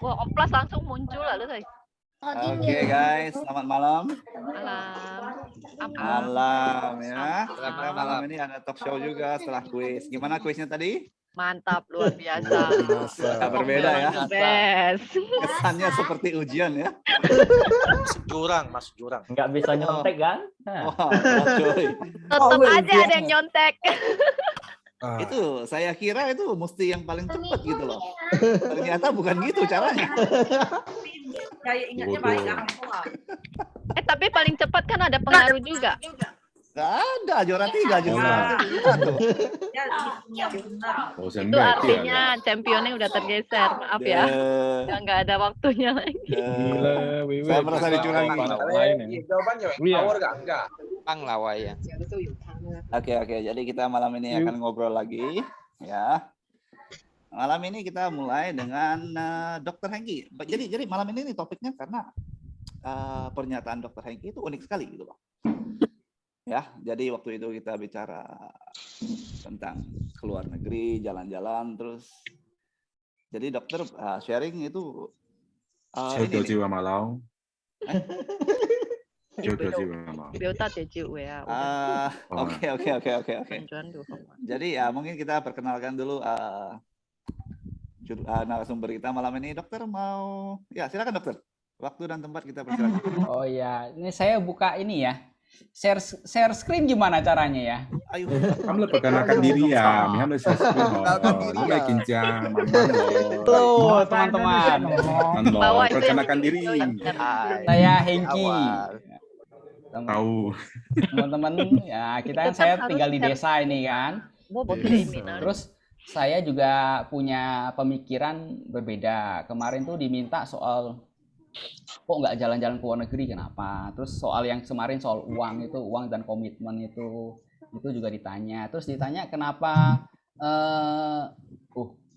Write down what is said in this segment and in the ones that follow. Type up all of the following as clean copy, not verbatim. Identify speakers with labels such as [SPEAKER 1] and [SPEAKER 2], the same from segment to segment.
[SPEAKER 1] Wah, oplas langsung muncul lalu saya.
[SPEAKER 2] Oke guys, selamat malam.
[SPEAKER 1] Malam.
[SPEAKER 2] Malam ya.
[SPEAKER 3] Selamat
[SPEAKER 2] Malam ini ada talk show juga setelah kuis. Gimana kuisnya tadi?
[SPEAKER 1] Mantap, luar biasa.
[SPEAKER 2] Agak berbeda ya.
[SPEAKER 1] Best.
[SPEAKER 2] Kesannya seperti ujian ya.
[SPEAKER 3] Masuk jurang.
[SPEAKER 4] Nggak bisa nyontek kan?
[SPEAKER 2] Wah, coy.
[SPEAKER 1] Tetap aja ada yang nyontek.
[SPEAKER 2] Itu saya kira itu mesti yang paling cepat gitu loh. Ternyata bukan gitu caranya.
[SPEAKER 5] Kayak ingatnya paling
[SPEAKER 1] Tapi paling cepat kan ada pengaruh juga.
[SPEAKER 2] Gak ada, juara 3 justru. Tuh.
[SPEAKER 1] Itu artinya championnya udah tergeser. Maaf ya. Nggak ada waktunya lagi.
[SPEAKER 2] Saya merasa dicurangi.
[SPEAKER 3] Jawabannya power enggak? Pang lawa ya.
[SPEAKER 2] Oke, jadi kita malam ini akan ngobrol lagi ya. Malam ini kita mulai dengan Dr. Hengki. Jadi malam ini topiknya karena pernyataan Dr. Hengki itu unik sekali gitu, Pak. Ya, jadi waktu itu kita bicara tentang keluar negeri, jalan-jalan, terus jadi dokter sharing itu
[SPEAKER 6] Jodoh jiwa malau. Jodoh jiwa malau.
[SPEAKER 2] Oke. Jadi ya mungkin kita perkenalkan dulu narasumber kita malam ini. Dokter mau ya silakan dokter. Waktu dan tempat kita persilakan.
[SPEAKER 7] Oh ya, ini saya buka ini ya. Share screen gimana caranya ya?
[SPEAKER 2] Ayo.
[SPEAKER 6] Kamu perkenalkan diri ya. Kamu share screen. Kamu kincang.
[SPEAKER 7] Halo teman-teman.
[SPEAKER 6] Perkenalkan diri.
[SPEAKER 7] Saya Hengki.
[SPEAKER 6] Tahu.
[SPEAKER 7] Teman-teman, ya kita kan saya tinggal di desa ini kan. Terus saya juga punya pemikiran berbeda. Kemarin tuh diminta soal kok nggak jalan-jalan ke luar negeri, kenapa? Terus soal yang kemarin soal uang itu, uang dan komitmen itu juga ditanya. Terus ditanya kenapa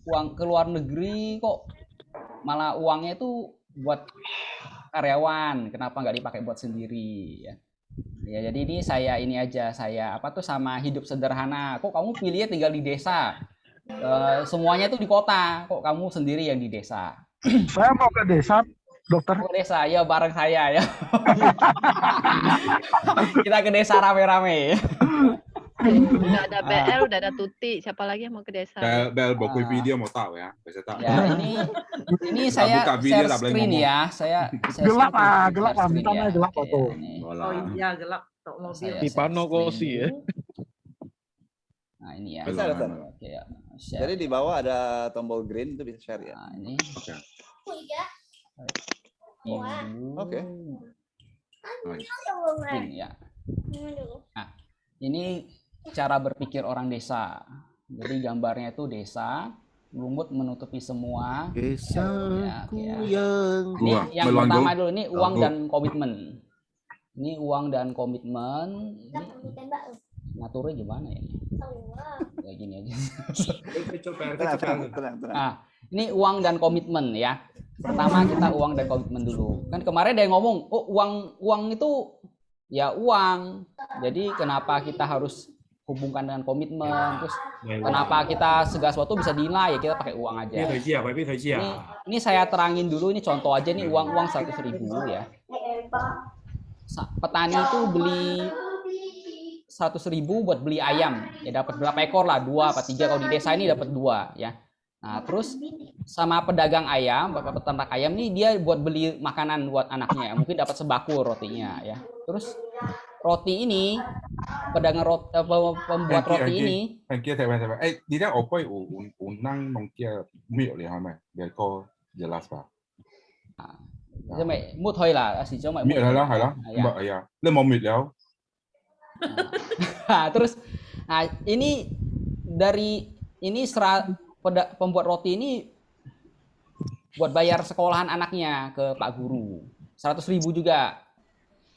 [SPEAKER 7] uang ke luar negeri kok malah uangnya itu buat karyawan, kenapa nggak dipakai buat sendiri ya? Ya jadi ini saya sama hidup sederhana. Kok kamu pilihnya tinggal di desa? Semuanya itu di kota, kok kamu sendiri yang di desa?
[SPEAKER 8] Saya mau ke desa. Dokter.
[SPEAKER 7] Ke desa, ya bareng saya ya. Kita ke desa rame-rame.
[SPEAKER 1] Udah ada BL, udah ada Tuti. Siapa lagi yang mau ke desa?
[SPEAKER 6] Bel buku video mau tahu ya.
[SPEAKER 7] Ya ini saya share screen ya. Saya
[SPEAKER 8] gelap bintangnya gelap tuh.
[SPEAKER 5] Oh iya gelap.
[SPEAKER 7] Mobil.
[SPEAKER 9] Pipano kosi ya.
[SPEAKER 7] Nah ini ya.
[SPEAKER 2] Bisa.
[SPEAKER 7] Oke ya.
[SPEAKER 2] Jadi di bawah ada tombol green itu bisa share ya.
[SPEAKER 7] Nah, ini.
[SPEAKER 6] Oke.
[SPEAKER 2] Oke.
[SPEAKER 7] Ya. Nah, ini cara berpikir orang desa. Jadi gambarnya itu desa, lumut menutupi semua.
[SPEAKER 9] Desaku
[SPEAKER 7] Ini yang pertama dulu, ini uang dan komitmen. Ini uang dan komitmen. Ngaturnya gimana ya? Kayak gini aja.
[SPEAKER 2] Tenang.
[SPEAKER 7] Nah, ini uang dan komitmen ya. Pertama kita uang dan komitmen dulu. Kan kemarin ada yang ngomong, oh uang itu ya uang. Jadi kenapa kita harus hubungkan dengan komitmen? Terus kenapa kita segala sesuatu bisa dinilai? Ya kita pakai uang aja. Ini saya terangin dulu, ini contoh aja nih uang 100.000 ya. Petani itu beli 100.000 buat beli ayam. Ya dapat berapa ekor lah? 2 apa 3, kalau di desa ini dapat 2 ya. Nah, terus sama pedagang ayam, peternak ayam nih dia buat beli makanan buat anaknya, mungkin dapat sebakul rotinya ya. Terus roti ini pembuat roti ini.
[SPEAKER 6] Đi ra ở quê unang nông kia miệng liền hả mày? Để cô jelas Pak.
[SPEAKER 7] Cho mày mua thôi là chỉ cho mày.
[SPEAKER 6] Miệng hay đó. Vậy à. Lên mau miệng léo.
[SPEAKER 7] Terus ini pembuat roti ini buat bayar sekolahan anaknya ke Pak Guru. 100.000 juga.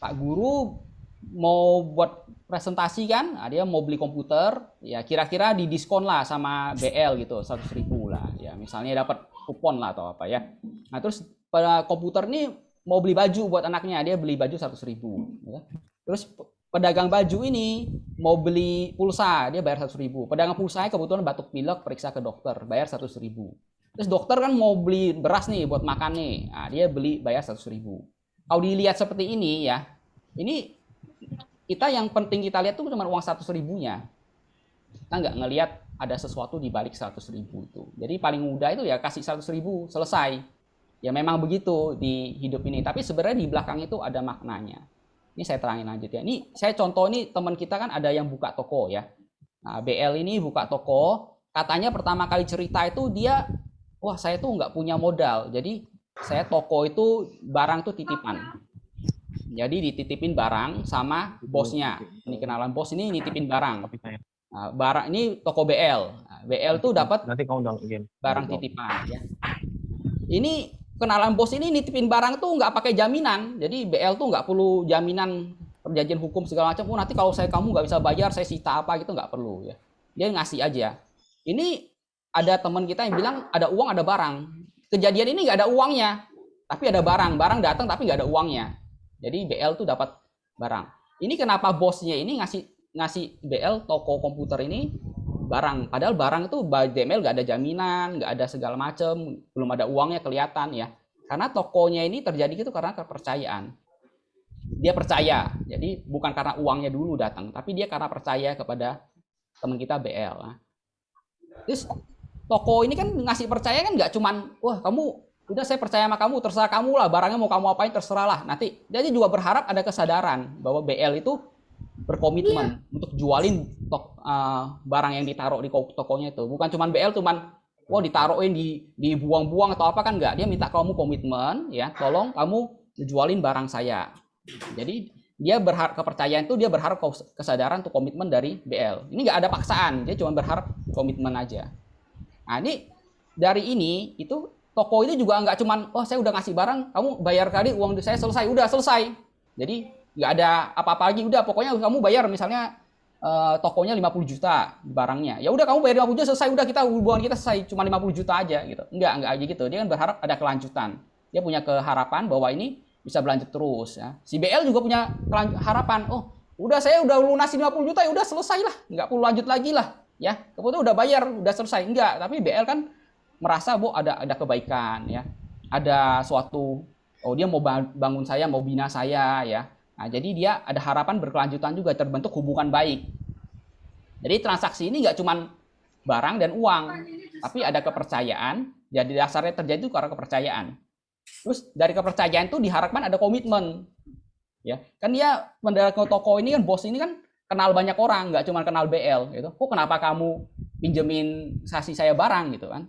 [SPEAKER 7] Pak Guru mau buat presentasi kan, dia mau beli komputer, ya kira-kira didiskon lah sama BL gitu, 100.000 lah. Ya misalnya dapat kupon lah atau apa ya. Nah terus pada komputer ini mau beli baju buat anaknya, dia beli baju 100.000. Ya. Terus pedagang baju ini mau beli pulsa, dia bayar 100.000. Pedagang pulsanya kebetulan batuk pilek, periksa ke dokter, bayar 100.000. Terus dokter kan mau beli beras nih buat makan nih. Nah, dia beli bayar 100.000. Kalau dilihat seperti ini ya, ini kita yang penting kita lihat tuh cuma uang 100.000-nya. Kita nggak ngelihat ada sesuatu di balik 100.000 itu. Jadi paling mudah itu ya kasih 100.000 selesai. Ya memang begitu di hidup ini. Tapi sebenarnya di belakang itu ada maknanya. Ini saya terangin lanjut ya. Ini saya contoh nih teman kita kan ada yang buka toko ya. Nah, BL ini buka toko. Katanya pertama kali cerita itu dia, wah saya tuh nggak punya modal. Jadi saya toko itu barang tuh titipan. Jadi dititipin barang sama bosnya. Ini kenalan bos ini nitipin barang. Nah, barang ini toko BL. Nah, BL tuh dapat barang titipan. Ya. Ini kenalan bos ini nitipin barang tuh nggak pakai jaminan. Jadi BL tuh nggak perlu jaminan perjanjian hukum segala macam. Oh nanti kalau kamu nggak bisa bayar, saya sita apa gitu nggak perlu ya. Dia ngasih aja. Ini ada teman kita yang bilang ada uang ada barang. Kejadian ini nggak ada uangnya, tapi ada barang. Barang datang tapi nggak ada uangnya. Jadi BL tuh dapat barang. Ini kenapa bosnya ini ngasih BL toko komputer ini barang. Padahal barang itu by DML nggak ada jaminan, nggak ada segala macam, belum ada uangnya kelihatan ya. Karena tokonya ini terjadi gitu karena kepercayaan. Dia percaya. Jadi bukan karena uangnya dulu datang, tapi dia karena percaya kepada teman kita BL. Terus toko ini kan ngasih percaya kan nggak cuman wah kamu udah saya percaya sama kamu terserah kamu lah barangnya mau kamu apain terserah lah nanti dia juga berharap ada kesadaran bahwa BL itu berkomitmen untuk jualin barang yang ditaruh di tokonya itu bukan cuman BL cuman wah ditaruhin dibuang-buang atau apa kan nggak dia minta kamu komitmen ya tolong kamu jualin barang saya jadi dia berharap kepercayaan itu dia berharap kesadaran untuk komitmen dari BL ini nggak ada paksaan dia cuma berharap komitmen aja. Nah ini dari ini itu toko itu juga nggak cuman oh saya udah ngasih barang kamu bayar kali uang saya selesai udah selesai jadi nggak ada apa-apa lagi udah pokoknya kamu bayar misalnya tokonya 50 juta barangnya ya udah kamu bayar 50 juta selesai udah kita hubungan kita selesai cuma 50 juta aja gitu enggak aja gitu dia kan berharap ada kelanjutan dia punya keharapan bahwa ini bisa berlanjut terus ya si BL juga punya harapan oh udah saya udah lunasin 50 juta ya udah selesai lah nggak perlu lanjut lagi lah ya kemudian udah bayar udah selesai enggak tapi BL kan merasa bu ada kebaikan ya ada suatu oh dia mau bangun saya mau bina saya ya nah jadi dia ada harapan berkelanjutan juga terbentuk hubungan baik jadi transaksi ini nggak cuman barang dan uang tapi ada kepercayaan jadi dasarnya terjadi itu karena kepercayaan terus dari kepercayaan itu diharapkan ada komitmen ya kan dia mendadak toko ini kan bos ini kan kenal banyak orang nggak cuma kenal BL gitu kok kenapa kamu pinjemin kasih saya barang gitu kan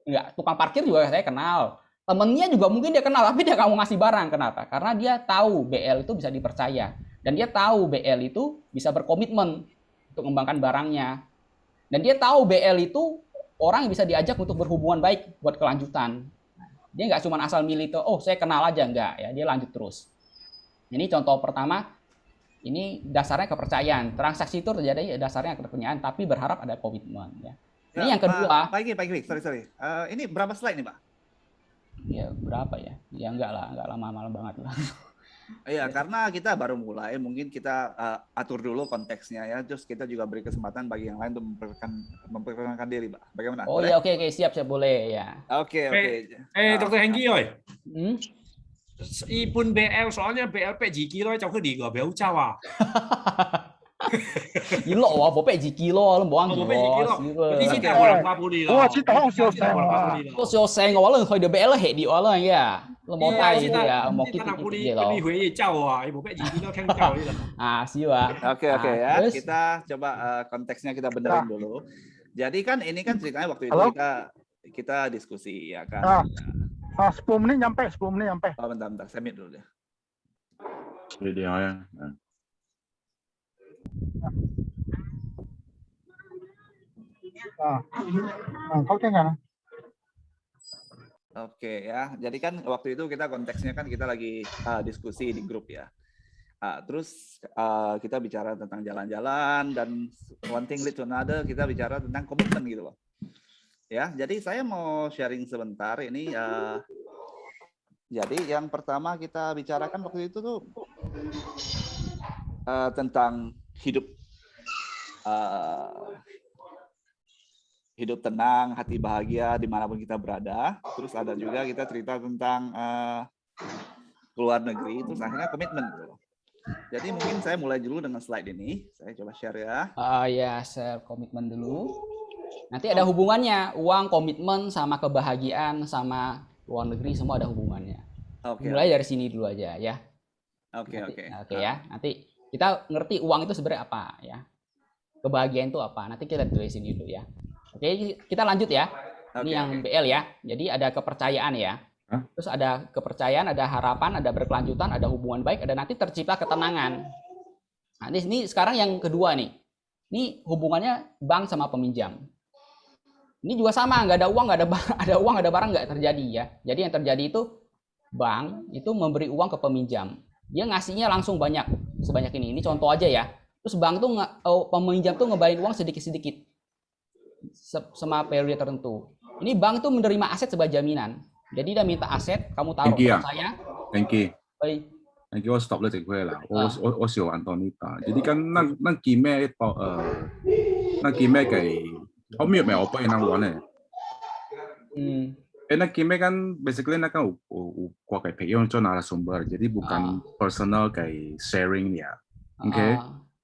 [SPEAKER 7] nggak tukang parkir juga saya kenal temennya juga mungkin dia kenal tapi dia nggak mau ngasih barang kenapa karena dia tahu BL itu bisa dipercaya dan dia tahu BL itu bisa berkomitmen untuk mengembangkan barangnya dan dia tahu BL itu orang yang bisa diajak untuk berhubungan baik buat kelanjutan dia nggak cuma asal milih tuh oh saya kenal aja enggak ya dia lanjut terus ini contoh pertama ini dasarnya kepercayaan transaksi itu terjadi dasarnya kepercayaan tapi berharap ada komitmen ya. Ini yang kedua.
[SPEAKER 2] Pak Gik, sorry. Ini berapa slide nih, Pak?
[SPEAKER 7] Ya berapa ya? Ya enggak lama banget lah.
[SPEAKER 2] Iya, karena kita baru mulai, mungkin kita atur dulu konteksnya ya. Terus kita juga beri kesempatan bagi yang lain untuk memperkenalkan diri, Pak. Bagaimana?
[SPEAKER 7] Oh iya, oke, siap boleh ya.
[SPEAKER 2] Oke.
[SPEAKER 3] Dr. Hengki ơi.
[SPEAKER 4] 一般 BL soalnya BL 8 kilo就佢哋個表抽啊。
[SPEAKER 7] 一落啊，冇8 kilo 都冇啱住
[SPEAKER 4] 喎。啲先係我諗翻本嚟啦。
[SPEAKER 8] 我知道小聲啊，
[SPEAKER 7] 個小聲嘅話，可能佢哋 BL 係啲話啦嘅，都冇低嘅啊，冇啲
[SPEAKER 4] 啲
[SPEAKER 7] 嘅咯。
[SPEAKER 4] 啲會抽啊，冇8 kilo 聽抽呢度。
[SPEAKER 7] Ah, siwa.
[SPEAKER 2] Oke ya. Kita coba konteksnya kita benerin dulu. Jadi kan ini kan ceritanya waktu itu kita diskusi ya kan.
[SPEAKER 8] 10 menit nyampe.
[SPEAKER 2] Oh, bentar, saya mute dulu deh.
[SPEAKER 6] Video ya.
[SPEAKER 2] Oke ya, jadi kan waktu itu kita konteksnya kan kita lagi diskusi di grup ya. Terus kita bicara tentang jalan-jalan dan one thing lead to another, kita bicara tentang komitmen gitu loh. Ya, jadi saya mau sharing sebentar ini. Jadi yang pertama kita bicarakan waktu itu tuh tentang hidup hidup tenang, hati bahagia dimanapun kita berada. Terus ada juga kita cerita tentang keluar negeri, terus akhirnya komitmen gitu. Jadi mungkin saya mulai dulu dengan slide ini. Saya coba share ya.
[SPEAKER 7] Ya, share komitmen dulu. Nanti ada hubungannya, uang, komitmen, sama kebahagiaan, sama luar negeri, semua ada hubungannya.
[SPEAKER 2] Oke.
[SPEAKER 7] Mulai dari sini dulu aja ya.
[SPEAKER 2] Oke.
[SPEAKER 7] Oke ya. Nanti kita ngerti uang itu sebenarnya apa ya. Kebahagiaan itu apa. Nanti kita lihat dari sini dulu ya. Oke, kita lanjut ya. Ini yang BL ya. Jadi ada kepercayaan ya. Terus ada kepercayaan, ada harapan, ada berkelanjutan, ada hubungan baik, ada nanti tercipta ketenangan. Nah, ini sekarang yang kedua nih. Ini hubungannya bank sama peminjam. Ini juga sama, nggak ada uang, nggak ada uang, ada barang nggak terjadi ya. Jadi yang terjadi itu bank itu memberi uang ke peminjam. Dia ngasihnya langsung banyak, sebanyak ini. Ini contoh aja ya. Terus bank tuh peminjam tuh ngebayarin uang sedikit-sedikit sama periode tertentu. Ini bank tuh menerima aset sebagai jaminan. Jadi dia minta aset, kamu taruh ke saya.
[SPEAKER 6] Thank you.
[SPEAKER 7] Baik.
[SPEAKER 6] Thank you. 我 stop 咗一會啦。我是安東尼達。jadi kan nang見咩nang見咩嘅，我咩咪我幫你nang玩咧。nang 見咩kan basically nang kan 有掛嘅培養咗narasumber， jadi bukan personal 嘅 sharing ya. Oke.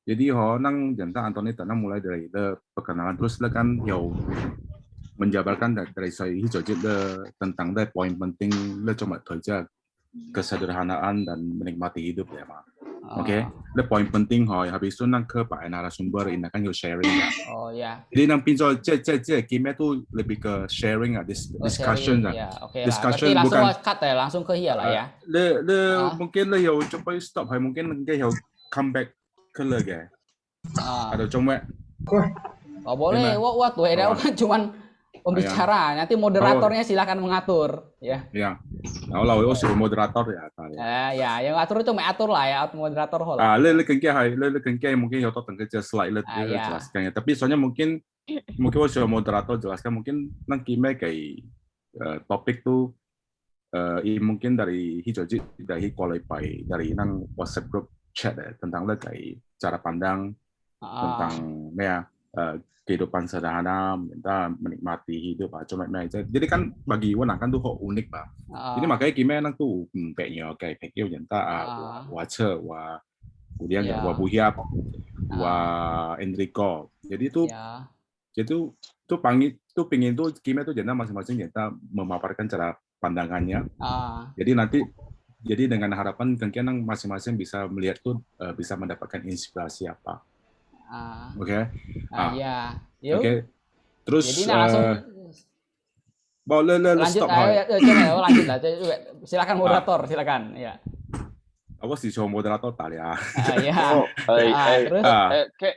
[SPEAKER 6] Jadi nang janta Antoni nang mulai dari perkenalan terus kan有 menjabarkan dari saya hijau tentang poin penting cuma saja kesederhanaan dan menikmati hidup ya Mak. Oke, poin penting habis itu nang ke Pak narasumber ini kan sharing ya.
[SPEAKER 7] Oh ya.
[SPEAKER 6] Jadi nang pinjol game itu lebih ke sharing discussion
[SPEAKER 7] ya. Oke.
[SPEAKER 6] Discussion
[SPEAKER 7] langsung
[SPEAKER 6] bukan
[SPEAKER 7] cut ya, langsung ke hia lah ya.
[SPEAKER 6] Mungkin le coba stop mungkin come back ke lagi. Ada cuma.
[SPEAKER 7] Oh boleh, what ada kan cuman pembicara, nanti moderatornya silakan mengatur, ya.
[SPEAKER 6] Ya, nah, lah, suruh moderator ya.
[SPEAKER 7] Ya, yang atur itu atur lah ya, moderator lah.
[SPEAKER 6] Le kengkeh mungkin ya tentang ke slide jelaskan ya. Tapi soalnya mungkin suruh moderator jelaskan mungkin nanti kayak topik tuh mungkin dari hijauji dari qualify dari nang WhatsApp group chat ya, tentang kayak cara pandang tentang ya. Kehidupan sederhana, minta menikmati hidup cuma aja. Jadi kan bagi Wan kan tuh unik Pak. Jadi makanya gimana tuh peknya kayak peknya jenta wace kemudian buhiap Enrico. Jadi tuh pingin tuh gimana tuh jenta masing-masing jenta memaparkan cara pandangannya. Jadi dengan harapan mungkin masing-masing bisa melihat tuh bisa mendapatkan inspirasi apa. Oke.
[SPEAKER 7] Ya.
[SPEAKER 6] Oke. Terus
[SPEAKER 7] jadi langsung
[SPEAKER 6] boleh
[SPEAKER 7] lanjut
[SPEAKER 6] stop.
[SPEAKER 7] Lanjut lah. Silakan moderator, silakan. Ya.
[SPEAKER 6] Apa sih moderator tadi ya?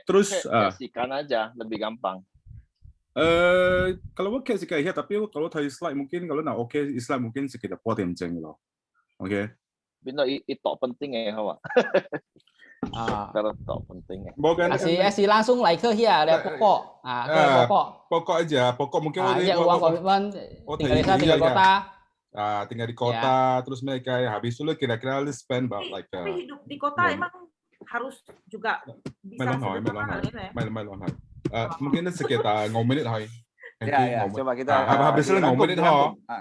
[SPEAKER 10] Terus kasihkan aja lebih gampang.
[SPEAKER 6] Kalau kasih kayak tapi kalau tadi slide mungkin kalau slide mungkin sekitar 4.5 loh. Oke.
[SPEAKER 10] Bino itu penting ya Hawa. Kalau penting ya.
[SPEAKER 7] Asih langsung like ke ya, ada pokok.
[SPEAKER 6] Pokok aja, pokok mungkin
[SPEAKER 7] uang komitmen tinggal di kota.
[SPEAKER 6] Tinggal di kota, terus mereka habis itu kira-kira spend about like.
[SPEAKER 5] Tapi hidup di kota emang harus juga bisa
[SPEAKER 6] melon. Mungkin sekitar 5 menit lah.
[SPEAKER 2] Ya, coba kita
[SPEAKER 6] habis itu 5 menit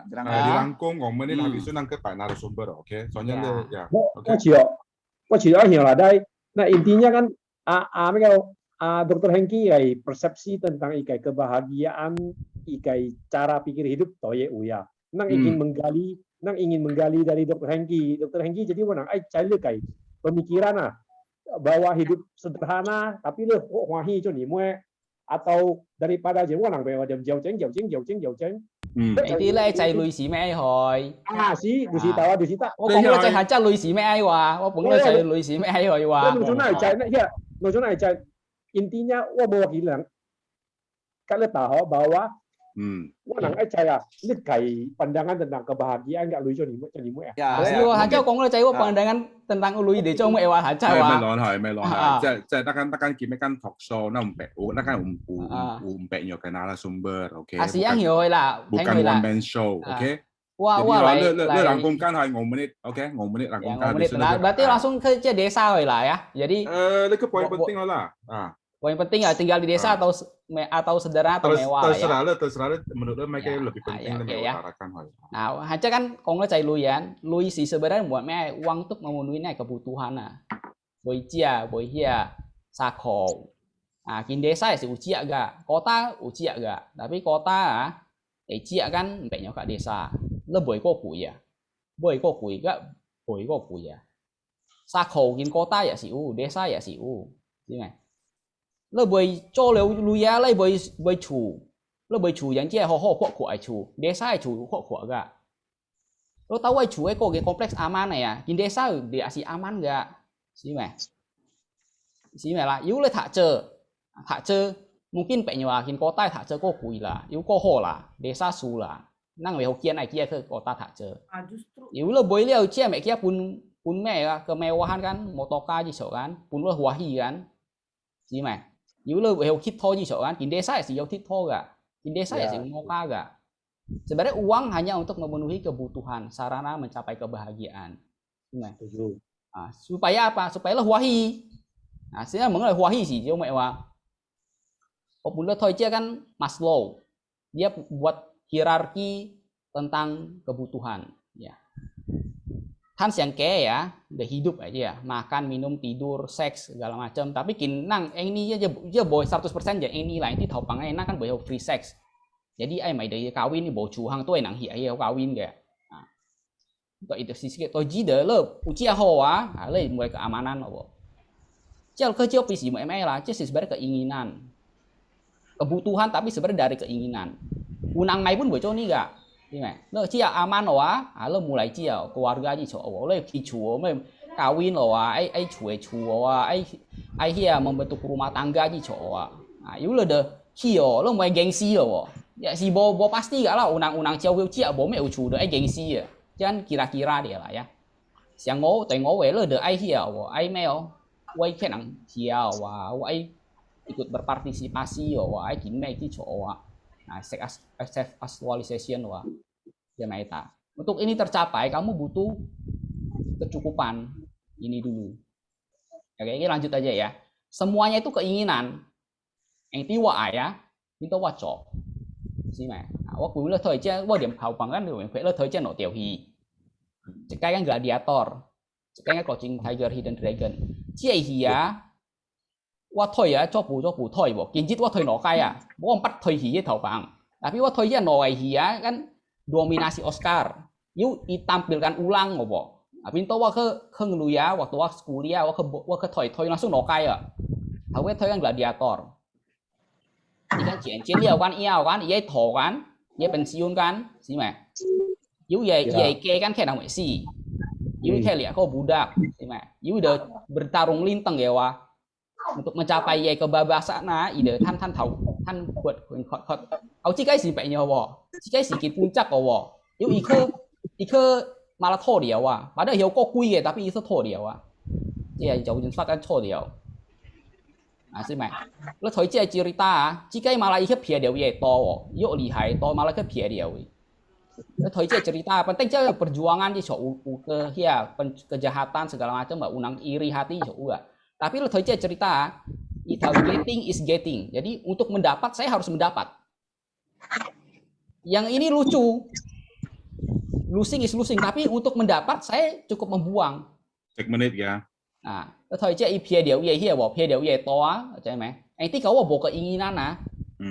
[SPEAKER 6] dirangkum 5 menit habis itu nangkep Pak narasumber, oke? Soalnya ya.
[SPEAKER 8] Có chỉ đó hiểu là đây. Nah intinya kan Dr. Hengki persepsi tentang kebahagiaan, cara pikir hidup toh ya. Nang ingin menggali dari Dr. Hengki. Dr. Hengki jadi mana? Cari pemikiran bahwa hidup sederhana tapi le wahi cho ni mue atau daripada je orang bahwa dia jauh ceng.
[SPEAKER 7] Thì là chạy lùi xí mẹ hồi.
[SPEAKER 8] Xí, lùi xí tao, lùi xí ta.
[SPEAKER 7] Tôi không chạy hẳn chạy lùi xí mẹ wa, tôi cũng chạy lùi xí mẹ hồi wa.
[SPEAKER 8] Chỗ này chạy, intinya, tôi mewakili kalau tahu bahwa orang ini kayak pandangan tentang kebahagiaan nggak lucu nih, macam ni ya.
[SPEAKER 7] Ya, hanya kau ngeliat saya pandangan tentang ului deh, cuma ewa hanya wa.
[SPEAKER 6] Melon. Jadi tekan kita kan talk show, kan umpeknya kan narasumber, oke.
[SPEAKER 7] Asyang yo lah.
[SPEAKER 6] Bukan one man show, oke.
[SPEAKER 7] Wah,
[SPEAKER 6] le rangkumkan 5 menit, oke, 5 menit rangkumkan.
[SPEAKER 7] Berarti langsung ke desa lah ya. Jadi
[SPEAKER 6] le ke poin penting lah.
[SPEAKER 7] Poin penting ya tinggal di desa atau atau sederhana atau mewah lah ya.
[SPEAKER 6] Terserah menurut mereka lebih penting dan mengutarakan hal.
[SPEAKER 7] Nah, hanya kan kalau cai luyan, lui sih sebenarnya buat me uang untuk memenuhi kebutuhan boi cia, boi hia, sako. Nah, kin desa sih ucia gak, kota ucia gak, tapi kota cia kan banyak kat desa. Le boi kok ya, boi kok gak, boi kok ya. Sako kin kota ya sih desa ya sih gimana? Le boi cho lu ya le boi chu. Lo boi chu yang cia ho kok ai chu. Desa ai chu kok gak. Lo tahu ai chu kok kompleks aman ya. Kin desa dia asih aman gak? Sih lah. Iu le tak ce mungkin pe nyawa kin kota tak ce kok kui lah. Iu kok ho lah. Desa su lah. Nang we hokian ai kia ke kota tak ce.
[SPEAKER 5] Justru.
[SPEAKER 7] Iu le boi liao cia mek kia pun me ya kemewahan kan motoka ji so kan. Pun lo wahi kan. Sih mah. Iu le we hokit tho ji so kan. Kin desa sih hokit tho gak. Di desa ya sih mau kagak. Sebenarnya uang hanya untuk memenuhi kebutuhan, sarana mencapai kebahagiaan. Nah, supaya apa? Supaya lah wahi. Nah, sebenarnya mengenai wahi sih, cuma mewah. Populer Toyce kan Maslow. Dia buat hierarki tentang kebutuhan. Ya. Hans yang kayak ya, udah hidup aja ya, makan, minum, tidur, seks segala macam. Tapi kinang ini aja boy 100% ya ini lah itu tahu pangai enak kan boy free sex. Jadi ai mày dari kawin ni boy chuhang tuh nang hiai kawin kayak. Nah, itu sih to ji de le ucia ho le mulai keamanan apa. Cel kerja pisi lah, cel sebenarnya keinginan. Kebutuhan tapi sebenarnya dari keinginan. Unang mai pun boy nih gak. Gimana? Lo cia aman lo lo mulai cia keluarga aja lo kicu kawin lo ai hia membentuk rumah tangga aja nah itu lo deh kio lo mulai gengsi lo ya si bo pasti gak lah unang cia bo me ucu deh gengsi ya jangan kira-kira dia lah ya siang ngô lo deh ai hia ai meo wai kenang hia wai ikut berpartisipasi ai kimai kicu nah, self actualization ya Maeta. Untuk ini tercapai, kamu butuh kecukupan ini dulu. Oke, ini lanjut aja ya. Semuanya itu keinginan. Yang tiwa ya, itu waco. Sih mah. Waktu itu thời gian, điểm hậu bằng kan phải là thời gian nổi tiểu hì. Cái kan gladiator. Cái kan coaching tiger hidden dragon. Chia hì ya. Wa thôi ya, cho bù thôi bộ. Kiến chít wa thôi nọ cái à. Bố ông bắt thôi hì với thầu bằng. Tapi wa thôi ya nọ hì ya kan dominasi Oscar. Yuk ditampilkan ulang ngopo. Tapi itu wa ke ngeluya waktu wa kuliah wa ke thôi langsung nọ cái à. Tahu thôi kan gladiator. Ini kan chiến liao kan iao kan, ia thổ kan, ia pensiun kan, sih mah. Iu ia ke kan kayak nama si. Iu kayak lihat kau budak, sih mah. Iu udah bertarung linteng ya wa. Untuk mencapai ia kebebasan nah, ideท่านbuat khot. Au chi cái gì vậy nhờ wo? Chi cái gì kit puncak wo? Iu ike malah thổ dia wa. Padahal hiu kok kui ya tapi itu thổ dia wa. Ia jauh jenis kan thổ dia. Nah, sih mah. Lo thôi chia cerita, jika malah ikut pia dia ye to, yuk lihai to malah ke pia dia we. Lo thôi chia cerita, penting aja perjuangan di so ke ya kejahatan segala macam mbak unang iri hati so Tapi lo thôi chia cerita, getting is getting. Jadi untuk mendapat saya harus mendapat. Yang ini lucu. Losing is losing, tapi untuk mendapat saya cukup membuang.
[SPEAKER 6] Cek menit ya.
[SPEAKER 7] Nah, thời gian pia dia ye hia pia dia ye to macam mana? Itu kalau bawa keinginan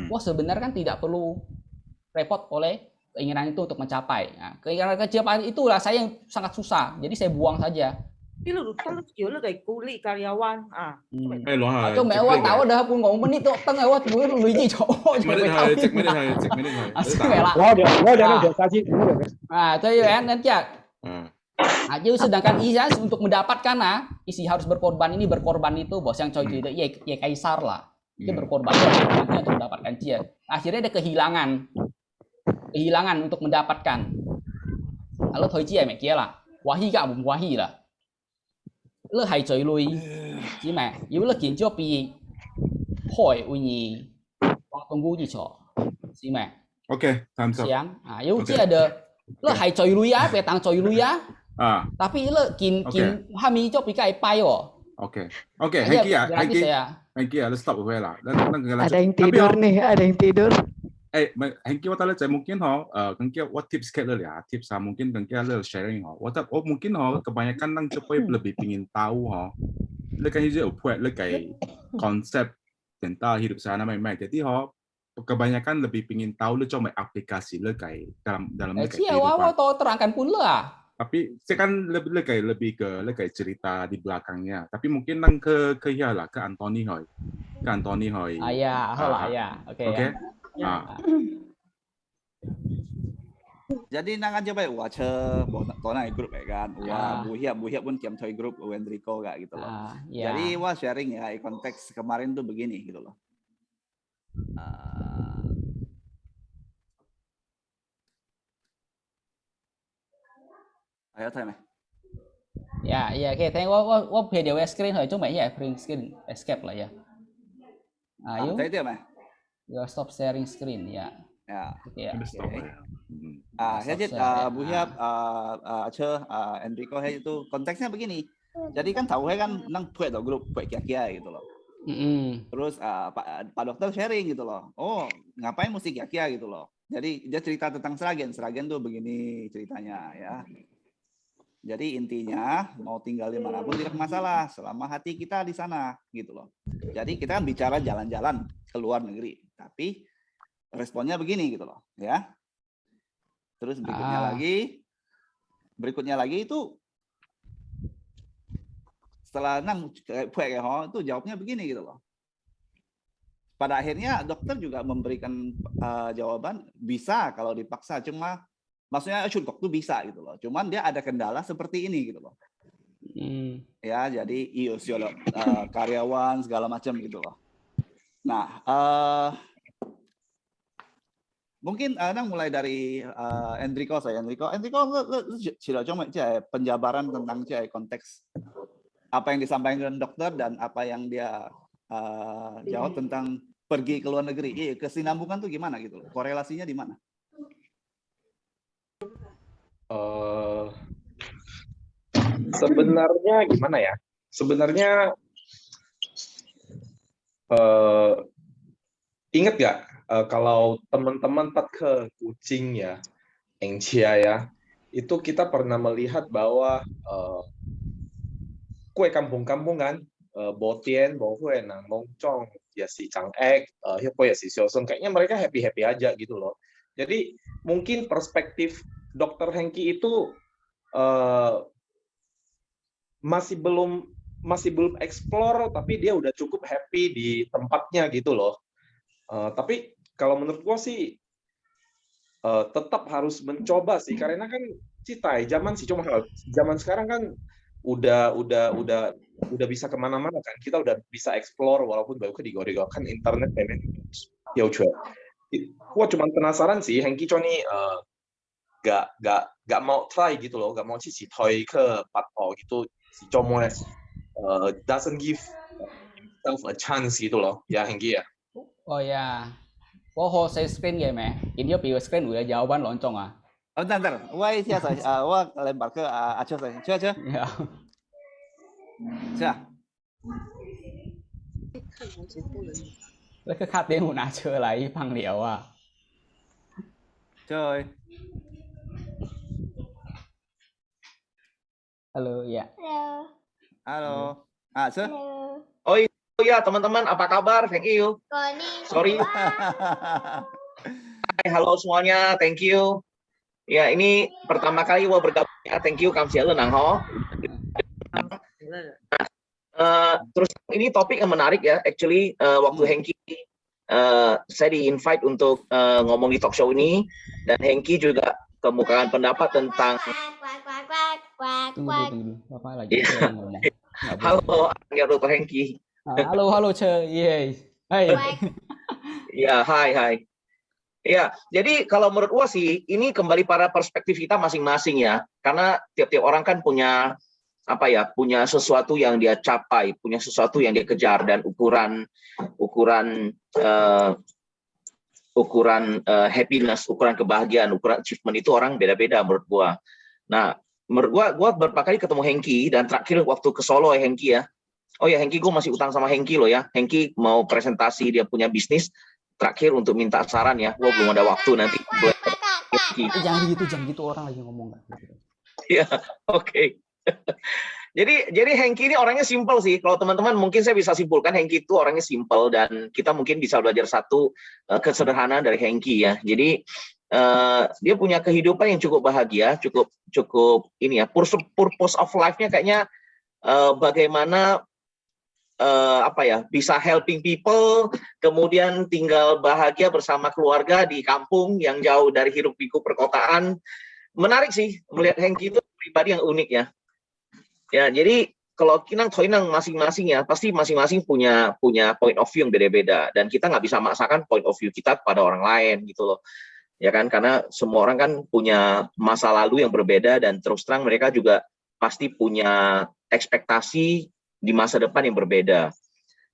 [SPEAKER 7] wah sebenarnya kan tidak perlu repot oleh keinginan itu untuk mencapai. Nah, keinginan kecil itulah saya yang sangat susah. Jadi saya buang saja.
[SPEAKER 5] Tapi lu kayak kuli karyawan.
[SPEAKER 7] Cho mewah tahu dah pun ngomong menit tuh tengah wah gue lu ini cowok.
[SPEAKER 6] Cek menit hai.
[SPEAKER 7] Asli lah.
[SPEAKER 8] Wah dia saji.
[SPEAKER 7] Nah, itu ya nanti ya. Nah, sedangkan Isa untuk mendapatkan isi harus berkorban ini berkorban itu bos yang coy itu ya kaisar lah dia berkorban untuk mendapatkan dia akhirnya ada kehilangan untuk mendapatkan lalu thôi chia mẹ kia là wahi gạo bùng wahi là lỡ hay chơi lui chỉ mà yếu lỡ kiến cho bị hỏi uy nhì hoặc công vụ gì cho chỉ mà
[SPEAKER 6] ok tham gia
[SPEAKER 7] yếu chỉ ada lỡ hay chơi lui á về tăng chơi lui á. Tapi lo kin hami cho pikai pai
[SPEAKER 6] Oke,
[SPEAKER 7] Aja
[SPEAKER 6] Hengki
[SPEAKER 7] gratis ya.
[SPEAKER 6] Hengki let's stop 回啦。
[SPEAKER 1] Ada yang tidur nih, ada yang tidur.
[SPEAKER 6] Hengki 我睇咧就mungkin Hengki 我 tips 给了呀，tips mungkin Hengki 了 sharing 我mungkin kebanyakan orang Jepang lebih pingin tahu le kan hijau buat le kayak konsep tentang hidup sehari-hari. Jadi kebanyakan lebih pingin tahu le cuma aplikasi le kayak dalam le kayak
[SPEAKER 7] kehidupan. Tahu terangkan pun lah.
[SPEAKER 6] Tapi saya kan lebih ke cerita di belakangnya. Tapi mungkin nang ke ya lah ke Anthony Hoi.
[SPEAKER 7] Ya, oke.
[SPEAKER 2] Jadi nang aja baik wace tonai grup ya kan. Wah, buhiap pun kiam toy grup Wendriko gak gitu loh. Jadi wah sharing ya konteks kemarin tuh begini gitu loh. Ayo time.
[SPEAKER 7] Ya, oke. Thank you. เพจเดี๋ยว screen หน่อยจุ๊บไหมอย่า print screen escape lah ya. Ayo.
[SPEAKER 2] Tadi mah.
[SPEAKER 7] Ya stop sharing screen ya.
[SPEAKER 2] Ya.
[SPEAKER 7] Oke ya.
[SPEAKER 2] Saya buhiap Enrico itu konteksnya begini. Jadi kan tahu kan nang buat grup buat kia-kia gitu loh. Terus Pak Dokter sharing gitu loh. Oh, ngapain mesti kia-kia gitu loh. Jadi dia cerita tentang Sragen tuh begini ceritanya ya. Jadi intinya mau tinggal di manapun tidak masalah selama hati kita di sana gitu loh. Jadi kita kan bicara jalan-jalan ke luar negeri, tapi responnya begini gitu loh ya. Terus berikutnya lagi itu setelah nang itu jawabnya begini gitu loh. Pada akhirnya dokter juga memberikan jawaban bisa kalau dipaksa, cuma maksudnya Shurkok tuh bisa gitu loh. Cuman dia ada kendala seperti ini gitu loh. Ya, jadi karyawan segala macam gitu loh. Nah, mungkin Nang mulai dari Enrico lu coba penjabaran tentang konteks apa yang disampaikan dokter dan apa yang dia jawab tentang pergi ke luar negeri. Kesinambungan tuh gimana gitu loh? Korelasinya di mana?
[SPEAKER 3] Sebenarnya gimana ya? Sebenarnya ingat nggak kalau teman-teman ke Kucing ya, Engcia ya, itu kita pernah melihat bahwa kue kampung-kampungan, Botien, Bohuen, Mongcong, ya si Chang'ek, ya si Xiaosong, kayaknya mereka happy-happy aja gitu loh. Jadi mungkin perspektif Dr. Hengki itu masih belum explore, tapi dia udah cukup happy di tempatnya gitu loh. Tapi kalau menurut gua sih tetap harus mencoba sih, karena kan citai zaman sekarang kan udah bisa kemana-mana kan, kita udah bisa explore walaupun baru digoreng kan internet memang ya udah. Gua cuma penasaran sih Hengki Choni gak mau try gitu loh, gak mau si toy ke patpau gitu, si Chomo doesn't give himself a chance gitu loh ya Hengki ya.
[SPEAKER 7] Oh ya, wah saya screen ya meh, ini dia screen udah jawaban loncong ah.
[SPEAKER 2] Bentar, wah siapa? Wah lempar ke Aceh saya, coba. Ya. Siapa?
[SPEAKER 7] แล้วก็คาดเตียงหัวหน้าเชื่ออะไรพังเหลียวอ่ะ
[SPEAKER 2] Coy.
[SPEAKER 7] Halo, ya.
[SPEAKER 2] Halo. Aceh.
[SPEAKER 10] Oh iya teman-teman, apa kabar? Thank you. Sorry. Hai, halo semuanya, thank you. Ya, ini pertama kali gua bergabung ya. Thank you Kamsialu Nang Ho. Terus ini topik yang menarik ya. Actually waktu Hengki saya di-invite untuk ngomong di talk show ini, dan Hengki juga kemukakan pendapat tentang
[SPEAKER 7] Tunggu. Bapak lagi ngomong.
[SPEAKER 10] Halo, Dr. Hengki.
[SPEAKER 7] Halo, Ye. Hai.
[SPEAKER 10] Ya, hai. Ya, jadi kalau menurut gua sih ini kembali pada perspektif kita masing-masing ya. Karena tiap-tiap orang kan punya punya sesuatu yang dia capai, punya sesuatu yang dia kejar, dan ukuran happiness, ukuran kebahagiaan, ukuran achievement itu orang beda-beda menurut gua. Nah, menurut gua beberapa kali ketemu Hengki, dan terakhir waktu ke Solo ya Hengki ya. Oh ya, Hengki, gue masih utang sama Hengki loh ya. Hengki mau presentasi dia punya bisnis. Terakhir untuk minta saran ya. Gue belum ada waktu nanti.
[SPEAKER 7] Jangan gitu orang lagi ngomong.
[SPEAKER 10] Ya, oke. Jadi Hengki ini orangnya simpel sih. Kalau teman-teman mungkin saya bisa simpulkan Hengki itu orangnya simpel dan kita mungkin bisa belajar satu kesederhanaan dari Hengki ya. Jadi dia punya kehidupan yang cukup bahagia, cukup ini ya. Purpose of life-nya kayaknya bagaimana bisa helping people, kemudian tinggal bahagia bersama keluarga di kampung yang jauh dari hiruk pikuk perkotaan. Menarik sih melihat Hengki itu pribadi yang unik ya. Ya, jadi kalau Kinang Toinang masing-masing ya, pasti masing-masing punya point of view yang beda-beda dan kita nggak bisa maksakan point of view kita pada orang lain gitu loh. Ya kan, karena semua orang kan punya masa lalu yang berbeda dan terus terang mereka juga pasti punya ekspektasi di masa depan yang berbeda.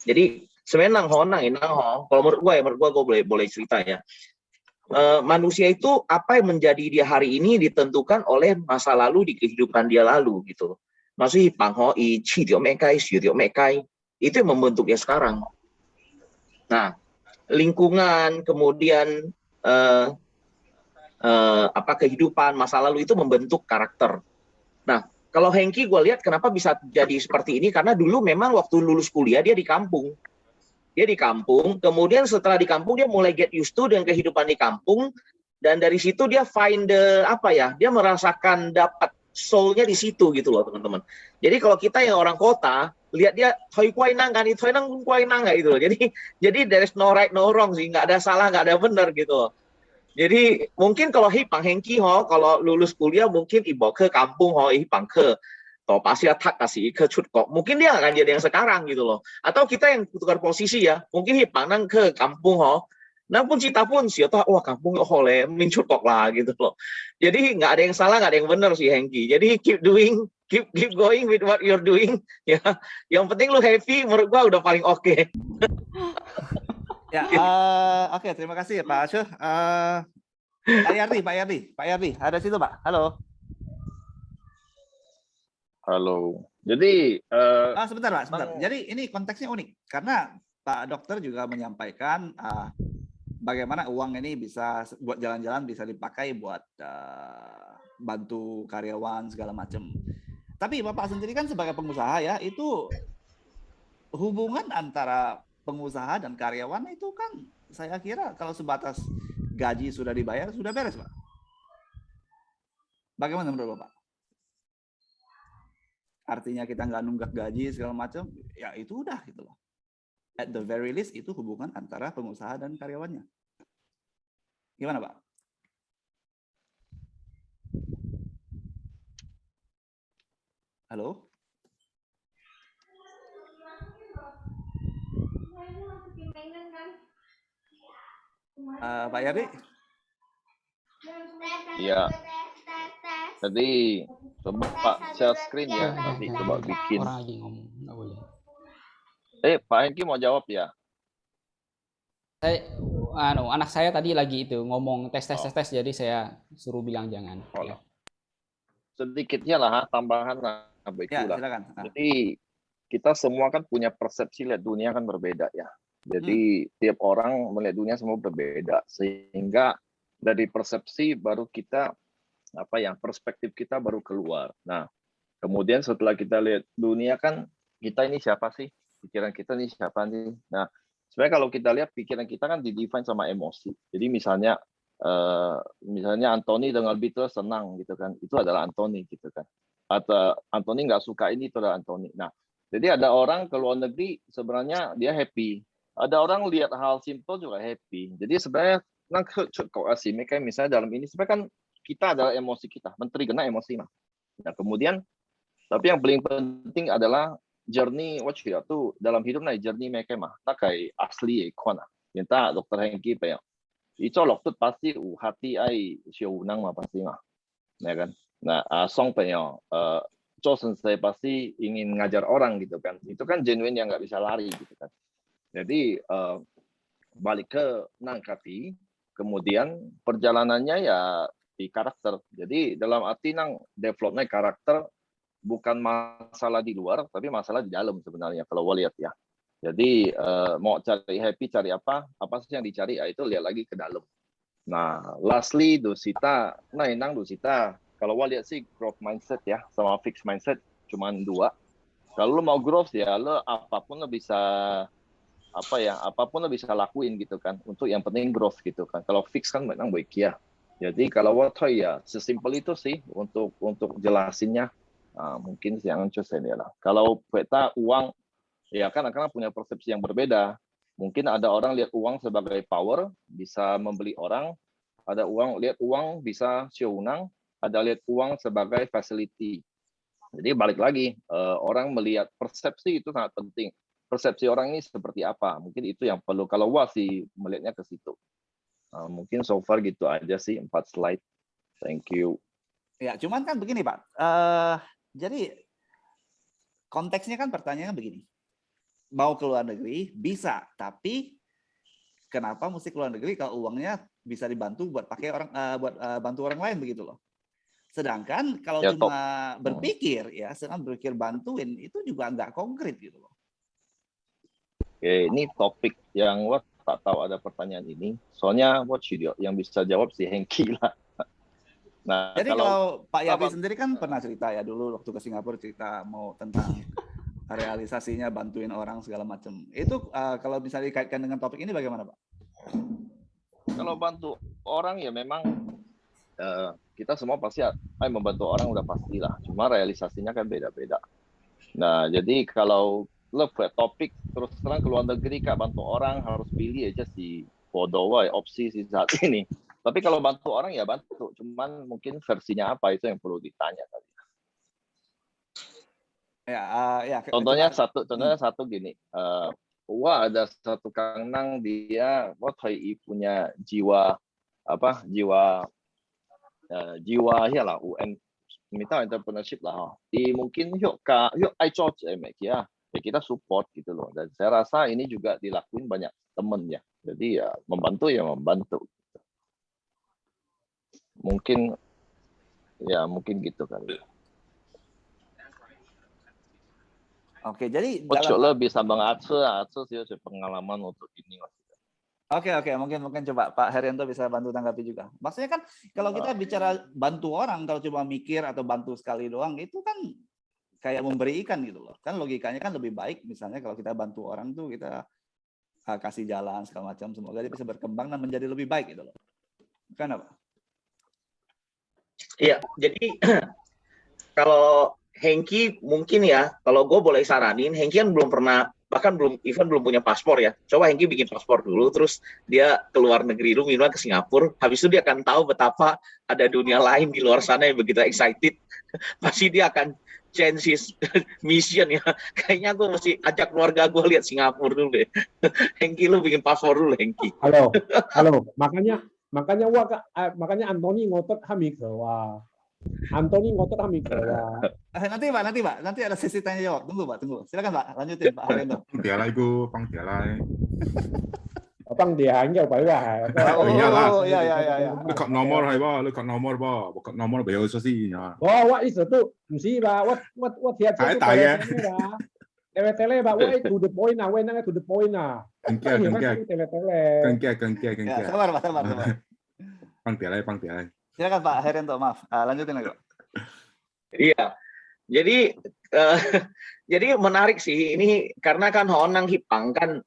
[SPEAKER 10] Jadi sebenarnya kalau menurut gue boleh cerita ya. Manusia itu apa yang menjadi dia hari ini ditentukan oleh masa lalu di kehidupan dia lalu gitu. Maksudnya itu yang membentuk dia sekarang. Nah, lingkungan kemudian kehidupan masa lalu itu membentuk karakter. Nah, kalau Hengki gue lihat kenapa bisa jadi seperti ini karena dulu memang waktu lulus kuliah dia di kampung. Kemudian setelah di kampung dia mulai get used to dengan kehidupan di kampung dan dari situ dia dia merasakan dapat soul-nya di situ gitu loh teman-teman. Jadi kalau kita yang orang kota lihat dia toy kuai nang gitu loh. Jadi there is no right no wrong sih, nggak ada salah nggak ada benar gitu loh. Jadi mungkin kalau Hengki kalau lulus kuliah mungkin ibawa ke kampung ke pasti atak kasih ke kok. Mungkin dia akan jadi yang sekarang gitu loh. Atau kita yang tukar posisi ya. Mungkin nang ke kampung nang pun cita pun wah kampung le mincut kok lah gitu loh. Jadi nggak ada yang salah nggak ada yang benar sih Hengki. Jadi keep going with what you're doing ya. Yang penting lu happy menurut gua udah paling oke.
[SPEAKER 2] Ya, oke, terima kasih ya Pak Asyur. Pak Yardi, ada situ Pak. Halo.
[SPEAKER 11] Jadi
[SPEAKER 2] sebentar Pak, sebentar. Jadi ini konteksnya unik karena Pak Dokter juga menyampaikan bagaimana uang ini bisa buat jalan-jalan bisa dipakai buat bantu karyawan segala macam. Tapi Bapak sendiri kan sebagai pengusaha ya, itu hubungan antara pengusaha dan karyawan itu kan saya kira kalau sebatas gaji sudah dibayar sudah beres Pak. Bagaimana menurut Bapak? Artinya kita nggak nunggak gaji segala macam, ya itu udah gitu loh. At the very least itu hubungan antara pengusaha dan karyawannya. Gimana Pak? Halo? Pak Yardi?
[SPEAKER 11] Iya. Tadi coba share screen ya, nanti coba bikin.
[SPEAKER 7] Orang lagi ngomong, nggak boleh.
[SPEAKER 11] Pak Hengki mau jawab ya?
[SPEAKER 7] Anak saya tadi lagi itu ngomong tes, jadi saya suruh bilang jangan. Ya.
[SPEAKER 11] Sedikitnya lah tambahan lah.
[SPEAKER 2] Ya, silakan.
[SPEAKER 11] Jadi kita semua kan punya persepsi lihat dunia kan berbeda ya. Jadi tiap orang melihat dunia semua berbeda sehingga dari persepsi baru kita perspektif kita baru keluar. Nah, kemudian setelah kita lihat dunia kan kita ini siapa sih? Pikiran kita ini siapa nih? Nah, sebenarnya kalau kita lihat pikiran kita kan di-define sama emosi. Jadi misalnya Anthony dengan Beatles senang gitu kan. Itu adalah Anthony gitu kan. Atau Anthony nggak suka ini itu adalah Anthony. Nah, jadi ada orang ke luar negeri sebenarnya dia happy. Ada orang lihat hal simple juga happy. Jadi sebenarnya mereka misalnya dalam ini sebenarnya kan kita adalah emosi kita, menteri kena emosi mah. Nah, kemudian tapi yang paling penting adalah journey tuh dalam hidup journey mereka mah. Tak kayak asli ikona. Minta Dokter Hengki pe. Itu waktu pasti hati ai siunang mah pasti mah. Ya kan? Nah, song pe saya pasti ingin ngajar orang gitu kan. Itu kan genuine yang nggak bisa lari gitu kan. Jadi balik ke nangkati, kemudian perjalanannya ya di karakter. Jadi dalam arti developnya karakter bukan masalah di luar, tapi masalah di dalam sebenarnya kalau gue lihat ya. Jadi mau cari happy, cari apa sih yang dicari? Itu lihat lagi ke dalam. Nah, lastly, Dosita, kalau gue lihat sih growth mindset ya, sama fixed mindset cuman 2. Kalau lo mau growth ya, lo apapun lo bisa lakuin gitu kan. Untuk yang penting growth gitu kan. Kalau fix kan memang baik ya. Jadi kalau Wathoy ya sesimpel itu sih untuk jelasinnya. Mungkin yang saya lah. Kalau kita uang ya kan karena punya persepsi yang berbeda. Mungkin ada orang lihat uang sebagai power, bisa membeli orang. Ada lihat uang bisa sionang, ada lihat uang sebagai facility. Jadi balik lagi, orang melihat persepsi itu sangat penting. Persepsi orang ini seperti apa? Mungkin itu yang perlu. Kalau sih melihatnya ke situ. Mungkin so far gitu aja sih 4 slide. Thank you.
[SPEAKER 2] Ya, cuman kan begini Pak. Jadi konteksnya kan pertanyaannya begini. Mau ke luar negeri bisa, tapi kenapa mesti ke luar negeri kalau uangnya bisa dibantu buat pakai orang bantu orang lain begitu loh. Sedangkan kalau
[SPEAKER 11] Ya,
[SPEAKER 2] cuma berpikir bantuin itu juga nggak konkret gitu loh.
[SPEAKER 11] Oke, ini topik yang tak tahu ada pertanyaan ini. Soalnya yang bisa jawab si Hengki lah. Nah,
[SPEAKER 2] Jadi kalau Pak Yapi sendiri kan pernah cerita ya dulu waktu ke Singapura cerita mau tentang realisasinya bantuin orang segala macam. Itu kalau misalnya dikaitkan dengan topik ini bagaimana Pak?
[SPEAKER 11] Kalau bantu orang ya memang kita semua pasti membantu orang udah pastilah. Cuma realisasinya kan beda-beda. Nah, jadi kalau lo buat topik terus terang ke luar negeri Kak bantu orang harus pilih aja si bodoh opsi si saat ini. Tapi kalau bantu orang ya bantu, cuman mungkin versinya apa itu yang perlu ditanya tadi. Contohnya satu gini, ada satu Kang Nang dia punya jiwa ya lah UN minta entrepreneurship lah. Di mungkin yuk kita support gitu loh. Dan saya rasa ini juga dilakuin banyak temen ya. Jadi ya membantu. Mungkin gitu kali.
[SPEAKER 2] Oke, jadi
[SPEAKER 11] lo bisa mengatur sih pengalaman untuk ini.
[SPEAKER 2] Oke, mungkin coba Pak Herianto bisa bantu tanggapi juga. Maksudnya kan kalau kita bicara bantu orang, kalau cuma mikir atau bantu sekali doang, itu kan kayak memberi ikan gitu loh. Kan logikanya kan lebih baik misalnya kalau kita bantu orang tuh kita kasih jalan segala macam, semoga dia bisa berkembang dan menjadi lebih baik gitu loh. Kan apa?
[SPEAKER 10] Iya, jadi kalau Hengki mungkin ya, kalau gue boleh saranin, Hengki kan belum pernah, bahkan belum punya paspor ya. Coba Hengki bikin paspor dulu, terus dia ke luar negeri dulu, minimal ke Singapura. Habis itu dia akan tahu betapa ada dunia lain di luar sana yang begitu excited. Pasti dia akan change his mission ya. Kayaknya gue mesti ajak keluarga gue lihat Singapura dulu deh. Hengki lu bikin paspor dulu Hengki.
[SPEAKER 8] Halo. Makanya Anthony ngotot hamil wah. Anthony ngotot hamil wah.
[SPEAKER 2] Nanti Pak, nanti ada sesi tanya jawab. Tunggu. Silakan Pak, lanjutin Pak Herianto.
[SPEAKER 6] Pang Tialai.
[SPEAKER 8] Pang Tialai phải là.
[SPEAKER 2] Iya.
[SPEAKER 6] Lu cut nomor hay ba? Lu cut nomor ba? Cut nomor biểu số gì nhá?
[SPEAKER 8] What is itu? Mesti ba? What dia itu? Tele ba, to the point nah, nang to the point nah.
[SPEAKER 6] Kengke.
[SPEAKER 2] Ya, sabar.
[SPEAKER 6] Pang Tialai.
[SPEAKER 2] Silakan Pak Herianto, maaf. Lanjutin lagi.
[SPEAKER 10] Iya. Jadi menarik sih ini karena kan Honang Hipang kan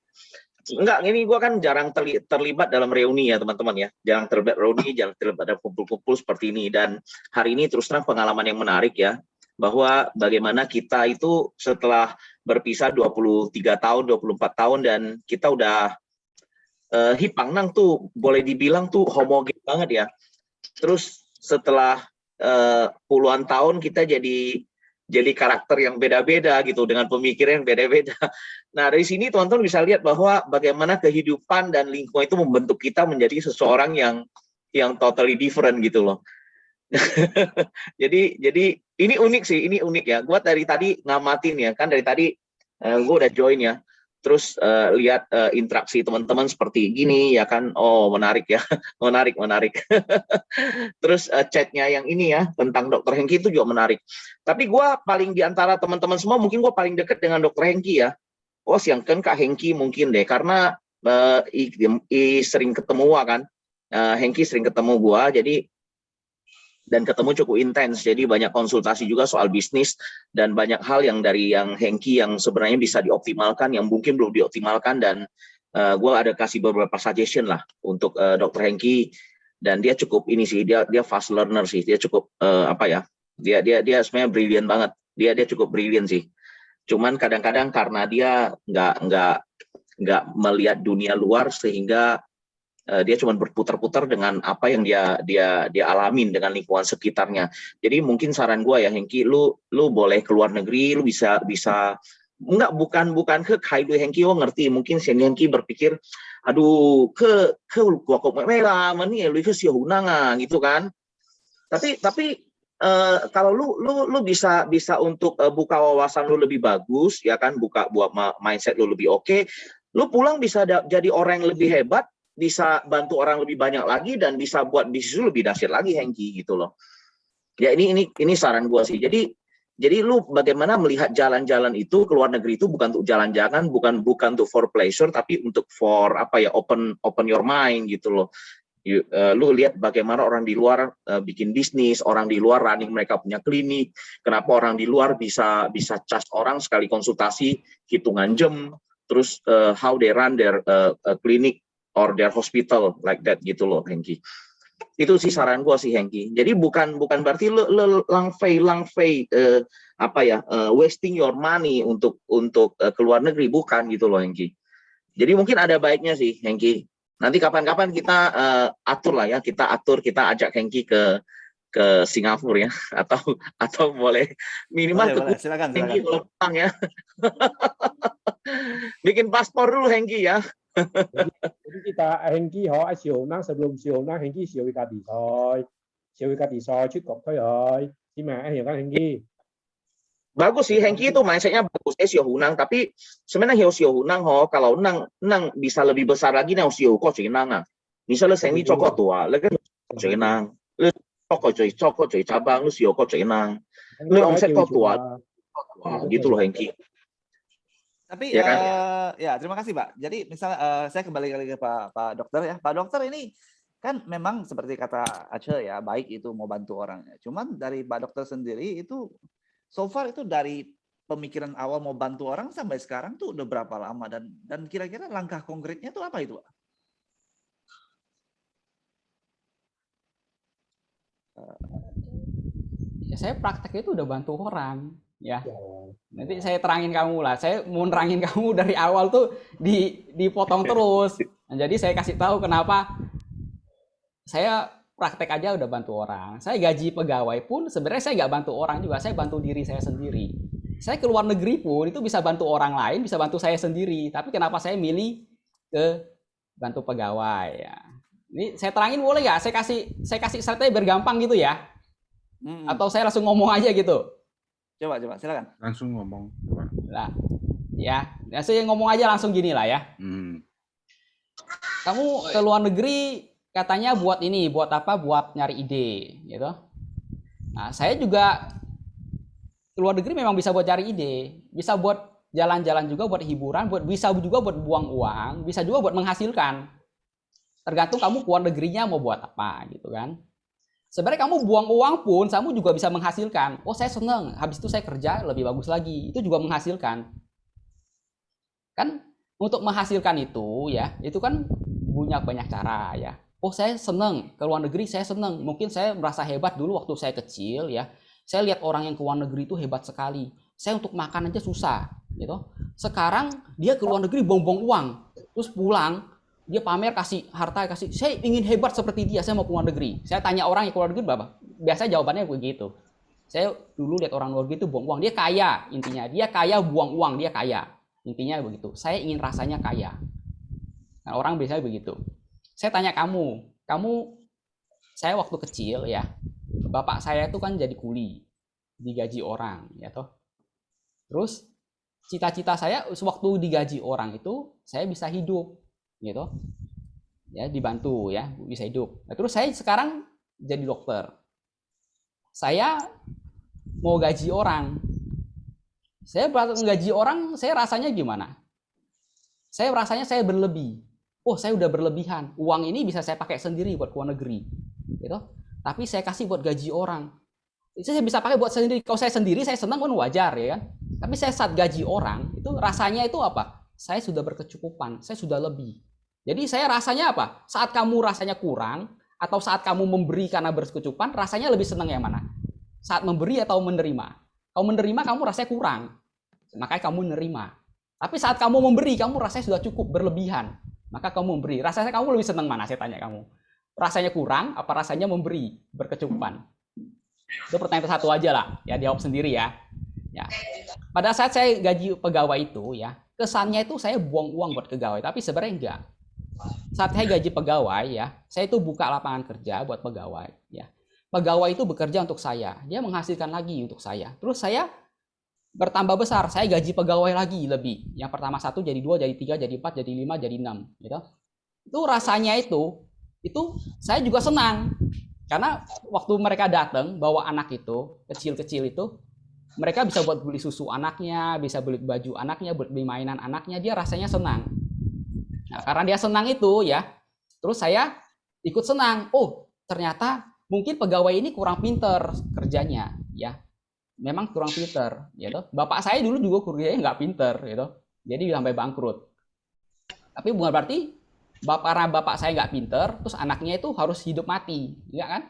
[SPEAKER 10] ini gue kan jarang terlibat dalam reuni ya teman-teman ya. Jarang terlibat reuni, jarang terlibat dalam kumpul-kumpul seperti ini dan hari ini terus terang pengalaman yang menarik ya bahwa bagaimana kita itu setelah berpisah 23 tahun, 24 tahun dan kita udah Hipang Nang tuh boleh dibilang tuh homogen banget ya. Terus setelah puluhan tahun kita jadi karakter yang beda-beda gitu dengan pemikiran yang beda-beda. Nah dari sini teman-teman bisa lihat bahwa bagaimana kehidupan dan lingkungan itu membentuk kita menjadi seseorang yang totally different gitu loh. jadi ini unik ya. Gue dari tadi ngamatin ya kan dari tadi gue udah join ya. terus lihat interaksi teman-teman seperti gini ya kan, oh menarik ya, menarik. Terus chatnya yang ini ya tentang Dr. Hengki itu juga menarik. Tapi gue paling di antara teman-teman semua mungkin gue paling dekat dengan Dr. Hengki ya. Oh siang kan Kak Hengki mungkin deh, karena sering ketemu kan, Hengki sering ketemu gue, jadi dan ketemu cukup intens, jadi banyak konsultasi juga soal bisnis dan banyak hal yang dari yang Hengki yang sebenarnya bisa dioptimalkan, yang mungkin belum dioptimalkan, dan gue ada kasih beberapa suggestion lah untuk Dr. Hengki, dan dia cukup ini sih, dia fast learner sih, dia cukup dia sebenarnya brilliant banget, dia cukup brilliant sih. Cuman kadang-kadang karena dia nggak melihat dunia luar sehingga dia cuma berputar-putar dengan apa yang dia alamin dengan lingkungan sekitarnya. Jadi mungkin saran gue ya Hengki, lu boleh keluar negeri, lu bisa bukan ke Kaido Hengki, oh ngerti, mungkin si Hengki berpikir aduh ke gua kok merah mani lu ke Siohunanga gitu kan. Tapi kalau lu bisa untuk buka wawasan lu lebih bagus ya kan, buat mindset lu lebih oke, lu pulang bisa jadi orang yang lebih hebat, bisa bantu orang lebih banyak lagi, dan bisa buat bisnis lebih dahsyat lagi Hengki gitu loh. Ya ini saran gua sih. Jadi lu bagaimana melihat jalan-jalan itu ke luar negeri itu bukan untuk jalan-jalan, bukan untuk for pleasure, tapi untuk for open your mind gitu loh. Lu lihat bagaimana orang di luar bikin bisnis, orang di luar running mereka punya klinik, kenapa orang di luar bisa charge orang sekali konsultasi hitungan jam, terus how they run their clinic or their hospital like that gitu loh Hengki. Itu sih saran gua sih Hengki. Jadi bukan berarti lu langfei wasting your money untuk ke luar negeri, bukan gitu loh Hengki. Jadi mungkin ada baiknya sih Hengki. Nanti kapan-kapan kita atur lah ya, kita ajak Hengki ke Singapura ya, atau boleh minimal
[SPEAKER 2] boleh. Silakan.
[SPEAKER 10] Hengki kalau pulang ya. Bikin paspor dulu Hengki ya.
[SPEAKER 8] Jadi kita Hengki họ ở chiều nắng sebelum chiều nắng Hengki chiều đi cả tỷ soi trước cọc thôi rồi. Thì mà anh hiểu kan Hengki.
[SPEAKER 10] Bagus sih Hengki itu mindsetnya bagus. Siohunang, tapi sebenarnya Siohunang kalau nang bisa lebih besar lagi nang Siohko Cenang. Misalnya Hengki cokot tua, lagi Cenang. Lu cokot cabang lu Siohko Cenang. Lu omset kok tua. Gitu loh Hengki.
[SPEAKER 2] Tapi
[SPEAKER 10] ya, kan?
[SPEAKER 2] Ya terima kasih Pak. Jadi misalnya saya kembali lagi ke Pak Dokter ya. Pak Dokter ini kan memang seperti kata Aceh ya, baik itu mau bantu orang. Cuman dari Pak Dokter sendiri itu so far itu dari pemikiran awal mau bantu orang sampai sekarang tuh udah berapa lama, dan kira-kira langkah konkretnya tuh apa itu Pak?
[SPEAKER 7] Ya, saya praktek itu udah bantu orang ya. Nanti saya terangin kamu lah. Saya mau nerangin kamu dari awal tuh dipotong terus. Nah, jadi saya kasih tahu kenapa saya praktek aja udah bantu orang. Saya gaji pegawai pun sebenarnya saya nggak bantu orang juga. Saya bantu diri saya sendiri. Saya ke luar negeri pun itu bisa bantu orang lain, bisa bantu saya sendiri. Tapi kenapa saya milih ke bantu pegawai ya? Ini saya terangin boleh nggak? Saya kasih strategi biar gampang gitu ya. Atau saya langsung ngomong aja gitu.
[SPEAKER 2] Coba silakan.
[SPEAKER 6] Langsung ngomong. Coba.
[SPEAKER 7] Nah, ya, saya ngomong aja langsung gini lah ya. Kamu ke luar negeri katanya buat ini, buat apa? Buat nyari ide, gitu. Nah, saya juga ke luar negeri memang bisa buat cari ide, bisa buat jalan-jalan juga, buat hiburan, bisa juga buat buang uang, bisa juga buat menghasilkan. Tergantung kamu ke luar negerinya mau buat apa, gitu kan. Sebenarnya kamu buang uang pun, kamu juga bisa menghasilkan. Oh, saya seneng. Habis itu saya kerja lebih bagus lagi. Itu juga menghasilkan. Kan untuk menghasilkan itu ya, itu kan punya banyak cara ya. Oh, saya seneng ke luar negeri, saya seneng. Mungkin saya merasa hebat dulu waktu saya kecil ya. Saya lihat orang yang ke luar negeri itu hebat sekali. Saya untuk makan aja susah, gitu. Sekarang dia ke luar negeri buang-buang uang, terus pulang. Dia pamer, kasih harta, saya ingin hebat seperti dia, saya mau ke luar negeri. Saya tanya orang yang ke luar negeri berapa? Biasanya jawabannya begitu. Saya dulu lihat orang luar negeri itu buang uang, dia kaya intinya. Dia kaya buang uang, dia kaya. Intinya begitu. Saya ingin rasanya kaya. Nah, orang biasanya begitu. Saya tanya kamu, saya waktu kecil ya, bapak saya itu kan jadi kuli, digaji orang, ya toh. Terus cita-cita saya sewaktu digaji orang itu saya bisa hidup, gitu. Ya, dibantu ya, bisa hidup. Nah, terus saya sekarang jadi dokter. Saya mau gaji orang. Saya gaji orang, saya rasanya gimana? Saya rasanya saya berlebih. Oh, saya udah berlebihan. Uang ini bisa saya pakai sendiri buat ke luar negeri, gitu. Tapi saya kasih buat gaji orang. Saya bisa pakai buat sendiri. Kalau saya sendiri, saya senang kan wajar ya kan. Tapi saya saat gaji orang, itu rasanya itu apa? Saya sudah berkecukupan, saya sudah lebih. Jadi saya rasanya apa? Saat kamu rasanya kurang, atau saat kamu memberi karena berkecukupan, rasanya lebih senang yang mana? Saat memberi atau menerima? Kalau menerima, kamu rasanya kurang. Makanya kamu menerima. Tapi saat kamu memberi, kamu rasanya sudah cukup, berlebihan. Maka kamu memberi. Rasanya kamu lebih senang mana? Saya tanya kamu. Rasanya kurang, apa rasanya memberi, berkecukupan? Itu pertanyaan satu aja lah. Ya, jawab sendiri ya. Ya. Pada saat saya gaji pegawai itu ya, kesannya itu saya buang uang buat pegawai, tapi sebenarnya enggak. Saat saya gaji pegawai ya, saya itu buka lapangan kerja buat pegawai ya. Pegawai itu bekerja untuk saya, dia menghasilkan lagi untuk saya. Terus saya bertambah besar, saya gaji pegawai lagi lebih. Yang pertama 1 jadi 2, jadi 3, jadi 4, jadi 5, jadi 6 gitu. Itu rasanya itu saya juga senang. Karena waktu mereka datang bawa anak itu, kecil-kecil itu, mereka bisa buat beli susu anaknya, bisa beli baju anaknya, buat beli mainan anaknya, dia rasanya senang. Nah, karena dia senang itu ya, terus saya ikut senang. Oh, ternyata mungkin pegawai ini kurang pinter kerjanya, ya. Memang kurang pinter, gitu. Bapak saya dulu juga kerjanya nggak pinter, gitu. Jadi sampai bangkrut. Tapi bukan berarti karena bapak saya nggak pinter, terus anaknya itu harus hidup mati, enggak kan?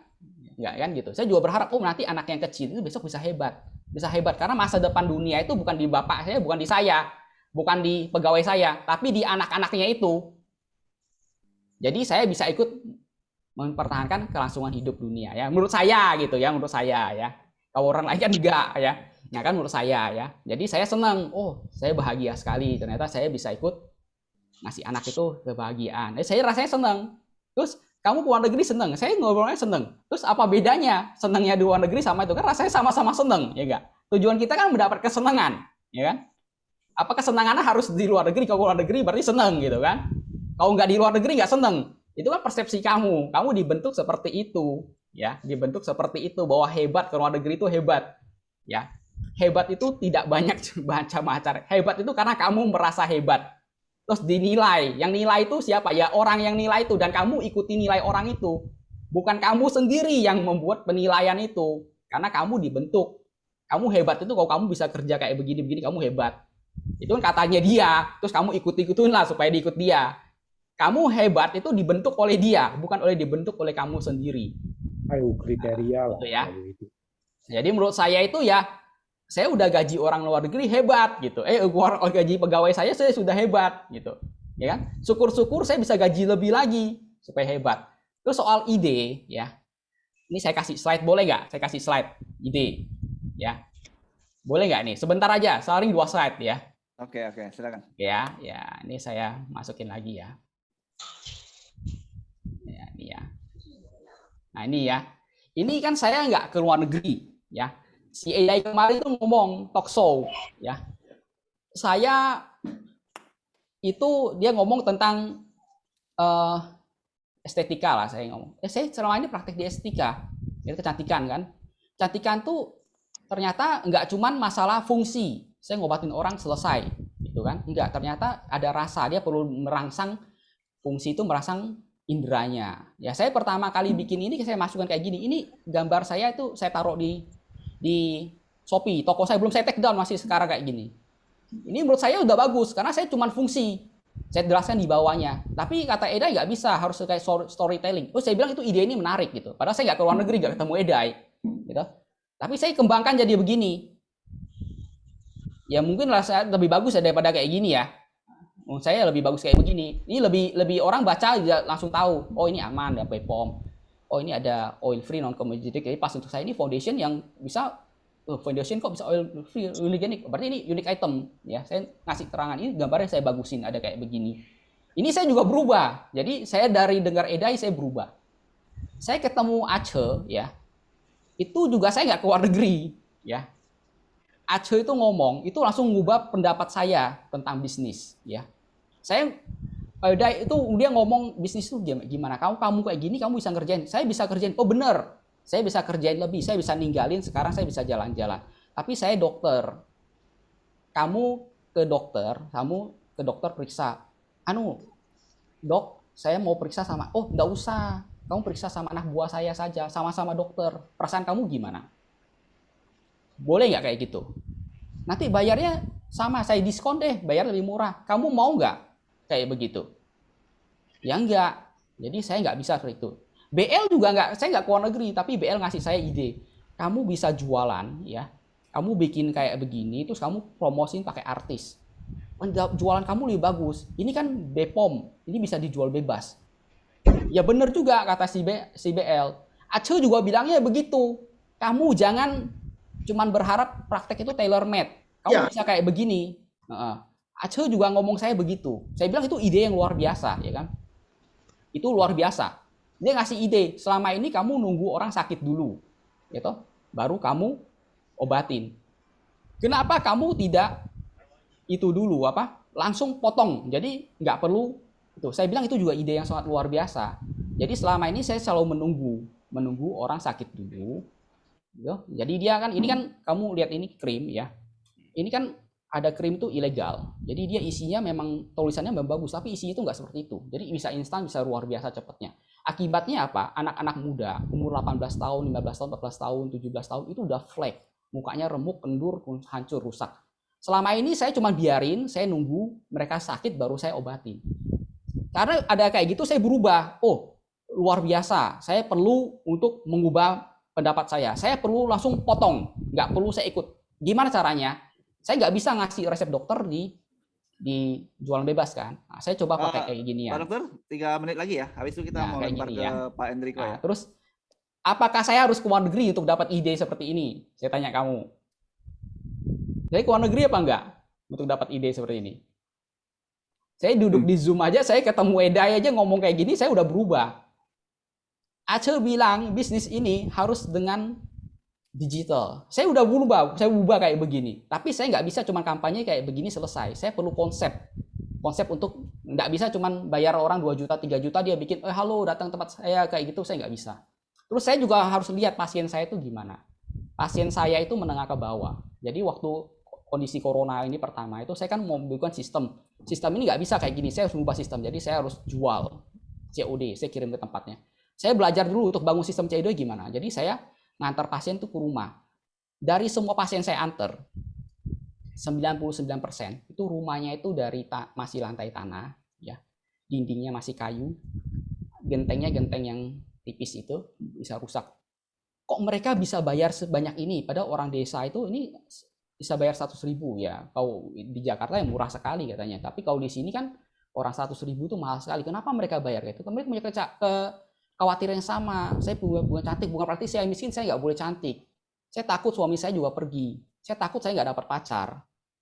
[SPEAKER 7] Enggak kan gitu. Saya juga berharap, oh nanti anak yang kecil itu besok bisa hebat. Bisa hebat, karena masa depan dunia itu bukan di bapak saya, bukan di saya. Bukan di pegawai saya, tapi di anak-anaknya itu. Jadi saya bisa ikut mempertahankan kelangsungan hidup dunia ya. Menurut saya gitu ya, menurut saya ya. Kalau orang lain kan enggak ya. Ya kan menurut saya ya. Jadi saya senang, oh, saya bahagia sekali ternyata saya bisa ikut ngasih anak itu kebahagiaan. Saya rasanya senang. Terus kamu ke luar negeri senang, saya ngobrolnya senang. Terus apa bedanya senangnya di luar negeri sama itu? Kan rasanya sama-sama senang, ya enggak? Tujuan kita kan mendapat kesenangan, ya kan? Apa kesenangannya harus di luar negeri? Kalau luar negeri berarti senang gitu kan? Kalau nggak di luar negeri nggak senang. Itu kan persepsi kamu. Kamu dibentuk seperti itu, ya, dibentuk seperti itu bahwa hebat ke luar negeri itu hebat, ya. Hebat itu tidak banyak macam-macam. Hebat itu karena kamu merasa hebat. Terus dinilai. Yang nilai itu siapa? Ya orang yang nilai itu, dan kamu ikuti nilai orang itu. Bukan kamu sendiri yang membuat penilaian itu. Karena kamu dibentuk. Kamu hebat itu kalau kamu bisa kerja kayak begini-begini, kamu hebat. Itu kan katanya dia, terus kamu ikut-ikutin lah supaya diikut dia. Kamu hebat itu dibentuk oleh dia, bukan dibentuk oleh kamu sendiri.
[SPEAKER 8] Ayo kriteria lah.
[SPEAKER 7] Gitu ya. Jadi menurut saya itu ya, saya udah gaji orang luar negeri hebat gitu. Gaji pegawai saya sudah hebat gitu. Ya kan? Syukur-syukur saya bisa gaji lebih lagi supaya hebat. Terus soal ide ya. Ini saya kasih slide, boleh nggak? Saya kasih slide ide ya. Boleh nggak nih? Sebentar aja, saling 2 slide ya.
[SPEAKER 2] Oke, silakan.
[SPEAKER 7] Ya, ini saya masukin lagi ya. Ya, ini ya. Nah, ini ya. Ini kan saya nggak ke luar negeri ya. Si AI kemarin itu ngomong talk show ya. Saya itu dia ngomong tentang estetika lah, saya ngomong. Saya selama ini praktek di estetika. Itu kecantikan kan. Kecantikan tuh ternyata nggak cuman masalah fungsi. Saya ngobatin orang selesai, gitu kan? Enggak, ternyata ada rasa, dia perlu merangsang fungsi itu, merangsang inderanya. Ya, saya pertama kali bikin ini saya masukkan kayak gini. Ini gambar saya itu saya taruh di Shopee, toko saya belum saya take down, masih sekarang kayak gini. Ini menurut saya udah bagus karena saya cuma fungsi. Saya jelaskan di bawahnya. Tapi kata Edai nggak bisa, harus kayak storytelling. Oh, saya bilang itu ide ini menarik gitu. Padahal saya nggak ke luar negeri, nggak ketemu Edai, gitu. Tapi saya kembangkan jadi begini. Ya mungkin rasa lebih bagus ya daripada kayak gini ya. Saya lebih bagus kayak begini. Ini lebih orang baca langsung tahu. Oh ini aman, ada BPOM. Oh ini ada oil free non comedogenic. Jadi pas untuk saya ini foundation yang bisa foundation kok bisa oil free unigenic. Berarti ini unique item ya. Saya ngasih keterangan ini gambarnya saya bagusin ada kayak begini. Ini saya juga berubah. Jadi saya dari dengar Edai saya berubah. Saya ketemu Aceh ya. Itu juga saya nggak ke luar negeri ya. Ace itu ngomong, itu langsung ngubah pendapat saya tentang bisnis, ya. Saya itu dia ngomong bisnis itu gimana? Kamu kayak gini, kamu bisa ngerjain. Saya bisa kerjain. Oh bener, saya bisa kerjain lebih. Saya bisa ninggalin. Sekarang saya bisa jalan-jalan. Tapi saya dokter. Kamu ke dokter periksa. Dok, saya mau periksa sama. Oh nggak usah. Kamu periksa sama anak buah saya saja. Sama-sama dokter. Perasaan kamu gimana? Boleh nggak kayak gitu? Nanti bayarnya sama, saya diskon deh, bayar lebih murah. Kamu mau nggak kayak begitu? Ya enggak. Jadi saya nggak bisa seperti itu. BL juga nggak, saya nggak ke luar negeri, tapi BL ngasih saya ide. Kamu bisa jualan, ya. Kamu bikin kayak begini, terus kamu promosin pakai artis. Jualan kamu lebih bagus. Ini kan BPOM, ini bisa dijual bebas. Ya bener juga kata si BL. Ace juga bilangnya begitu. Kamu jangan cuman berharap praktek itu tailor made. Kamu bisa kayak begini. Ace juga ngomong saya begitu. Saya bilang itu ide yang luar biasa, ya kan? Itu luar biasa. Dia ngasih ide. Selama ini kamu nunggu orang sakit dulu, gitu. Baru kamu obatin. Kenapa kamu tidak itu dulu langsung potong? Jadi nggak perlu itu. Saya bilang itu juga ide yang sangat luar biasa. Jadi selama ini saya selalu menunggu orang sakit dulu. Jadi dia kan, ini kan kamu lihat ini krim ya. Ini kan ada krim itu ilegal. Jadi dia isinya memang tulisannya memang bagus, tapi isinya itu nggak seperti itu. Jadi bisa instan, bisa luar biasa cepatnya. Akibatnya apa? Anak-anak muda umur 18 tahun, 15 tahun, 14 tahun, 17 tahun itu udah flek. Mukanya remuk, kendur, hancur, rusak. Selama ini saya cuma biarin, saya nunggu mereka sakit baru saya obatin. Karena ada kayak gitu saya berubah. Oh, luar biasa. Saya perlu untuk mengubah pendapat saya. Saya perlu langsung potong, nggak perlu saya ikut. Gimana caranya? Saya nggak bisa ngasih resep dokter di jualan bebas kan. Nah, saya coba pakai kayak gini ya.
[SPEAKER 2] Pak Dokter, 3 menit lagi ya. Habis itu kita mau lempar ke Pak Enrico ya.
[SPEAKER 7] Terus, apakah saya harus ke luar negeri untuk dapat ide seperti ini? Saya tanya kamu. Saya ke luar negeri apa enggak untuk dapat ide seperti ini? Saya duduk di Zoom aja, saya ketemu Edai aja ngomong kayak gini, saya udah berubah. Ace bilang bisnis ini harus dengan digital. Saya udah berubah, saya ubah kayak begini. Tapi saya nggak bisa cuma kampanye kayak begini selesai. Saya perlu konsep untuk nggak bisa cuma bayar orang 2 juta, 3 juta dia bikin, halo datang tempat saya kayak gitu, saya nggak bisa. Terus saya juga harus lihat pasien saya itu gimana. Pasien saya itu menengah ke bawah. Jadi waktu kondisi corona ini pertama itu saya kan mau membuat sistem ini nggak bisa kayak gini. Saya harus mengubah sistem. Jadi saya harus jual COD, saya kirim ke tempatnya. Saya belajar dulu untuk bangun sistem COD gimana. Jadi saya ngantar pasien tuh ke rumah. Dari semua pasien saya antar, 99% itu rumahnya itu dari masih lantai tanah, ya. Dindingnya masih kayu, gentengnya genteng yang tipis itu bisa rusak. Kok mereka bisa bayar sebanyak ini? Padahal orang desa itu ini bisa bayar 100.000 ya. Kalau di Jakarta yang murah sekali katanya. Tapi kalau di sini kan orang 100.000 itu mahal sekali. Kenapa mereka bayar kayak itu? Mereka punya kekhawatiran yang sama. Saya bukan cantik, bukan berarti saya miskin, saya nggak boleh cantik. Saya takut suami saya juga pergi. Saya takut saya nggak dapat pacar.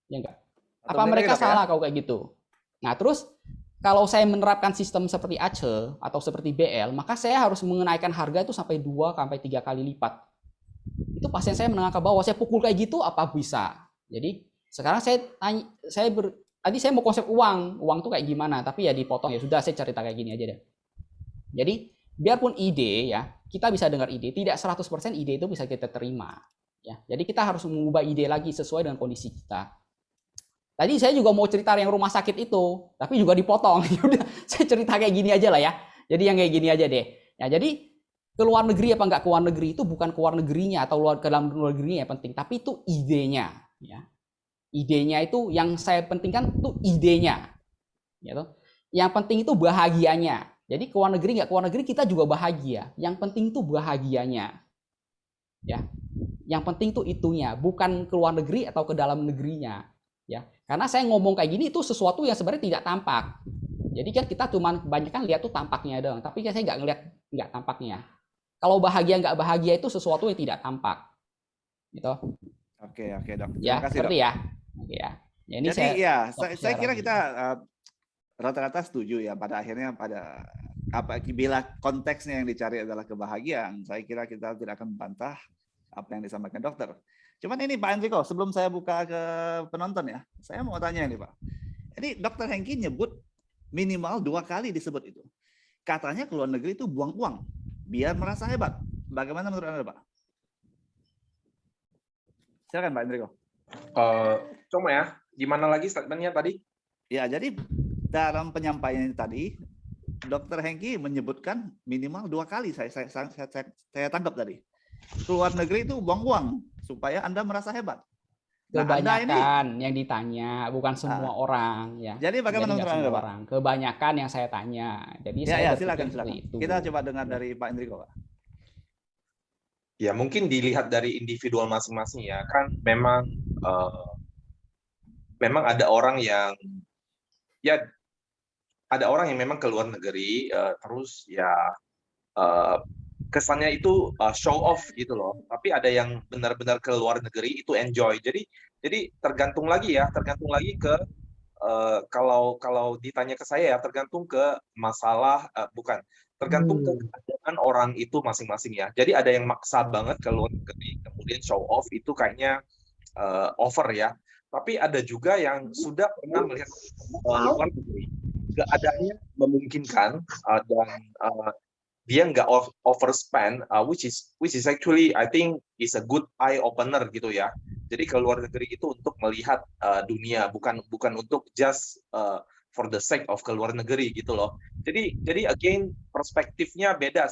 [SPEAKER 7] Ya enggak? Apa mereka salah kalau kayak gitu? Nah terus kalau saya menerapkan sistem seperti Ace atau seperti BL, maka saya harus mengenaikan harga itu sampai 2 sampai 3 kali lipat. Itu pasien saya menengah ke bawah, saya pukul kayak gitu apa bisa? Jadi sekarang saya tanya, tadi saya mau konsep uang tuh kayak gimana? Tapi ya dipotong ya sudah, saya cerita kayak gini aja deh. Jadi biarpun ide ya, kita bisa dengar ide, tidak 100% ide itu bisa kita terima. Ya, jadi kita harus mengubah ide lagi sesuai dengan kondisi kita. Tadi saya juga mau cerita yang rumah sakit itu, tapi juga dipotong. Udah, saya cerita kayak gini aja lah ya. Jadi yang kayak gini aja deh. Ya, jadi ke luar negeri apa enggak ke luar negeri itu bukan ke luar negerinya atau ke dalam luar negerinya yang penting, tapi itu idenya. Ya. Idenya itu yang saya pentingkan itu idenya. Gitu. Yang penting itu bahagianya. Jadi ke luar negeri nggak ke luar negeri kita juga bahagia. Yang penting itu bahagianya. Ya. Yang penting itu itunya, bukan ke luar negeri atau ke dalam negerinya. Ya. Karena saya ngomong kayak gini itu sesuatu yang sebenarnya tidak tampak. Jadi kan kita cuma kebanyakan lihat tuh tampaknya doang, tapi saya nggak ngelihat nggak tampaknya. Kalau bahagia nggak bahagia itu sesuatu yang tidak tampak. Gitu.
[SPEAKER 2] Oke, Dok.
[SPEAKER 7] Ya,
[SPEAKER 2] Terima kasih,
[SPEAKER 7] seperti
[SPEAKER 2] Dok.
[SPEAKER 7] ya. Oke ya. Ya ini
[SPEAKER 2] Jadi saya kira kita rata-rata setuju ya pada akhirnya bila konteksnya yang dicari adalah kebahagiaan, saya kira kita tidak akan membantah apa yang disampaikan dokter. Cuman ini Pak Enrico, sebelum saya buka ke penonton ya, saya mau tanya ini Pak. Ini Dr. Hengki nyebut minimal 2 kali disebut itu. Katanya ke luar negeri itu buang uang biar merasa hebat. Bagaimana menurut Anda Pak? Silakan Pak Enrico.
[SPEAKER 3] Coba ya, gimana lagi statementnya tadi?
[SPEAKER 2] Ya, jadi dalam penyampaian tadi, Dr. Hengki menyebutkan minimal 2 kali. Saya tangkap tadi. Keluar negeri itu buang uang supaya Anda merasa hebat. Nah,
[SPEAKER 7] Kebanyakan yang ditanya, bukan semua orang ya.
[SPEAKER 2] Jadi bagaimana menurut Anda, Pak?
[SPEAKER 7] Kebanyakan yang saya tanya. Jadi
[SPEAKER 2] Ya,
[SPEAKER 7] saya
[SPEAKER 2] silakan.
[SPEAKER 7] itu.
[SPEAKER 2] Kita coba dengar dari Pak Enrico, Pak.
[SPEAKER 3] Ya mungkin dilihat dari individual masing-masing ya, kan memang ada orang yang memang ke luar negeri terus ya kesannya itu show off gitu loh. Tapi ada yang benar-benar ke luar negeri itu enjoy. Jadi tergantung lagi ke kalau ditanya ke saya ya tergantung ke masalah tergantung ke keadaan orang itu masing-masing ya. Jadi ada yang maksa banget ke luar negeri kemudian show off itu kayaknya over ya. Tapi ada juga yang sudah pernah melihat luar negeri keadaannya memungkinkan dan dia nggak overspend, which is actually I think is a good eye opener gitu ya. Jadi ke luar negeri itu untuk melihat dunia, bukan untuk just for the sake of ke luar negeri gitu loh. Jadi again perspektifnya beda.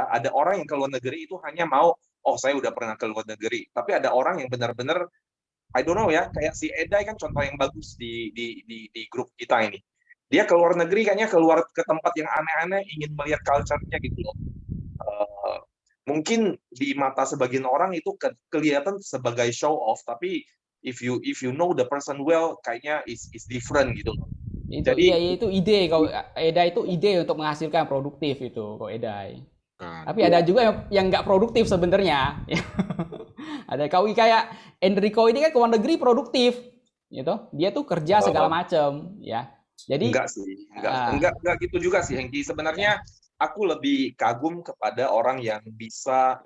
[SPEAKER 3] Ada orang yang ke luar negeri itu hanya mau, oh saya udah pernah ke luar negeri. Tapi ada orang yang benar-benar I don't know ya, kayak si Edai kan contoh yang bagus di grup kita ini. Dia ke luar negeri kayaknya keluar ke tempat yang aneh-aneh, ingin melihat culture-nya gitu loh. Mungkin di mata sebagian orang itu kelihatan sebagai show off, tapi if you know the person well, kayaknya is different gitu loh.
[SPEAKER 7] Itu ide kalau Edai itu ide untuk menghasilkan produktif itu kok Edai. Tapi ada juga yang nggak produktif sebenarnya. Ada kayak Enrico ini kan ke luar negeri produktif, gitu. Dia tuh kerja segala macam, ya. Jadi enggak gitu juga sih Hengki. Sebenarnya aku lebih kagum kepada orang yang bisa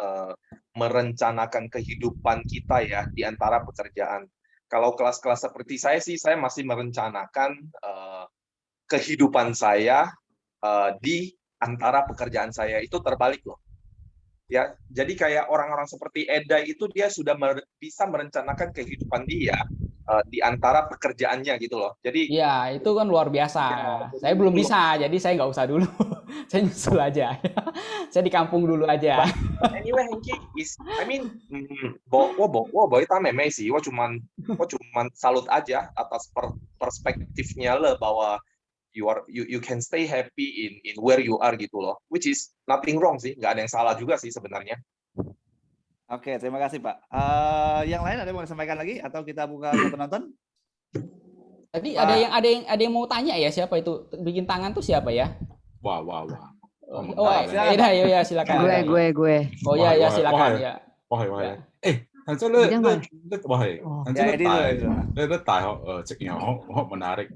[SPEAKER 7] merencanakan kehidupan kita ya di antara pekerjaan. Kalau kelas-kelas seperti saya masih merencanakan kehidupan saya di antara pekerjaan saya. Itu terbalik loh. Ya, jadi kayak orang-orang seperti Eda itu dia sudah bisa merencanakan kehidupan dia di antara pekerjaannya gitu loh. Jadi ya itu kan luar biasa. Saya belum bisa, jadi saya nggak usah dulu. Saya nyusul aja. Saya di kampung dulu aja.
[SPEAKER 3] But anyway, Hengki boy tameme sih. Gua cuman salut aja atas perspektifnya le bahwa you can stay happy in where you are gitu loh, which is nothing wrong sih, nggak ada yang salah juga sih sebenarnya.
[SPEAKER 2] Oke, terima kasih Pak. Yang lain ada yang mau disampaikan lagi atau kita buka ke penonton?
[SPEAKER 7] Tadi ada yang mau tanya ya, siapa itu bikin tangan tuh siapa ya?
[SPEAKER 6] Wah.
[SPEAKER 7] Ya silakan.
[SPEAKER 1] Gue.
[SPEAKER 7] Oh ya silakan ya.
[SPEAKER 6] Wah. 反正咧，大學直樣好 menarik.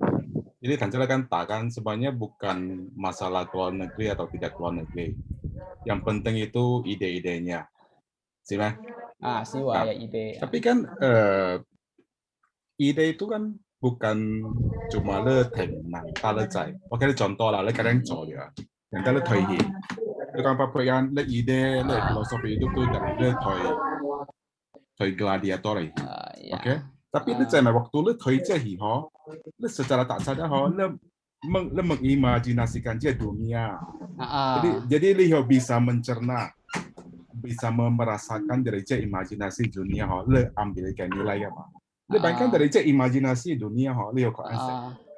[SPEAKER 6] Jadi Tanjala kan takkan sebenarnya bukan masalah keluar negeri atau tidak keluar negeri. Yang penting itu ide-idenya. Sih, Mas?
[SPEAKER 7] Ya ide.
[SPEAKER 6] Tapi kan ide itu kan bukan cuma le tenang, le zai. Oke, contoh lah, le kadang做ya. Yang le退現。你講包括樣le ide, le filosofi itu tuh le退 gladiator嚟。Oke. Tapi le zai waktu le 退這係嗬。Le secara tak sadar le mengimajinasikan dia dunia. Jadi le bisa mencerna, bisa merasakan dari imajinasi dunia le ambilkan nilai apa. Le bayangkan dari imajinasi dunia le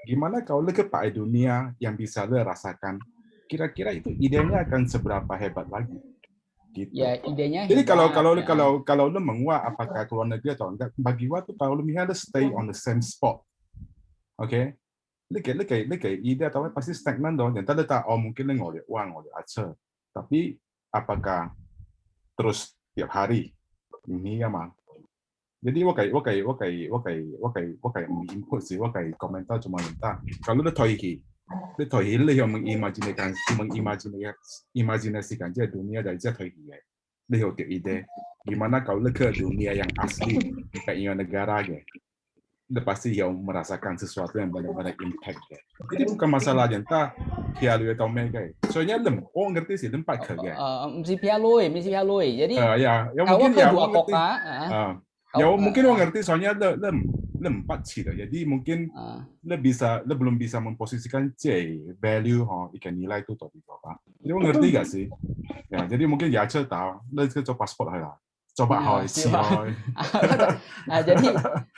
[SPEAKER 6] gimana kalau le kepada dunia yang bisa le rasakan, kira-kira itu idenya akan seberapa hebat lagi. Gitu.
[SPEAKER 7] Ya idenya.
[SPEAKER 6] Jadi kalau le menguat apakah keluar negeri atau enggak, bagi waktu kalau le misalnya stay on the same spot. Oke, le ide atau pasti stagnan dong. Dan tadi mungkin le ngoleh uang, ngoleh acer. Tapi apakah terus tiap hari ini ya mah? Jadi wakai input sih, wakai komentar cuma minta. Kalau le toihi le yang mengimajinasikan dia dunia dari dia toihi. Le tiap ide. gimana kalau ke dunia yang asli kayak negara gitu. Udah pasti yang merasakan sesuatu yang benar-benar impact. Jadi bukan masalah jenta kialu atau mereka. Soalnya ngerti sih tempat kerja.
[SPEAKER 7] Mesti pihak lui. Jadi
[SPEAKER 6] ya
[SPEAKER 7] kalau
[SPEAKER 6] mungkin
[SPEAKER 7] ke
[SPEAKER 6] ya
[SPEAKER 7] dua
[SPEAKER 6] ngerti.
[SPEAKER 7] koka,
[SPEAKER 6] Ya mungkin orang ngerti soalnya empat sih. Jadi mungkin belum bisa memposisikan value ikan nilai itu topik apa. Jadi orang ngerti gak sih? Ya, jadi mungkin ya tahu, ke coba paspor lah. Coba
[SPEAKER 7] nah,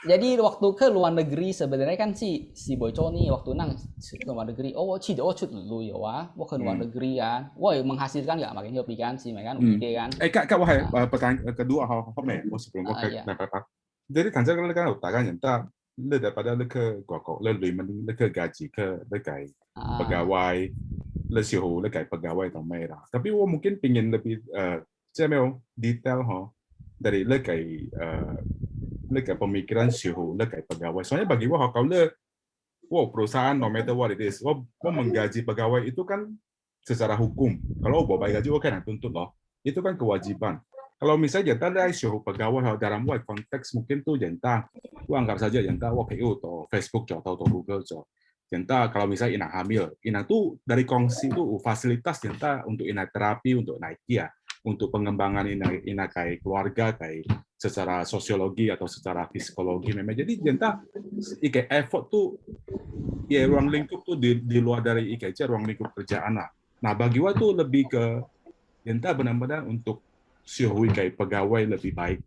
[SPEAKER 7] jadi waktu ke luar negeri sebenarnya kan si Boyco nih waktu ke luar negeri cut dulu ya ke luar negeri kan menghasilkan nggak makanya pikiran sih kan ide kan
[SPEAKER 6] kak wahai pertanyaan kedua sebelum jadi kan saya kan utarakan entah daripada ke gokok lebih mending ke gaji ke lekai pegawai lesio lekai pegawai atau merah tapi mungkin pingin lebih detail dari lekai pemikiran suhu lekai pegawai. Soalnya bagi kalau perusahaan no matter what it is, menggaji pegawai itu kan secara hukum. Kalau bayar gaji kan tuntut loh. Itu kan kewajiban. Kalau misalnya jenta dari suhu pegawai dalam konteks mungkin tuh jenta, anggap saja jenta KU atau Facebook atau Google jenta kalau misalnya inang hamil, inang tuh dari kongsi tuh fasilitas jenta untuk inang terapi untuk naik untuk pengembangan ina kayak keluarga kayak secara sosiologi atau secara psikologi memang jadi jenta kayak effort tuh ya ruang lingkup tuh di luar dari ruang lingkup kerjaan lah. Nah bagi gua tuh lebih ke jenta benar-benar untuk sihui kayak pegawai lebih baik.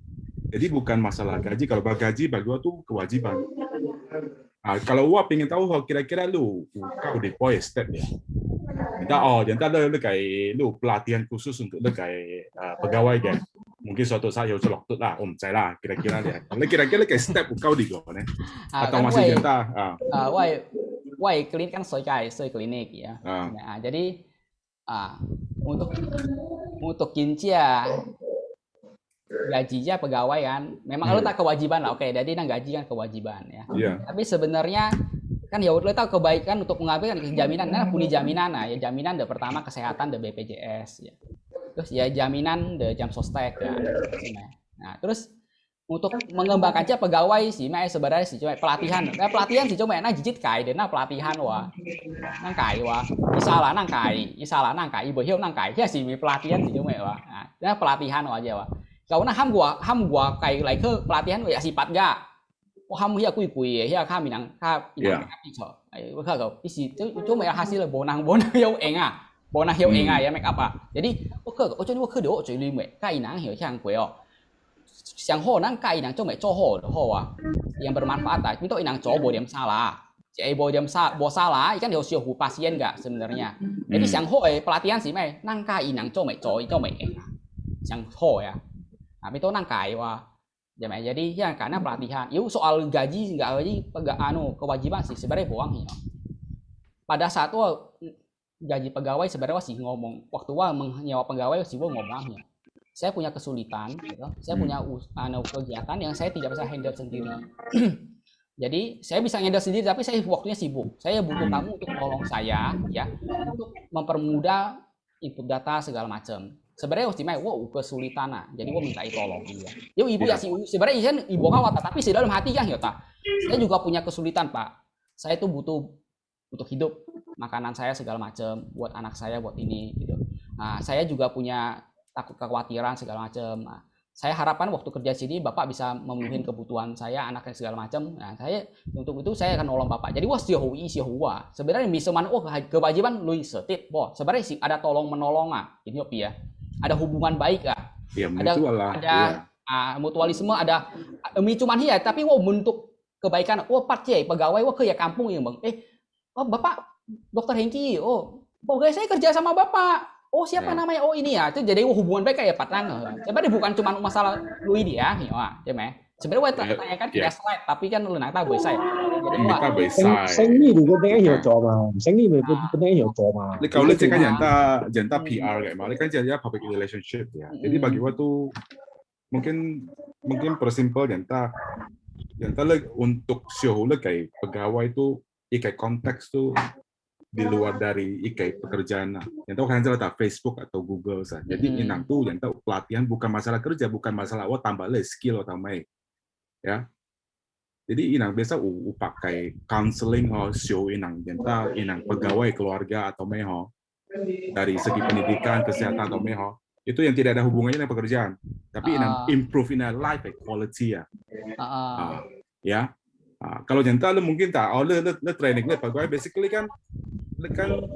[SPEAKER 6] Jadi bukan masalah gaji, kalau gaji bagi gua tuh kewajiban. Nah, kalau gua pengen tahu kira-kira lu kau di poin step ya. Jenta lu kayak lu pelatihan khusus untuk lu kayak pegawai kan. Mungkin suatu saat有waktu lah, saya lah kira-kira dia. Kira-kira kayak step kau di gua nih. Atau masih jenta?
[SPEAKER 7] Klinik kan soy klinik ya. Nah, jadi untuk kincia gajinya pegawai kan, memang lu tak kewajiban lah. Oke, jadi gaji kan kewajiban ya. Tapi sebenarnya kan ya lo tahu kebaikan untuk mengambil kan jaminan punya jaminan ya jaminan pertama kesehatan BPJS ya terus ya jaminan jam sostek ya nah terus untuk mengembangkan aja pegawai sih sebenarnya sih cuma pelatihan sih cuma jijit kai dan pelatihan nang kai isalah nang kai berhiu nang kai ya sih pelatihan sih cuma nah pelatihan aja kalau ham gua kai like ke pelatihan ya sifat gak ham hiya kui hiya kami nang isi cuma hasil bonang hiu ya make up jadi jadi kai nang hiu yang kue yang nang kai nang cuma yang bermanfaat itu inang coba dia salah salah kan dia siu pasien enggak sebenarnya jadi yang pelatihan sih nang kai nang cuma yang ya tapi itu nang kai jadi ya karena pelatihan. Itu soal gaji kewajiban sih sebenarnya bohong ya. Pada saat gaji pegawai sebenarnya sih ngomong waktu menyewa pegawai sih ngomongnya. Saya punya kesulitan, gitu. Saya punya kegiatan yang saya tidak bisa handle sendiri. Jadi saya bisa handle sendiri tapi saya waktunya sibuk. Saya butuh kamu untuk tolong saya ya untuk mempermudah input data segala macam. Sebenarnya kesulitan jadi minta tolong dia. Ibu ya sih sebenarnya ibu kawat tapi di dalam hati kan ya saya juga punya kesulitan Pak. Saya tuh butuh hidup makanan saya segala macam buat anak saya buat ini gitu. Nah saya juga punya takut kekhawatiran segala macam. Nah, saya harapkan waktu kerja sini Bapak bisa memenuhi kebutuhan saya anaknya segala macam. Nah saya untuk itu saya akan nolong Bapak. Jadi sebenarnya bisa kewajiban lu setit sebenarnya sih ada tolong menolong ini ya. Ada hubungan baik
[SPEAKER 6] ya,
[SPEAKER 7] ada mutualisme ada cuman ya tapi bentuk kebaikan pegawai ke ya kampung ya Bang Bapak Dokter Hengki pegawai saya kerja sama Bapak siapa namanya ini ya itu jadi hubungan baik ya patang sebenarnya bukan cuma masalah lu ini ya sebenarnya tanyakan tidak slide tapi kan lu nak tahu saya jadi
[SPEAKER 8] Sengi juga pengen hiểu rõ mà Sengi pengen hiểu rõ mà
[SPEAKER 6] kalau lu kan jenta PR kayak malah kan jadi public relationship ya jadi bagi gua tuh mungkin persimpel jenta untuk show kayak pegawai tuh kayak konteks tuh di luar dari ikai pekerjaan. Yang tahu kan jelas Facebook atau Google saja. Jadi inang tuh yang tahu pelatihan bukan masalah kerja, bukan masalah tambah skill atau mai. Ya. Jadi inang biasa pakai counseling show inang pegawai keluarga atau meho dari segi pendidikan, kesehatan atau meho. Itu yang tidak ada hubungannya dengan pekerjaan, tapi improve in a life quality ya. Ya. Kalau jenta lu mungkin tak, lu training lu pegawai basically kan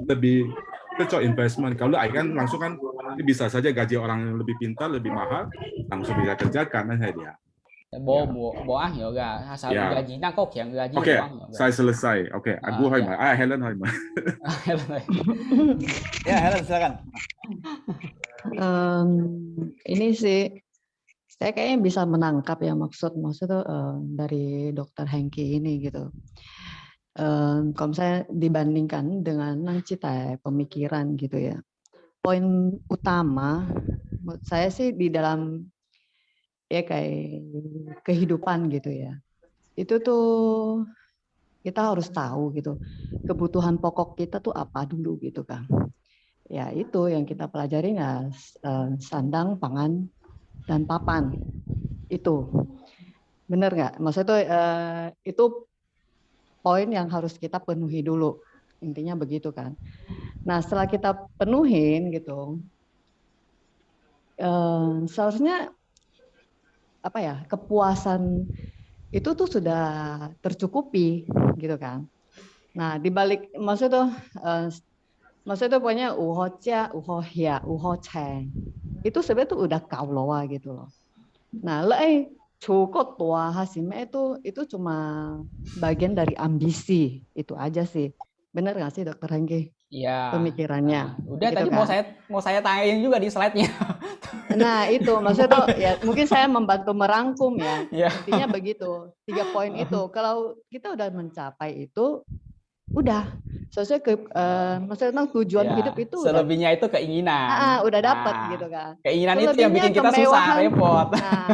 [SPEAKER 6] lebih cocok investment. Kalau lu kan langsung kan bisa saja gaji orang yang lebih pintar, lebih mahal, langsung bisa kerjakan kan dia.
[SPEAKER 7] Bộ hiểu gak asal gaji nang kok yang gaji.
[SPEAKER 6] Oke, saya selesai. Oke, aku Helen Helen.
[SPEAKER 2] Ya, Helen silakan.
[SPEAKER 12] Ini sih saya kayaknya bisa menangkap ya maksudnya dari Dokter Hengki ini gitu. Kalau saya dibandingkan dengan nang cita pemikiran gitu ya. Poin utama menurut saya sih di dalam ya kayak kehidupan gitu ya. Itu tuh kita harus tahu gitu. Kebutuhan pokok kita tuh apa dulu gitu kan. Ya itu yang kita pelajari sandang, pangan, dan papan. Itu. Bener nggak? Maksudnya tuh, itu poin yang harus kita penuhi dulu. Intinya begitu kan. Nah setelah kita penuhin gitu, seharusnya apa ya, kepuasan itu tuh sudah tercukupi gitu kan. Nah dibalik maksudnya tuh pokoknya uhoja, uhohya, uhocheng itu sebenarnya tuh udah kauloa gitu loh. Nah cukup tua hasilnya itu cuma bagian dari ambisi itu aja sih. Bener nggak sih Dokter Hengki?
[SPEAKER 7] Iya.
[SPEAKER 12] Pemikirannya.
[SPEAKER 7] Udah
[SPEAKER 12] gitu
[SPEAKER 7] tadi
[SPEAKER 12] kan?
[SPEAKER 7] mau saya tanyain juga di slide-nya.
[SPEAKER 12] Nah itu maksudnya tuh ya mungkin saya membantu merangkum ya.
[SPEAKER 7] Yeah.
[SPEAKER 12] Intinya begitu. 3 poin itu. Kalau kita udah mencapai itu, udah sesuai maksudnya tentang tujuan hidup itu.
[SPEAKER 7] Selebihnya itu keinginan.
[SPEAKER 12] Udah dapat gitu kan.
[SPEAKER 7] Keinginan itu yang bikin kita susah, repot.
[SPEAKER 12] Nah,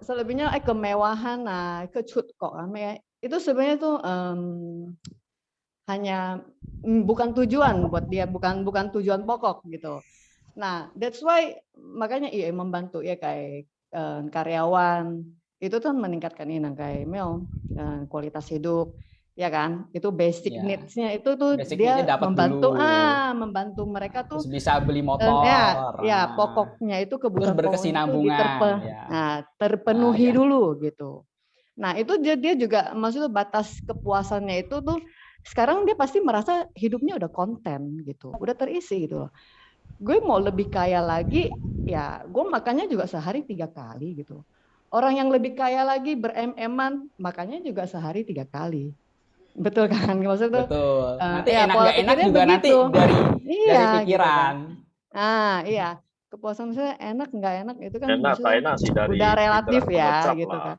[SPEAKER 12] selebihnya kemewahan, kecut kok itu sebenarnya tuh hanya bukan tujuan buat dia, bukan tujuan pokok gitu. Nah, that's why makanya membantu ya kayak karyawan itu tuh meningkatkan ini kayak kualitas hidup, ya kan? Itu basic needs-nya itu tuh dia membantu mereka tuh
[SPEAKER 7] terus bisa beli motor.
[SPEAKER 12] Ya, pokoknya itu kebutuhan
[SPEAKER 7] berkesinambungan.
[SPEAKER 12] Terpenuhi dulu gitu. Nah, itu dia juga maksudnya batas kepuasannya itu tuh sekarang dia pasti merasa hidupnya udah konten gitu, udah terisi gitu loh. Gue mau lebih kaya lagi, ya gue makannya juga sehari 3 kali gitu. Orang yang lebih kaya lagi bereman makannya juga sehari 3 kali. Betul kan? Maksudnya
[SPEAKER 7] betul. Nanti enak
[SPEAKER 12] pola
[SPEAKER 7] gak enak juga
[SPEAKER 12] begitu.
[SPEAKER 7] Nanti dari pikiran.
[SPEAKER 12] Gitu kan. Iya. Kepuasan saya enak nggak enak itu kan
[SPEAKER 11] enak sih dari
[SPEAKER 12] udah relatif ya gitu
[SPEAKER 11] lah.
[SPEAKER 12] kan.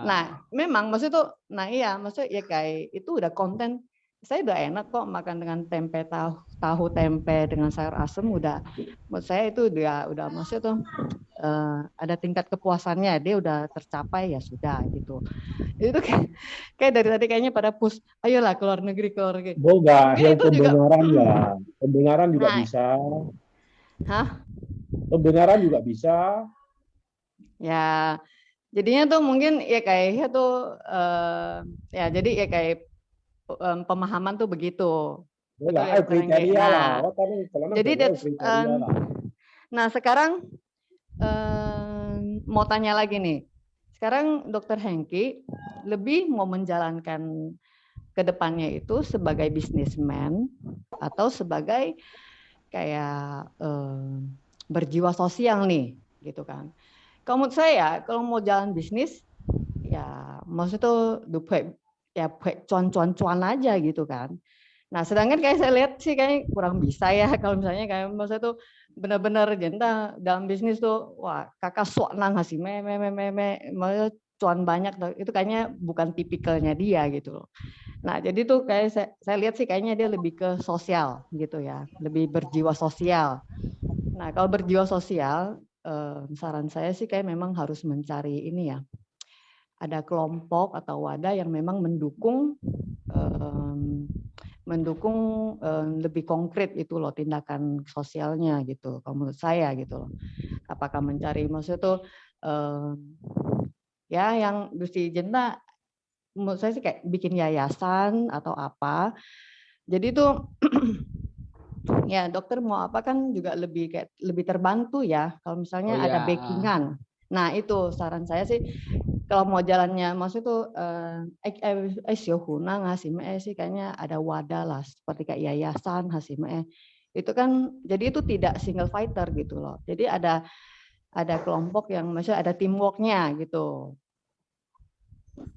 [SPEAKER 12] Nah, memang maksudnya ya kayak itu udah konten. Saya udah enak kok makan dengan tempe tahu tempe dengan sayur asem udah, menurut saya itu udah maksudnya tuh ada tingkat kepuasannya, dia udah tercapai ya sudah gitu. Itu kayak dari tadi kayaknya pada push, ayolah keluar negeri.
[SPEAKER 8] Boga, yang pembenaran ya, pembenaran juga bisa.
[SPEAKER 12] Hah?
[SPEAKER 8] Pembenaran juga bisa.
[SPEAKER 12] Ya, jadinya tuh mungkin ya kayaknya tuh ya jadi ya kayak pemahaman tuh begitu. Jadi nah sekarang mau tanya lagi nih. Sekarang Dokter Hengki lebih mau menjalankan ke depannya itu sebagai bisnismen atau sebagai kayak berjiwa sosial nih, gitu kan. Kalau menurut saya kalau mau jalan bisnis ya maksudnya tuh ya cuan aja gitu kan. Nah sedangkan kayak saya lihat sih kayak kurang bisa ya kalau misalnya kayak maksudnya tuh benar-benar jenta dalam bisnis tuh wah kakak sok nang hasil maksudnya cuan banyak itu kayaknya bukan tipikalnya dia gitu loh. Nah jadi tuh kayak saya lihat sih kayaknya dia lebih ke sosial gitu ya, lebih berjiwa sosial. Nah kalau berjiwa sosial saran saya sih kayak memang harus mencari ini ya, ada kelompok atau wadah yang memang mendukung mendukung lebih konkret itu loh tindakan sosialnya gitu. Kalau menurut saya gitu loh. Apakah mencari maksudnya tuh ya yang mesti jenda menurut saya sih kayak bikin yayasan atau apa. Jadi tuh ya dokter mau apa kan juga lebih terbantu ya kalau misalnya ada backingan. Nah itu saran saya sih kalau mau jalannya maksud tuh ngasih sih kayaknya ada wadah lah seperti kayak yayasan Hasime itu kan jadi itu tidak single fighter gitu loh. Jadi ada kelompok yang maksudnya ada teamworknya gitu.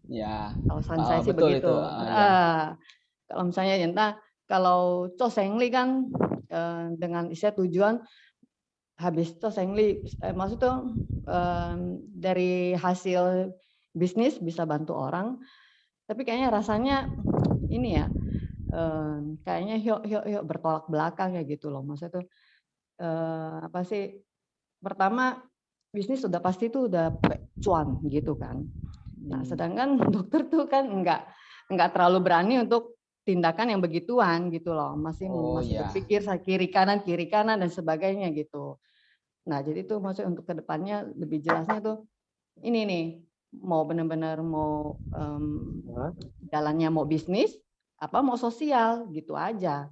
[SPEAKER 7] Ya.
[SPEAKER 12] Kalau saran saya sih
[SPEAKER 7] betul
[SPEAKER 12] begitu.
[SPEAKER 7] Itu.
[SPEAKER 12] Kalau misalnya kalau Chosengli kan dengan istilah tujuan habis Chosengli maksudnya dari hasil bisnis bisa bantu orang, tapi kayaknya rasanya ini ya kayaknya hyok bertolak belakang ya gitu loh. Maksudnya tuh apa sih? Pertama bisnis sudah pasti tuh udah cuan gitu kan. Nah sedangkan dokter tuh kan nggak terlalu berani untuk tindakan yang begituan gitu loh, masih berpikir kiri kanan dan sebagainya gitu. Nah jadi tuh maksudnya untuk kedepannya lebih jelasnya tuh ini nih mau benar-benar mau jalannya mau bisnis apa mau sosial gitu aja.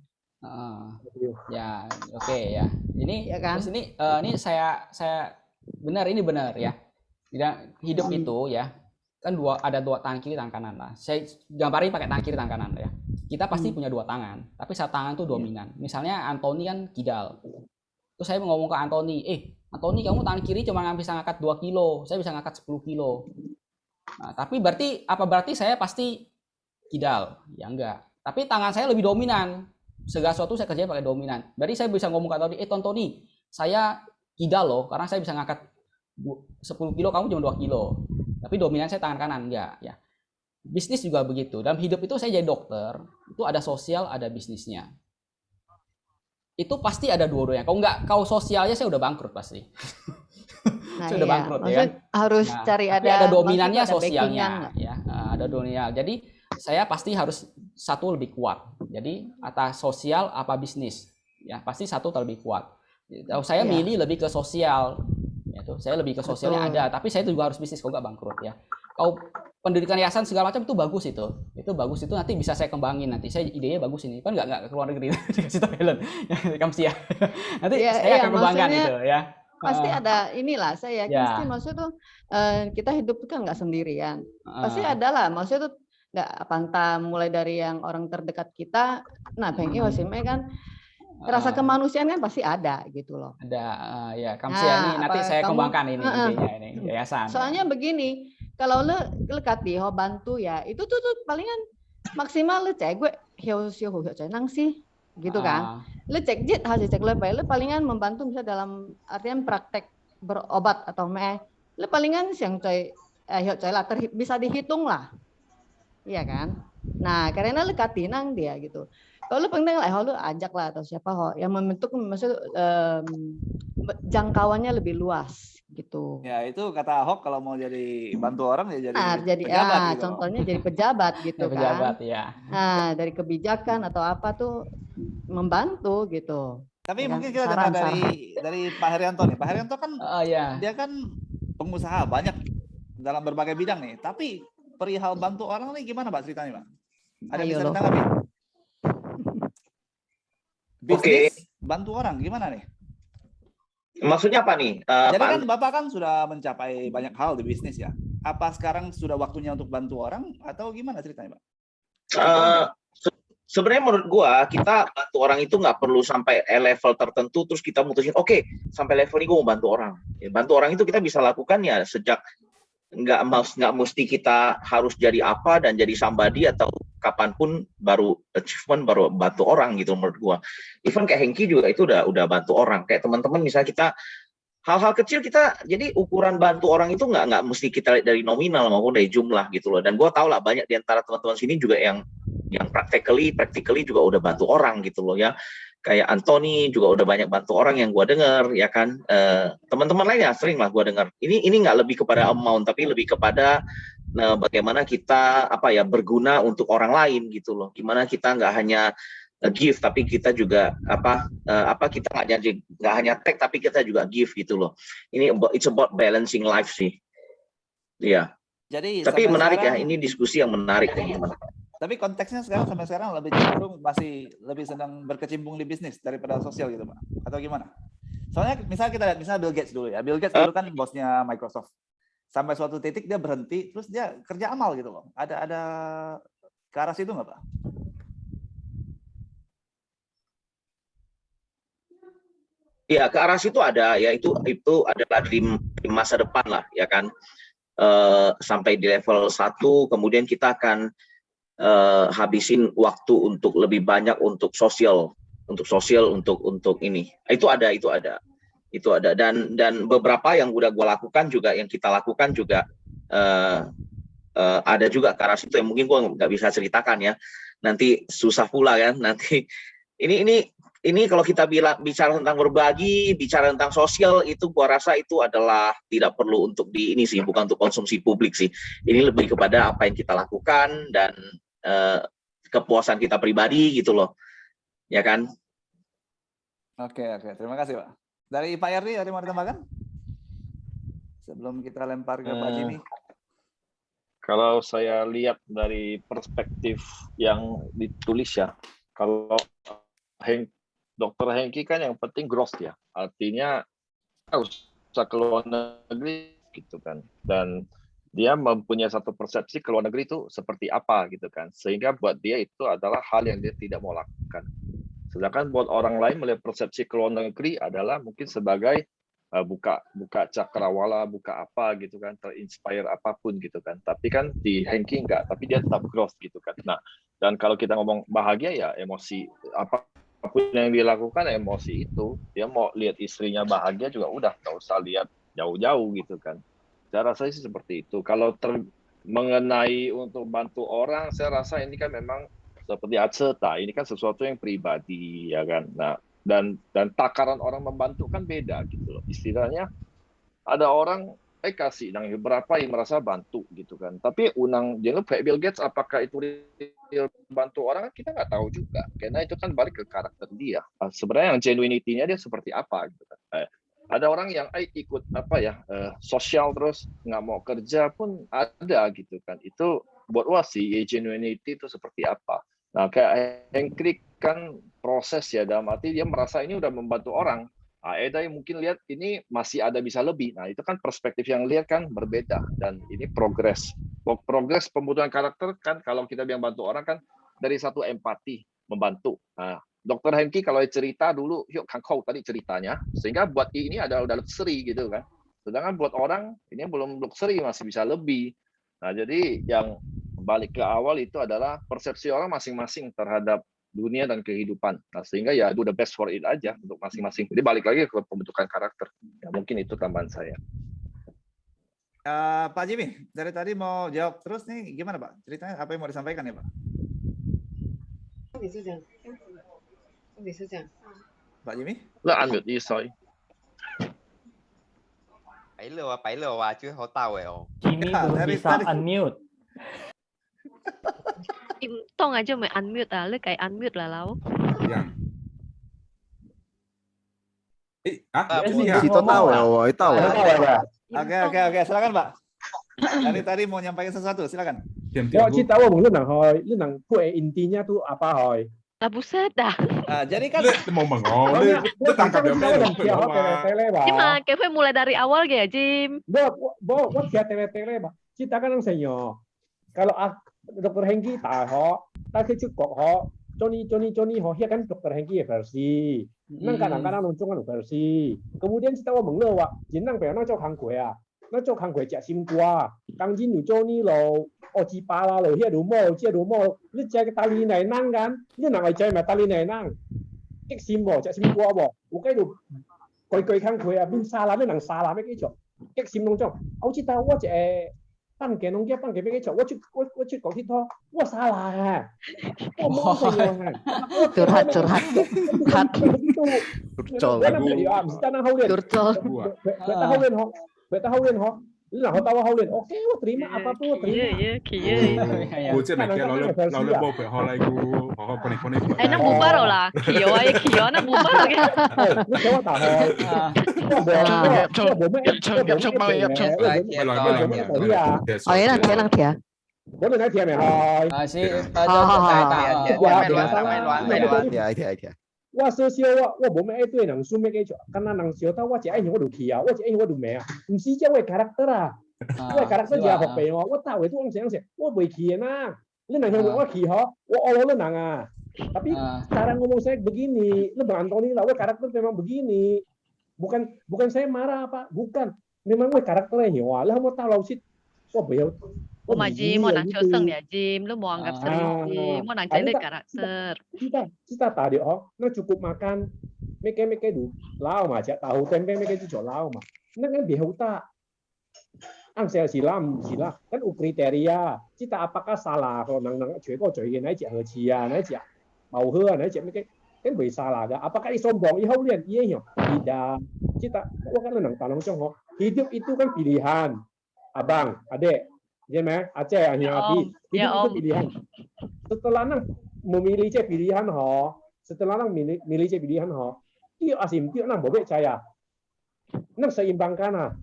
[SPEAKER 7] Ya oke ya. Ini
[SPEAKER 12] ya kan?
[SPEAKER 7] Terus ini saya ini benar ya. Hidup itu ya kan ada dua tangan kiri tangan kanan lah. Saya gambarin pakai tangan kiri tangan kanan ya. Kita pasti punya dua tangan, tapi satu tangan tuh dominan. Misalnya Anthony kan kidal. Terus saya ngomong ke Anthony, Anthony kamu tangan kiri cuma bisa ngangkat 2 kilo, saya bisa ngangkat 10 kilo. Nah, tapi berarti saya pasti kidal? Ya enggak. Tapi tangan saya lebih dominan. Segala sesuatu saya kerjain pakai dominan. Berarti saya bisa ngomong ke Anthony, Anthony, saya kidal loh, karena saya bisa ngangkat 10 kilo, kamu cuma 2 kilo. Tapi dominan saya tangan kanan, enggak ya. Bisnis juga begitu. Dalam hidup itu saya jadi dokter, itu ada sosial, ada bisnisnya. Itu pasti ada dua-duanya. Kalau sosialnya saya udah bangkrut pasti. Saya udah bangkrut ya.
[SPEAKER 12] Harus cari ada
[SPEAKER 7] dominannya sosialnya ya. Ada dominannya. Jadi saya pasti harus satu lebih kuat. Jadi atas sosial apa bisnis. Ya, pasti satu lebih kuat. Saya milih lebih ke sosial. Saya lebih ke sosialnya ada, tapi saya juga harus bisnis kalau nggak bangkrut ya. Kalau pendidikan yayasan segala macam itu bagus itu bagus itu nanti bisa saya kembangin nanti. Saya idenya bagus ini kan nggak keluar negeri dikasih talent kamu ya. Nanti saya akan kembangkan itu ya.
[SPEAKER 12] Pasti ada inilah saya yakin sih maksudnya tuh kita hidup kan nggak sendirian. Pasti ada lah maksudnya tuh nggak pantah mulai dari yang orang terdekat kita. Nah pengen Wasime kan rasa kemanusiaan kan pasti ada gitu loh.
[SPEAKER 7] Ada ya Kamsia ini nanti saya kembangkan ini idenya ini yayasan.
[SPEAKER 12] Soalnya begini, kalau lu lekati ho bantu ya, itu tuh palingan maksimal lu cek gue hiu nang sih gitu kan. Lu cek jet hasil cek lu palingan membantu misalnya dalam artian praktek berobat atau lu palingan yang coy lah bisa dihitung lah. Iya kan? Nah, karena lu katinang dia gitu. Kalau lu penting lah, lu ajak lah atau siapa yang membentuk maksud jangkauannya lebih luas gitu.
[SPEAKER 2] Ya itu kata Ahok kalau mau jadi bantu orang ya jadi
[SPEAKER 12] pejabat gitu. Contohnya jadi pejabat gitu kan.
[SPEAKER 7] Pejabat ya.
[SPEAKER 12] Nah, dari kebijakan atau apa tuh membantu gitu.
[SPEAKER 2] Tapi mungkin kita dengar dari Pak Herianto nih. Pak Herianto kan dia kan pengusaha banyak dalam berbagai bidang nih. Tapi perihal bantu orang nih gimana Pak ceritanya Pak? Ada bisa ditanggapi? Bisnis bantu orang gimana nih?
[SPEAKER 10] Maksudnya apa nih?
[SPEAKER 2] Jadi kan Bapak kan sudah mencapai banyak hal di bisnis ya. Apa sekarang sudah waktunya untuk bantu orang atau gimana ceritanya Pak?
[SPEAKER 10] Sebenarnya menurut gua kita bantu orang itu nggak perlu sampai level tertentu terus kita mutusin oke, sampai level ini gua mau bantu orang. Ya, bantu orang itu kita bisa lakukan ya sejak nggak mesti kita harus jadi apa dan jadi somebody atau kapanpun baru achievement baru bantu orang gitu menurut gua. Even kayak Hengki juga itu udah bantu orang. Kayak teman-teman misalnya kita hal-hal kecil kita jadi ukuran bantu orang itu nggak mesti kita lihat dari nominal maupun dari jumlah gitu loh. Dan gua tahu lah banyak di antara teman-teman sini juga yang practically juga udah bantu orang gitu loh ya. Kayak Anthony juga udah banyak bantu orang yang gua dengar ya kan. Teman-teman lainnya sering lah gua dengar. Ini nggak lebih kepada amount tapi lebih kepada bagaimana kita berguna untuk orang lain gitu loh. Gimana kita nggak hanya give tapi kita juga kita nggak hanya take tapi kita juga give gitu loh. Ini it's about balancing life sih. Iya.
[SPEAKER 2] Jadi
[SPEAKER 10] tapi menarik
[SPEAKER 2] sekarang,
[SPEAKER 10] ya, ini diskusi yang menarik teman-teman.
[SPEAKER 2] Tapi konteksnya sampai sekarang lebih cenderung masih lebih sedang berkecimpung di bisnis daripada sosial gitu, Pak. Atau gimana? Soalnya misalnya kita lihat Bill Gates dulu ya. Bill Gates dulu kan bosnya Microsoft. Sampai suatu titik dia berhenti, terus dia kerja amal gitu loh. Ada ke arah situ nggak, Pak?
[SPEAKER 10] Ya, ke arah situ ada ya, itu adalah di masa depan lah ya kan. Sampai di level 1 kemudian kita akan habisin waktu untuk lebih banyak untuk sosial untuk ini. Itu ada dan beberapa yang udah gue lakukan juga, yang kita lakukan juga ada juga ke arah situ yang mungkin gue nggak bisa ceritakan ya. Nanti susah pula kan nanti. Ini kalau kita bicara tentang berbagi, bicara tentang sosial, itu gua rasa itu adalah tidak perlu untuk ini sih, bukan untuk konsumsi publik sih. Ini lebih kepada apa yang kita lakukan dan kepuasan kita pribadi gitu loh, ya kan?
[SPEAKER 2] Oke, terima kasih Pak. Dari Pak Yardi ada mau ditambahkan? Sebelum kita lempar ke Pak Jimmy.
[SPEAKER 11] Kalau saya lihat dari perspektif yang ditulis ya, kalau Dr. Hengki kan yang penting growth ya, artinya usah ke luar negeri gitu kan, dan dia mempunyai satu persepsi ke luar negeri itu seperti apa gitu kan, sehingga buat dia itu adalah hal yang dia tidak mau lakukan. Sedangkan buat orang lain melihat persepsi ke luar negeri adalah mungkin sebagai buka cakrawala, buka apa gitu kan, terinspire apapun gitu kan. Tapi kan di Hengki enggak, tapi dia tetap growth gitu kan. Nah, dan kalau kita ngomong bahagia ya emosi apapun yang dilakukan emosi itu, dia mau lihat istrinya bahagia juga udah, nggak usah lihat jauh-jauh gitu kan. Saya rasa sih seperti itu. Kalau mengenai untuk bantu orang, saya rasa ini kan memang seperti Aceta, ini kan sesuatu yang pribadi ya kan. Nah, dan takaran orang membantu kan beda gitu loh. Istilahnya ada orang kasih yang berapa yang merasa bantu gitu kan. Tapi jangan lupa Bill Gates, apakah itu bantu orang, kita nggak tahu juga. Karena itu kan balik ke karakter dia. Sebenarnya yang genuinity-nya dia seperti apa gitu kan. Ada orang yang ikut sosial terus nggak mau kerja pun ada gitu kan. Itu buat sih genuinity itu seperti apa. Nah kayak Hengki kan proses ya, dalam arti dia merasa ini udah membantu orang. Eda yang mungkin lihat ini masih ada bisa lebih. Nah itu kan perspektif yang lihat kan berbeda, dan ini progres pembutuhan karakter kan. Kalau kita bilang bantu orang kan dari satu empati membantu. Nah, Dr. Hengki kalau cerita dulu, yuk Kang Kau tadi ceritanya, sehingga buat ini udah luxury gitu kan. Sedangkan buat orang ini belum luxury, masih bisa lebih. Nah jadi yang balik ke awal itu adalah persepsi orang masing-masing terhadap dunia dan kehidupan. Nah, sehingga ya do the best for it aja untuk masing-masing. Jadi balik lagi ke pembentukan karakter. Ya mungkin itu tambahan saya.
[SPEAKER 2] Pak Jimmy, dari tadi mau jawab terus nih, gimana Pak? Ceritanya apa yang mau disampaikan ya Pak? Pak Jimmy?
[SPEAKER 11] Là unmute đi sorry.
[SPEAKER 13] Phải lừa chứ không tahu ya.
[SPEAKER 14] Jimmy belum bisa unmute.
[SPEAKER 1] Tong aja mau unmute lu kayak unmute lah lau.
[SPEAKER 6] Ya.
[SPEAKER 9] Sito tahu ya, tahu.
[SPEAKER 2] Oke, silakan Pak. Dari tadi mau nyampaikan sesuatu, silakan.
[SPEAKER 8] Cerita lu nang intinya tuh apa Hoy?
[SPEAKER 1] Lah buset dah.
[SPEAKER 2] Jadi kan
[SPEAKER 6] mau bengong, lu tangkap dia.
[SPEAKER 1] Gimana? Kefe mulai dari awal ya, Jim.
[SPEAKER 8] Bo, dia tele-tele, Pak. Cerita kan yang saya. Kalau Dr. Hengki tahu, tak cukup ho. Johnny ho, dia kan Dr. Hengki versi. Nang kadang-kadang nonton versi. Kemudian kita ngomong lo, Wak, jenang pengen nang Hang Kue ah. Nang Hang Kue jak sim gua. Kang Jin nu Johnny lo, Oji Pala lo, dia rumah, lu cek tali nai nang kan? Lu nang ai cek mah tali nai nang. Cek sim bo, jak sim gua bo. Bukai lu koi Hang Kue ah, bin salah lu nang salah mấy cái chỗ. Cek sim nong chong. Ông chỉ tao what ban cái nông nghiệp ban cái mấy cái chỗ, what you có thịt thôi. What salah à?
[SPEAKER 12] Curhat.
[SPEAKER 9] Curcol.
[SPEAKER 8] Kita nang hau lian ho. Nah, họ tahu họ liền, oke, wah terima apapun, wah terima.
[SPEAKER 1] Iya, iya.
[SPEAKER 6] Gue cek mereka lalu mau họ lại họ connect.
[SPEAKER 1] Nang bubar lah. Kio aja Kio nang bubar kan.
[SPEAKER 8] Lu coba tahu.
[SPEAKER 12] Năng thìa.
[SPEAKER 8] Bố đừng nói thiệt mày hỏi. Wa sơ siêu wa bố mẹ tôi năng suy mấy cái chỗ, cái năng siêu tao wa chỉ anh hiểu được kia, wa chỉ anh hiểu được mẹ, không chỉ cho về character à, wa character giờ học bề mà, wa tahu itu orang sih, wa beri kia na, lu năng hiểu wa kia ho, wa Allah lu năng à, tapi cara ngomong saya begini, lu Bang Antoni lah, wa karakter memang begini, bukan saya marah apa, bukan, memang wa karakternya hiểu à, lah mau tahu lau sih, wa beri
[SPEAKER 1] Mà Jim, mau nang choseng ya Jim, lu mau anggap serius Jim, mau nang cari karakter.
[SPEAKER 8] Kita tahu dia, nó cukup makan mấy cái đủ lao mà chả tahu tempe mấy cái chỗ lao mà, nó kan biểu ta ăn saya silam kan kriteria, kita apakah salah kalau nang chuyện có chuyện gì nãy chả hờ chia, nãy chả bầu hưa, nãy chả mấy cái bị salah gak, apakah sombong ihau lian, iya hiểu, tidak, kita, kan nang tanong trong họ, hidup itu kan pilihan, abang, adek. Jadi Aceh hanya hidup itu pilihan. Setelah nang memilih pilihan ho, setelah nang milih pilihan ho, dia asim dia nang bobek saya, nang seimbangkan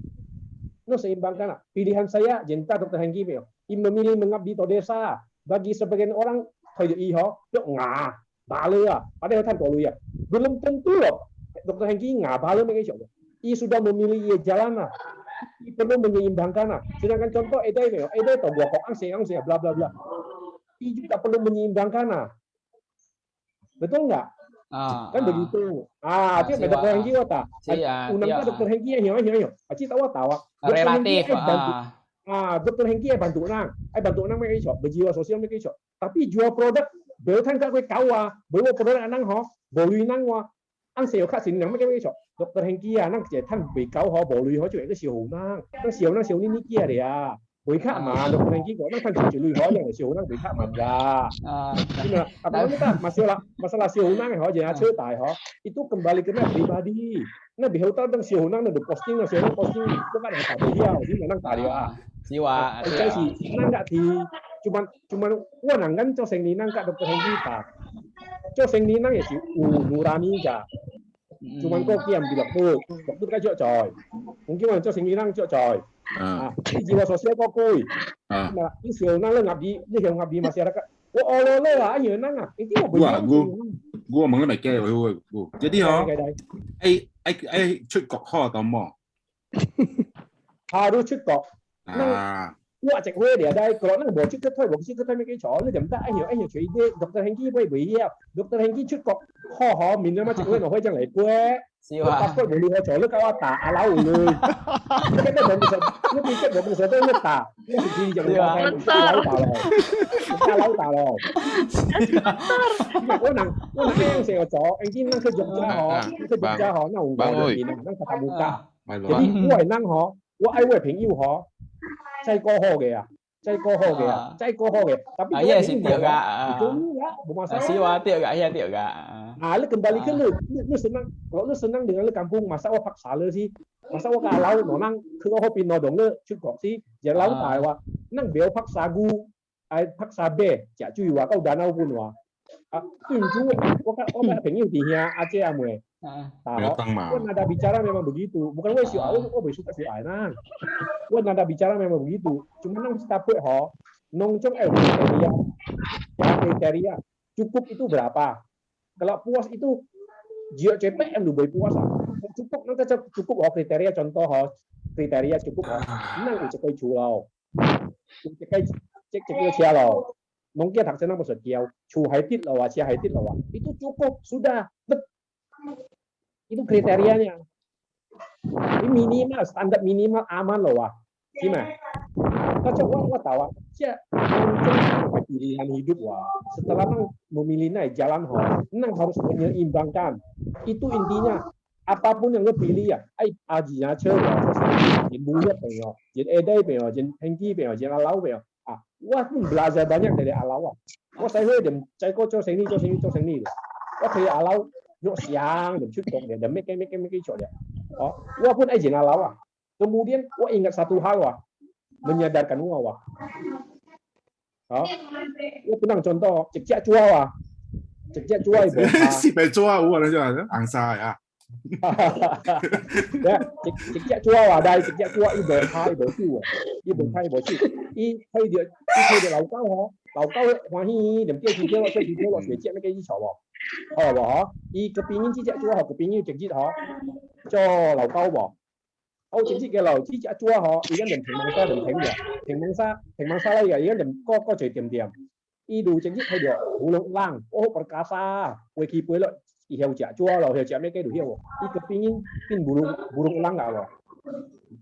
[SPEAKER 8] pilihan saya jenta Dr. Hengki beo, memilih mengabdi di desa, bagi sebagian orang kayak iho, dia ngah, bala, padahalท่าน ya, belum tentu loh Dr. Hengki ngah bala mengenai ia sudah memilih jalan lah. Perlu menyeimbangkan. Sedangkan contoh edai tahu gua kok ang saya bla bla bla. Ini juga perlu menyeimbangkan. Betul nggak? Kan begitu. Dia Dr. Hengki wata. Unang Dr. Hengki yang hiyo. Aci tahu.
[SPEAKER 7] Relatif.
[SPEAKER 8] Dr. Hengki bantu nang mereka iso, berjiwa sosial mereka iso. Tapi jual produk, bel than các kau bawa produk nang ho, bolu nang wa. Ang saya kat sini nang mereka iso. Dr. Hengki nang chỉ than bị cáo họ bổ lùi họ chuyện cái siêu năng ni kia đấy à, bị khác mà Dr. Hengki kok nang than chỉ lùi họ yang siêu năng bị khác mà enggak. Ini apa kita masalah siêu năng họ jadi chơi tài họ itu kembali ke pribadi. Nah di hotel tentang siêu năng ada posting itu kan yang tak dia, ini nang tak dia.
[SPEAKER 7] Siwa.
[SPEAKER 8] Cái gì nang enggak di cuman wah nang kan cho sing ni nang kat Dr. Hengki tak. Cho sing ni nang ya si nurani aja. Cuman kok kiam bilang waktu kan cok coy, mungkin orang cok singinang cok coy. Jiwa sosial kok kui. Nah, ini siapa nang ngabdi masyarakat. Oh lo lah, ayo nang itu
[SPEAKER 6] gua mengenai cái jadi ai xuất cọc ho tao mò.
[SPEAKER 8] Harus xuất cọc. Gua cek gue dia ada kalau nang bocik ke thôi mấy cái chỗ nó chậm ta anh hiểu chuyện đi Dr. Hengki quay bị Dr. Hengki xuất cọc ho mình nó mà cek gue nó hơi chẳng lại quê passport boleh ho chỗ nó cao ta alau người cái đó nó bị cái bộ sở nó ta nó bị gì chẳng alau ta rồi gue nang yang saya chỗ anh chỉ nang ke Jogja họ nó ung gì nang kata buka jadi gue nang họ gue ai gue pengen họ chay ko ho kìa. Tapi
[SPEAKER 7] iya sih tiok gak.
[SPEAKER 8] Itu enggak bermasalah.
[SPEAKER 7] Siwa tiok gak, iya tiok gak.
[SPEAKER 8] Lu kembali ke lu senang. Kalau lu senang dengan lu kampung, masa wa paksa lu sih. Masa wa ka lau nó năngคือho pin no dong lu chuk kok sih. Ya lau tai wa nang beo paksa gu ai paksa be, ja chui wa kau danau pun wa. Tunjuk wa pengen dia Aceh amwe. Nada bicara memang begitu. Bukan gue si Aul, gue suka si Ainan. Gue nada bicara memang begitu. Cuma nang stapel ho, nongcong kriteria. Cukup itu berapa? Kalau puas itu jio CPM lu boy puas. Cukup nang cukup ho kriteria contoh ho. Kriteria cukup ho. Nang ucekai culau. Cek chia lo. Mungkin tak senang maksud kiau. Cu haitit lawa, cia haitit lawa. Itu cukup sudah. Itu kriterianya. Ini minimal, standar minimal aman loh wah. Gimana? Kau coba tahu, pilihan hidup wah. Setelah memilih naik jalan nang harus menyeimbangkan. Itu intinya. Apapun yang lo pilih ya, ajinya cerah, jadi bulat penyo, jadi edai penyo, jadi Hengki penyo, jadi alau penyo. Wah pun belajar banyak dari alau. Wah saya dem, saya kau coba sini. Wah kayak alau. Nhộn xiang, điểm chút cộng để đấm mấy cái chỗ đấy. Đó, qua phút ai chỉ là láo à? Kemudian wah ingat satu hal wah, menyadarkan wah. Oh, tenang contoh, cek cua wah. Cek cua ibu.
[SPEAKER 6] Si becua orang juga angsa ya.
[SPEAKER 8] Ya, cek cua wah, dari cek cua ibu tu, ibu tu. I dia lau cao hoa hi, dem dia lo sui cek mấy cái sổ bò. Bò, i kepingin cek cua kepingin cek cik cho lau cao bò. Chính trị cái lầu chỉ trả chua họ, ý anh đừng thèm mang xa đây ý anh đừng có chuyện tiềm ý đủ chính trị thay được hú lông lang ô bật cá xa quay khi cuối lợi ý hiểu trả chua lầu hiểu trả mấy cái đủ hiểu ý cái pin burung lang nggak loh.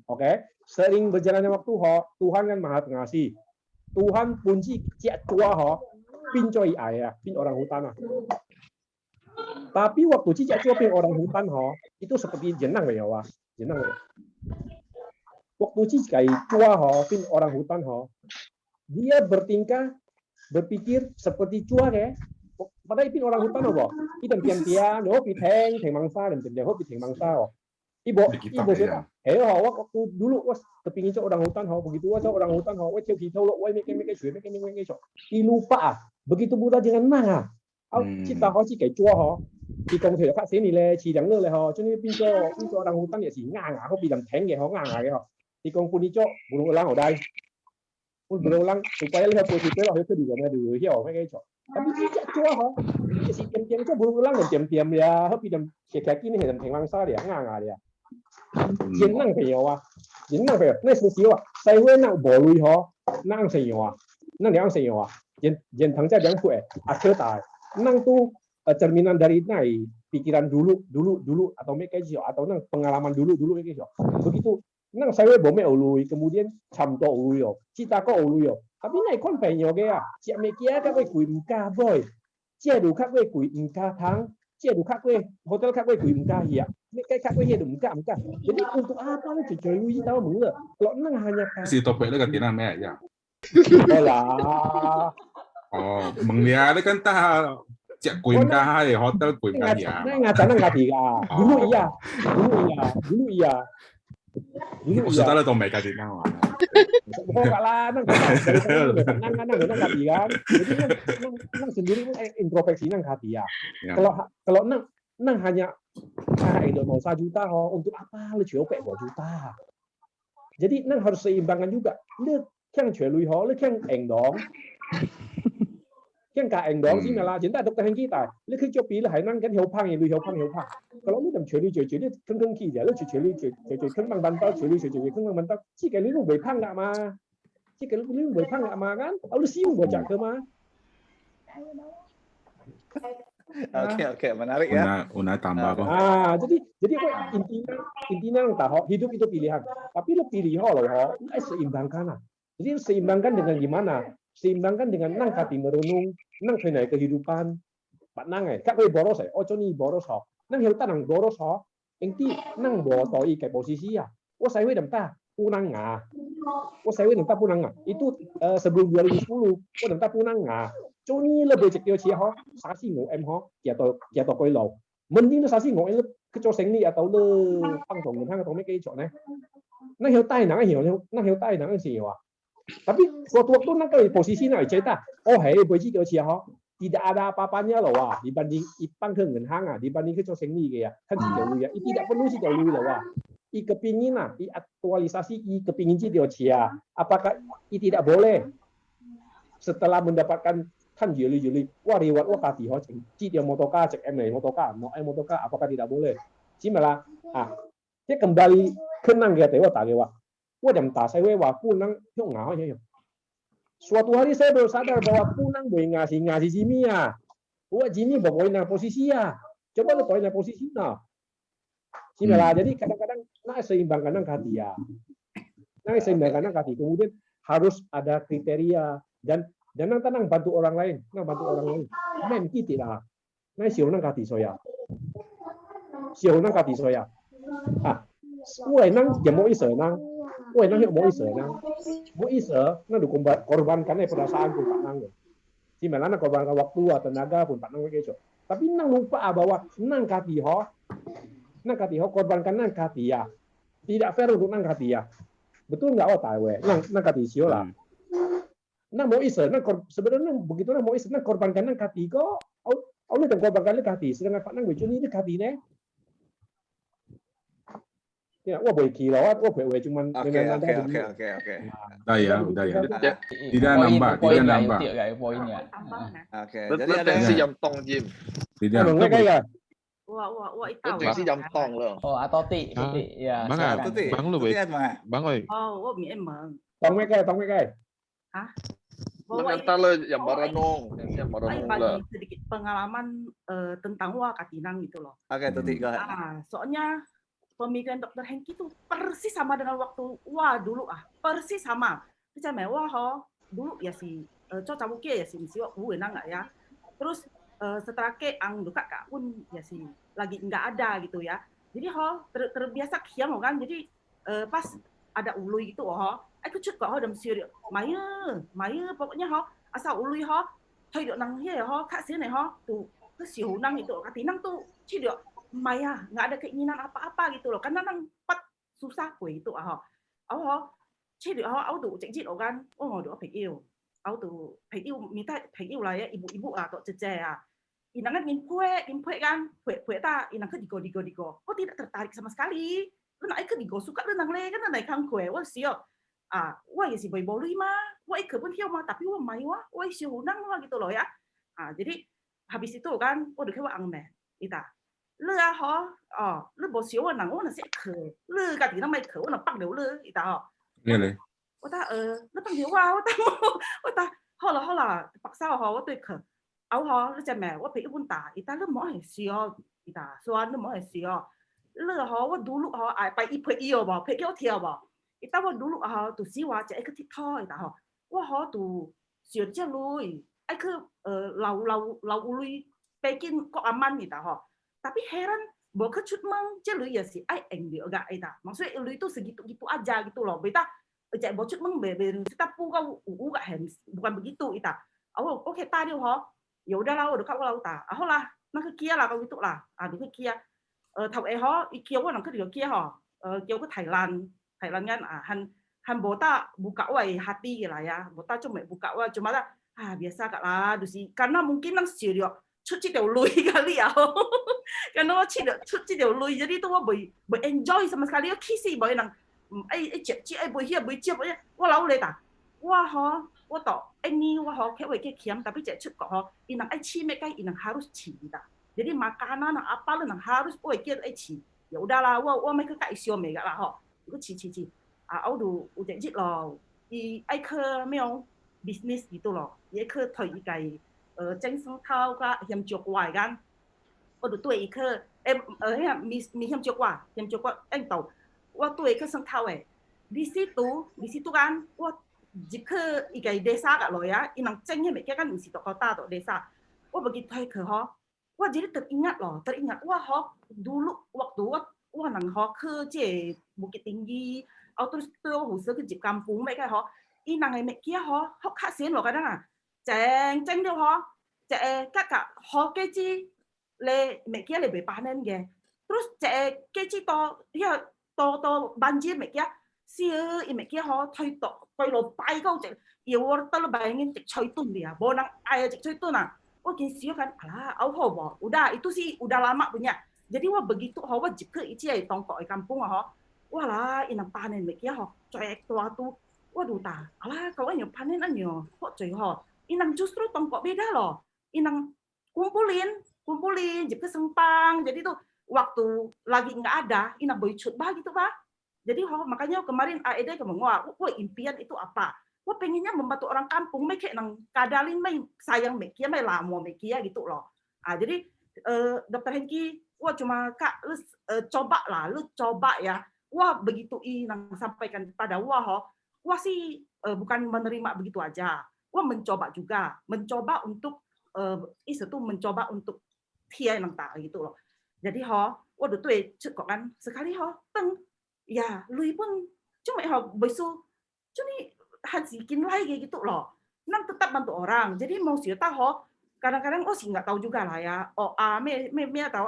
[SPEAKER 8] Oke, sering berjalannya waktu Tuhan kan maha pengasih. Tuhan punci cek chua họ pin cho ayah pin orang hutan. Tapi waktu cek chua pin orang hutan itu seperti jenang ya wah. Jenang ya. Waktu cikai cua pin orang hutan dia berpikir seperti cua ya. Padahal pin orang hutan Itu tiang-tiang, piteng mangsa dan piteng mangsa. Ibu waktu dulu kepingin orang hutan begitu orang hutan lupa begitu mudah dengan mana. Cita cikai cua thì công thể phát sinh này chỉ đẳngเลยcho nên bây giờ orang hutan ya chỉ ngang họ bị làm thèn vậy họ ngang vậy thì công pun cho burung elang ở đây burung elang supaya lihat positif lah itu juga dulu hiểu mấy cái chỗ tapi tidak cua họ chỉ tiêm cho burung elang dan tiêm ya họ bị làm kayak gini làm thèn mangsa dia ngang dia dân năng phải hiểu dân năng phải này số xíu sai quên năng bỏ lui họ năng phải hiểu năng để ăn phải hiểu dân thằng cha đang khỏe chơi tài năng tu cerminan dari pikiran dulu atau mấy cái gì atau nang pengalaman dulu cái gì begitu nang saya bố mẹ ului kemudian chăm to ului cita có ului tapi này con phải nhớ cái chị mẹ kia các cái quỷ ca boy chia đủ các cái quỷ ca tháng chia đủ các cái hotel các cái quỷ ca gì mấy cái các cái gì đủ ca jadi untuk apa nih cuci lui tahu mulu kalau nang hanya
[SPEAKER 6] si topik itu ganti nama ya
[SPEAKER 8] oh
[SPEAKER 6] menglihat kan tahu cek kuin kah ya hotel kuin kah ya
[SPEAKER 8] ngaca nang katiga dulu iya
[SPEAKER 6] maksudnya lo tombek kati nang
[SPEAKER 8] kalah nang katiga jadi nang sendiri introspeksi nang katiga kalau nang hanya mau 1 juta untuk apa lu copek 2 juta jadi nang harus seimbangkan juga lu yang cuy lui lu yang eng dong Cái cả ảnh đó gì mà là chúng ta đọc tại hành kita, lúc khi cho phí là hãy năng cái hiệu phang hiểu phang. Kalau lu tầm chơi đi không kỳ giờ, lúc chơi không bằng bàn tao chơi không bằng bàn tao, chỉ cái lúc bị phang nè mà, kan, lu siu bocah ke mah.
[SPEAKER 2] Oke, menarik ya.
[SPEAKER 6] Una tambah apa?
[SPEAKER 8] Jadi intinya hidup itu pilihan, tapi lu pilih loh, seimbangkan. Jadi seimbangkan dengan gimana? Seimbangkan dengan nang kati merenung, nang kenai kehidupan, pak nang các cái boros cho ni boros nang hiểu ta nang boros engti nang bo toi kayak posisi ya, saya we ta punang saya we ta punang itu sebelum 2010, ta punang cho ni lebih cek dia cia sasi ngộ em kia to koi lầu, mending sasi ngộ em ke cho seng ni atau le pang tong ngân hàng atau mấy cái chỗ này, nang hiểu tai nang gì Tapi waktu nak posisi nak cerita, begitu dia tidak ada apa-apanya loh dibanding ipang ke ngân dibanding ke coseng ni kan tidak ya, tidak perlu sih kalau loh kepingin aktualisasi kepingin dia apakah tidak boleh setelah mendapatkan kan jeli reward kati dia motoka cek motoka apakah tidak boleh malah dia kembali kenang saya punang suatu hari saya baru sadar bahwa punang boleh ngasih Jimmy ya. Jimmy bawa posisi ya. Coba lu tahu posisi jadi kadang-kadang seimbangkan hati ya. Seimbangkan hati. Kemudian harus ada kriteria dan nang bantu orang lain, Men kita lah. Siapa nang hati saya. Nang mau iso nang. Nang mau iso nang korbankan perasaan pun Pak Nang. Malah korbankan waktu atau tenaga pun Pak Nang gitu. Tapi nang lupa bahwa nang kati ho korbankan nang kati ya. tidak fair untuk nang kati ya. Betul nggak otak we? Nang kati sio lah. Nang mau iseng, sebenarnya begitu nang mau iseng nang korbankan nang kati kok. Oleh dan korbankan nang kati, sedangkan Pak nang becu ini kati ne. Ya, wah boleh kilo, wah boleh cuman dengan
[SPEAKER 2] Oke.
[SPEAKER 6] Udah ya. Tidak nambah.
[SPEAKER 7] Poinnya.
[SPEAKER 2] Oke.
[SPEAKER 11] Jadi
[SPEAKER 2] Jadi ada
[SPEAKER 11] referensi jam tong Jim.
[SPEAKER 6] Tidak.
[SPEAKER 5] Wah itu.
[SPEAKER 11] Referensi jam tong loh.
[SPEAKER 7] Oh, atau ti ya.
[SPEAKER 9] Bang lu baik. Bang oi.
[SPEAKER 5] Oh, mi emang.
[SPEAKER 8] Tong mekai.
[SPEAKER 5] Hah?
[SPEAKER 11] Mengantar lo jam baranong, jam baranong lah.
[SPEAKER 5] Bagi sedikit pengalaman tentang katinang gitu loh.
[SPEAKER 2] Oke, Tuti, go ahead.
[SPEAKER 5] Soalnya pemikiran Dr. Hengki itu persis sama dengan waktu dulu persis sama. Macam dulu ya si cawu ya si siwa enak nggak ya. Terus setelah ang duka kak pun ya si lagi nggak ada gitu ya. Jadi terbiasa kiam kan. Jadi pas ada ului gitu aku cut kok dalam siri maya pokoknya asal ului thôi được nang ya kak sini nih tuh ke siu nang itu katinang tuh cidok Maya nggak ada keinginan apa-apa gitu loh karena nang pat susah kue itu chỉ được áo tủ chạy chít kan được phải yêu áo tủ phải yêu là ibu atau cece inangan ingin kue kan kue ta inang ke digo kok tidak tertarik sama sekali lu naik ke digo suka lu nang le kan naik kang kue wah siok wah ya si boy boleh mah wah ikut pun hiu mah tapi wah mai wah si hunang mah gitu loh ya jadi habis itu kan được kayak ang meh ita lu lu bố xíu nang nó sẽ khờ lu cả thì nó mày khờ nó bắt đầu lu ita
[SPEAKER 6] Nghe này.
[SPEAKER 5] nó bắt đầu ta họ là bắt sao họ tôi khờ áo nó chả mẹ nó phải bún tả ita lu mỗi xíu ita xoan lu mỗi xíu lu họ dulu họ phải phải yêu bảo phải kéo theo bảo ita dulu tu xíu chạy cái thích thôi ita họ tu xíu chứ lui ai cứ lâu lui Pekin kok aman ita tapi heran bahwa kecutmang celu ya sih ai eng dia agak ita maksudnya lu itu segitu aja gitu loh beta cek bocut meng kita kau gak hands bukan begitu ita oke tadi ya udahlah udah kau lau ta lah nó cái kia là kau itu lah di cái kia thầu kia nang ke dia kia kia ke Thailand kan han bota buka wai hati lah ya bota cuma buka wai cuma biasa kak lah dusi karena mungkin nang serius cuci dia lui kali ya karena cuci dia lui jadi itu boleh enjoy sama sekali kisi boleh nang cek boleh cek wah lau le ta wah ini kayak kiam tapi cek kok inang ci mereka inang harus ci ta jadi makanan apa lu nang harus kia ci ya udahlah wah mereka kak isio mereka lah itu ci udah jit loh ke meo bisnis gitu loh ke thời cái tranh song thao ka hiểm chuột hoài gan được tuổi cơ em mi hiểm chuột anh tàu tuổi ke song thao di situ kan jika cái desa kat lo ya inang cengnya mereka kan di situ kota atau desa begitu ke jadi teringat dulu waktu nang ke je Bukit Tinggi terus tuh khusus ke kampung mereka inang mereka kasih lo kadang chàng đâu chạy các cả cái chi le mẹ kia le bị panen ge terus chạy cái chi to ban chi mẹ kia xưa mẹ kia thay thay lo bay câu chạy yêu tao lo bay ngin chạy chơi tuần dia bo nang ai chạy chơi tuần cái xưa kan bỏ udah itu sih udah lama punya jadi begitu wajib ke ici tongkok kampung wah lah inang panen mẹ kia chạy tua tu waduh ta kau anyo panen anyo kok chơi inang justru tongkok beda loh inang kumpulin jepit sempang jadi tuh waktu lagi nggak ada inang boycut gitu pak jadi makanya kemarin AED kemengwa impian itu apa pengennya membantu orang kampung mereka nang kadalin sayang mereka lamo mereka gitu loh jadi Dr. Hengki cuma kak lu coba ya begitu inang sampaikan pada sih bukan menerima begitu aja mencoba untuk mencoba untuk tiai nang tak gitu loh jadi udah tuh kok kan sekali teng ya lui pun cuma besu cuni hazikin lagi gitu loh nang tetap bantu orang jadi mau sih tahu kadang-kadang sih nggak tahu juga lah ya ame tahu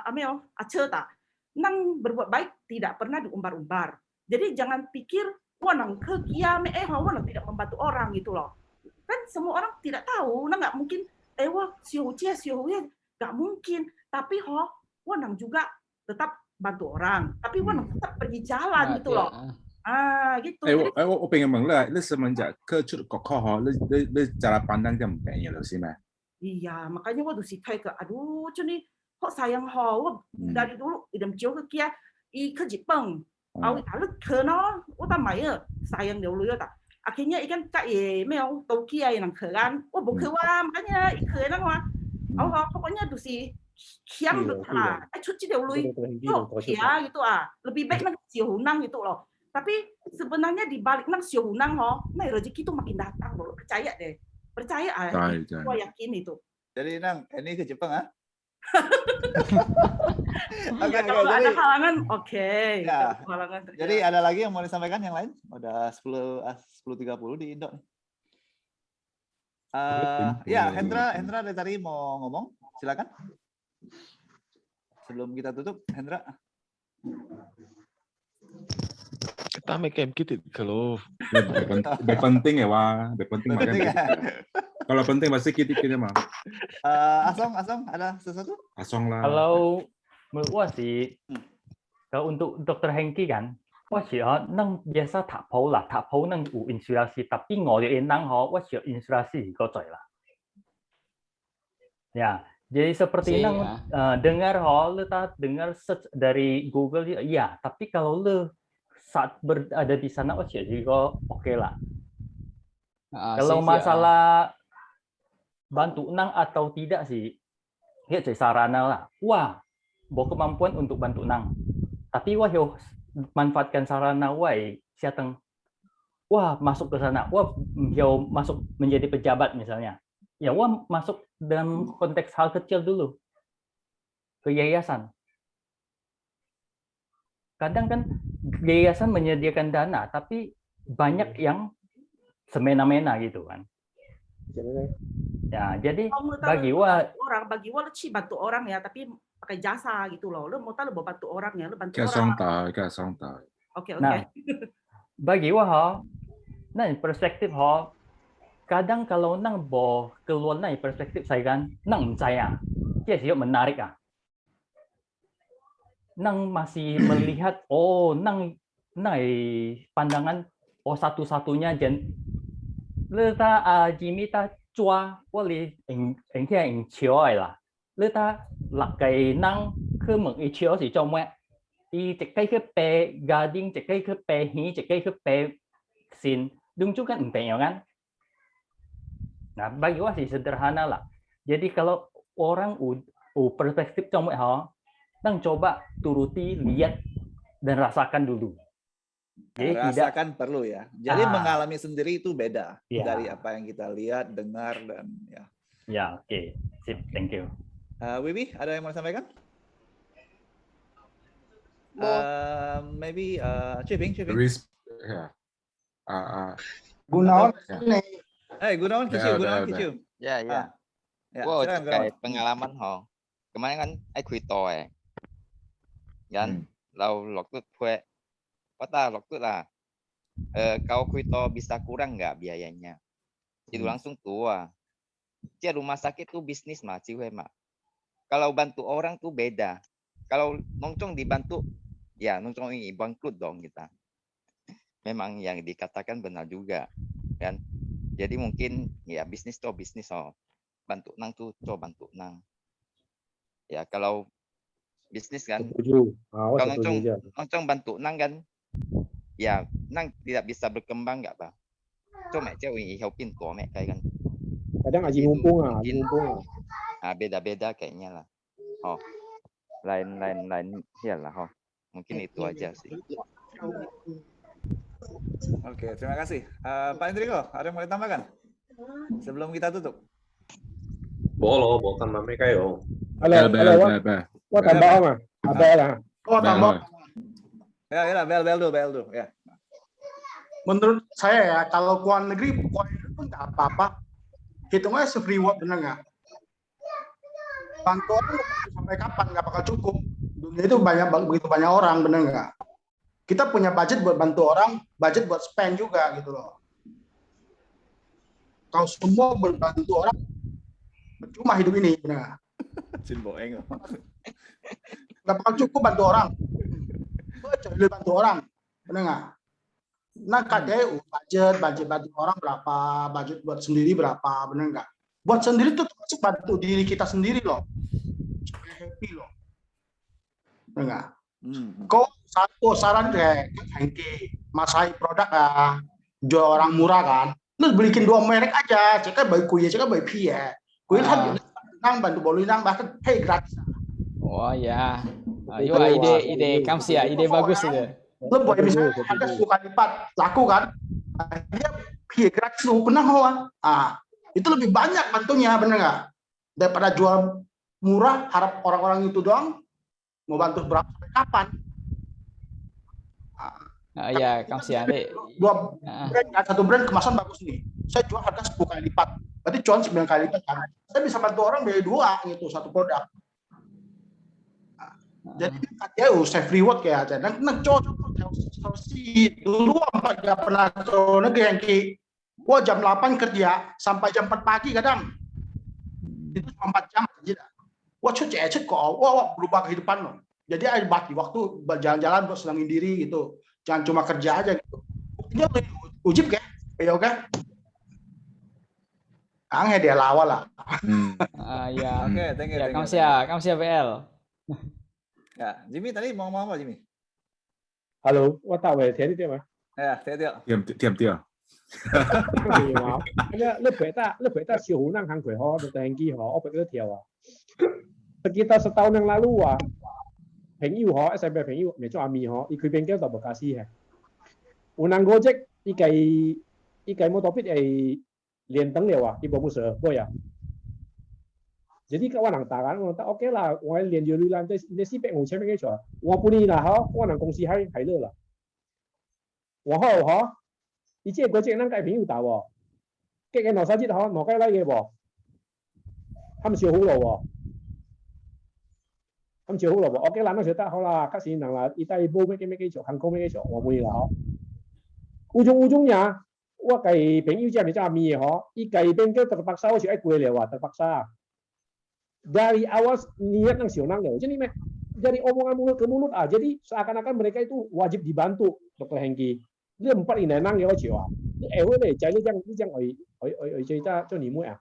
[SPEAKER 5] ame cerita nang berbuat baik tidak pernah diumbar-umbar. Jadi jangan pikir wah nang kegiame wah nang tidak membantu orang gitu loh. Kan semua orang tidak tahu, nang nggak mungkin wah siocia nggak mungkin. Tapi wah nang juga tetap bantu orang. Tapi wah nang tetap pergi jalan gitu loh. Gitu. Jadi,
[SPEAKER 6] 我pengen问你semenjak ke Kokoh, lu cara pandang dia kayaknya lo sih, Mas.
[SPEAKER 5] Iya, makanya waktu si Kai ke, aduh, cuni, kok sayang wah dari dulu idam jauh ke kia, ke Jepang, awet lalu ke no, tak main, sayang dulu ya tak. Akhirnya ikan kak meo tau kia yang keran, bukan wah, makanya ikan wah, pokoknya tuh si kiam cuci dulu, kia gitu lebih baik nang siohunang gitu loh. Tapi sebenarnya di balik nang siohunang nah rezeki itu makin datang loh, percaya deh. Percaya gua yakin itu.
[SPEAKER 2] Jadi Nang, ini ke Jepang
[SPEAKER 5] Oke, kalau ada halangan, oke.
[SPEAKER 2] Ya.
[SPEAKER 5] Halangan
[SPEAKER 2] Jadi ada lagi yang mau disampaikan yang lain? Udah 10.30 di Indo. Ya, Hendra dari tadi mau ngomong, silakan. Sebelum kita tutup, Hendra.
[SPEAKER 9] Kita make game gitu kalau
[SPEAKER 6] penting ya Wah, penting makanya. Kalau penting pasti kita mah.
[SPEAKER 2] Asong ada sesuatu?
[SPEAKER 6] Asong lah.
[SPEAKER 14] Kalau menurut gua sih, kalau untuk Dr. Hengki kan, gua sih nang biasa tak pau nang inspirasi, tapi ngồi nang gua sih inspirasi kau coy lah. Ya, jadi seperti nang dengar lu tak dengar search dari Google ya, tapi kalau lu saat berada di sana juga oke lah. Kalau masalah bantu nang atau tidak sih, ya jadi sarana lah. Wah, bawa kemampuan untuk bantu nang. Tapi wah yo manfaatkan sarana siateng. Wah, masuk ke sana. Wah, yo masuk menjadi pejabat misalnya. Ya wah masuk dalam konteks hal kecil dulu. Ke yayasan. Kadang kan yayasan menyediakan dana, tapi banyak yang semena-mena gitu kan. Ya, jadi bagi
[SPEAKER 5] orang bantu orang ya, tapi pakai jasa gitu loh. Lu mau tahu lu bantu orang ya, lu bantu orang. Oke. Nah,
[SPEAKER 14] bagi nah perspektif kadang kalau nang keluar perspektif saya kan, nang saya, dia menarik nang masih melihat nang pandangan satu-satunya leta Jimmy ta chua wali eng chiao lah leta lakai nang ke meng chiao si trong mẹ chỉ cái pe garden chỉ cái pe hi chỉ cái pe sin đúng juga kan enteng kan. Nah bagi gua sih sederhana lah. Jadi kalau orang perspektif trong mẹ nang coba turuti, lihat dan rasakan dulu. Jadi
[SPEAKER 2] rasakan perlu ya. Jadi mengalami sendiri itu beda dari apa yang kita lihat, dengar dan ya.
[SPEAKER 14] Ya, oke. Sip, thank you.
[SPEAKER 2] Wiwi, ada yang mau sampaikan? Maybe Ciping.
[SPEAKER 15] Gunawan.
[SPEAKER 2] Gunawan kecil.
[SPEAKER 13] Ya. Wow, terkait pengalaman kemarin kan aiคุยต่อกันเราwaktu lah kau kuito bisa kurang nggak biayanya itu langsung tua. Jadi rumah sakit tuh bisnis mah ciwe mah. Kalau bantu orang tuh beda. Kalau nongcong dibantu ya nongcong ini bangkrut dong kita. Memang yang dikatakan benar juga kan. Jadi mungkin ya bisnis bantu nang tuh bantu nang. Ya kalau bisnis kan, kalau nongcong bantu nang kan, ya nang tidak bisa berkembang nggak pak? Cuma cewek helpin tua mek kayak kan.
[SPEAKER 8] Kadang aji mumpung
[SPEAKER 13] beda-beda kayaknya lah. Lain ya lah. Mungkin itu aja sih.
[SPEAKER 2] Oke, terima kasih. Pak Enrico, ada yang mau ditambahkan sebelum kita tutup?
[SPEAKER 3] Boleh, bukan mereka yo.
[SPEAKER 8] Halo, tambah mah. Ada lah.
[SPEAKER 15] Tambah.
[SPEAKER 2] Ya, bel dulu ya.
[SPEAKER 15] Menurut saya ya, kalau luar negeri pun nggak apa-apa. Hitungnya se-free work, benar nggak? Bantuan sampai kapan nggak bakal cukup. dunia itu begitu banyak orang, bener nggak? Kita punya budget buat bantu orang, budget buat spend juga gitu loh. Kalau semua berbantu orang, cuma hidup ini, bener nggak? Nggak bakal cukup bantu orang. Boleh bantu orang, bener nggak? Nah, KDU budget bantu orang berapa, budget buat sendiri berapa, bener nggak? Buat sendiri tuh termasuk bantu diri kita sendiri loh, supaya happy loh, bener nggak? Kok satu saran kayak Hengki, masai produk jual orang murah kan, lu belikin 2 merek aja, ceknya baik kuya, ceknya baik pi ya, kuya kan nang bantu bolu nang bahkan hey gratis.
[SPEAKER 7] Oh ya, ayo ide Kamsi ya, ide bagus itu.
[SPEAKER 15] Lu boleh misalnya harga 10 kali lipat laku kan, dia pi gratis lu pernah hawa, itu lebih banyak bantunya, bener nggak? Daripada jual murah harap orang-orang itu doang mau bantu berapa sampai kapan?
[SPEAKER 7] Ya, Kamsi ya.
[SPEAKER 15] Satu brand kemasan bagus nih. Saya jual harga 10 kali lipat. Berarti cuan 9 kali lipat kan. Saya bisa bantu orang beli 2 gitu satu produk. Jadi dia save reward kayak aja. Nah, cocok sih. Dulu nggak pernah negeri yang wah jam 8 kerja sampai jam 4 pagi kadang. Itu 4 jam kerja. Wah cek kok, wah berubah kehidupan loh. Jadi ada bagi waktu berjalan-jalan buat senangin diri gitu. Jangan cuma kerja aja gitu. Buktinya ujib kan? Ya oke. Angin dia lawa lah.
[SPEAKER 7] Ya.
[SPEAKER 2] Oke, thank you.
[SPEAKER 7] Kamsi ya BL.
[SPEAKER 2] Ya, Jimmy tadi mau ngomong apa Jimmy?
[SPEAKER 8] Halo,我大伟听得见吗？
[SPEAKER 2] Ya, tiap-tiap.
[SPEAKER 6] Tiap-tiap.
[SPEAKER 8] 你回到小湖南行佢嗬，就電機嗬，我俾佢條啊。Sekitar setahun yang lalu朋友SMP 朋友，咪做阿咪佢變咗double kasih ya. Unang Gojek ikai mo topik ay lienteng ya ibu musuh ya. Jadi kawan nang takan, oke lah, 我連住兩你私逼我請咩嘅我半年啦可能公司係樂啦。我而且嗰隻能計朋友大喎，激嘅攞手指攞雞拉嘅喎，冚少好咯冚少好咯我嘅諗都覺得好啦，嗰時能啦，而家煲咩嘅做，行高咩嘅做，我半年啦烏中呀，我計朋友之後咪做咩伊計邊個特白沙好似一貴了特白沙。Dari awal niat nasional ya, jadi dari omongan mulut ke mulut jadi seakan-akan mereka itu wajib dibantu Dr. Hengki. Dia 4 年能有錢啊，你會仔呢張cerita cho你妹啊。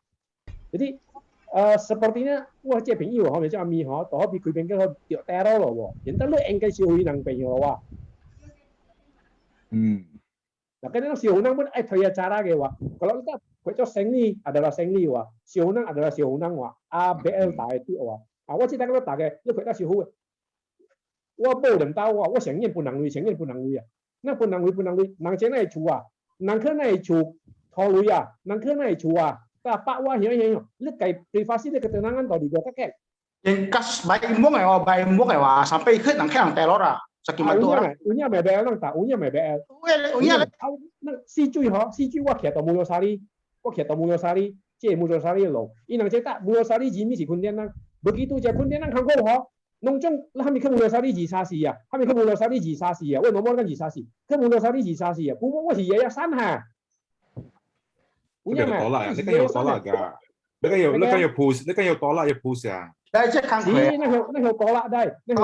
[SPEAKER 8] Jadi sepertinya wah這朋友咪即係咪就可比佢邊個掉 teror 咯喎，人得你應該少會能朋友咯Nah kan yang Sionang pun ada cara ke kalau kita baca sengli adalah sengli Sionang adalah Sionang ABL tak itu我知道嗰個大嘅，你佢得少好嘅，我冇人刀我承認不能累那不能累，能錢嚟做能可嚟做拖累能可嚟做但pak wah yang lu kayak privasi dia ketenangan tadi gua kakek.
[SPEAKER 15] Yang kasus baik imbong sampai ikut nang teror saking bantu orang.
[SPEAKER 8] Unya MBL nang tak, unya MBL.
[SPEAKER 15] Unya
[SPEAKER 8] si Cui wa kia to Mulyosari, cie Mulyosari lo. Inang cetak Mulyosari Jimmy si Kundian nang. Begitu je Kundian nang Hangko nongcong lah kami ke Mulyosari ji sasi ya. Kami ke Mulyosari ji sasi ya. Wei nomor kan ji sasi. Ke Mulyosari ji sasi ya. Bumo wa si yayasan ha.
[SPEAKER 6] Unya tolak ya, kan tolak ga. Kan有 push， kan 有tolak 有 push 啊。
[SPEAKER 15] 但係即係看佢，
[SPEAKER 8] 那個多啦，但係那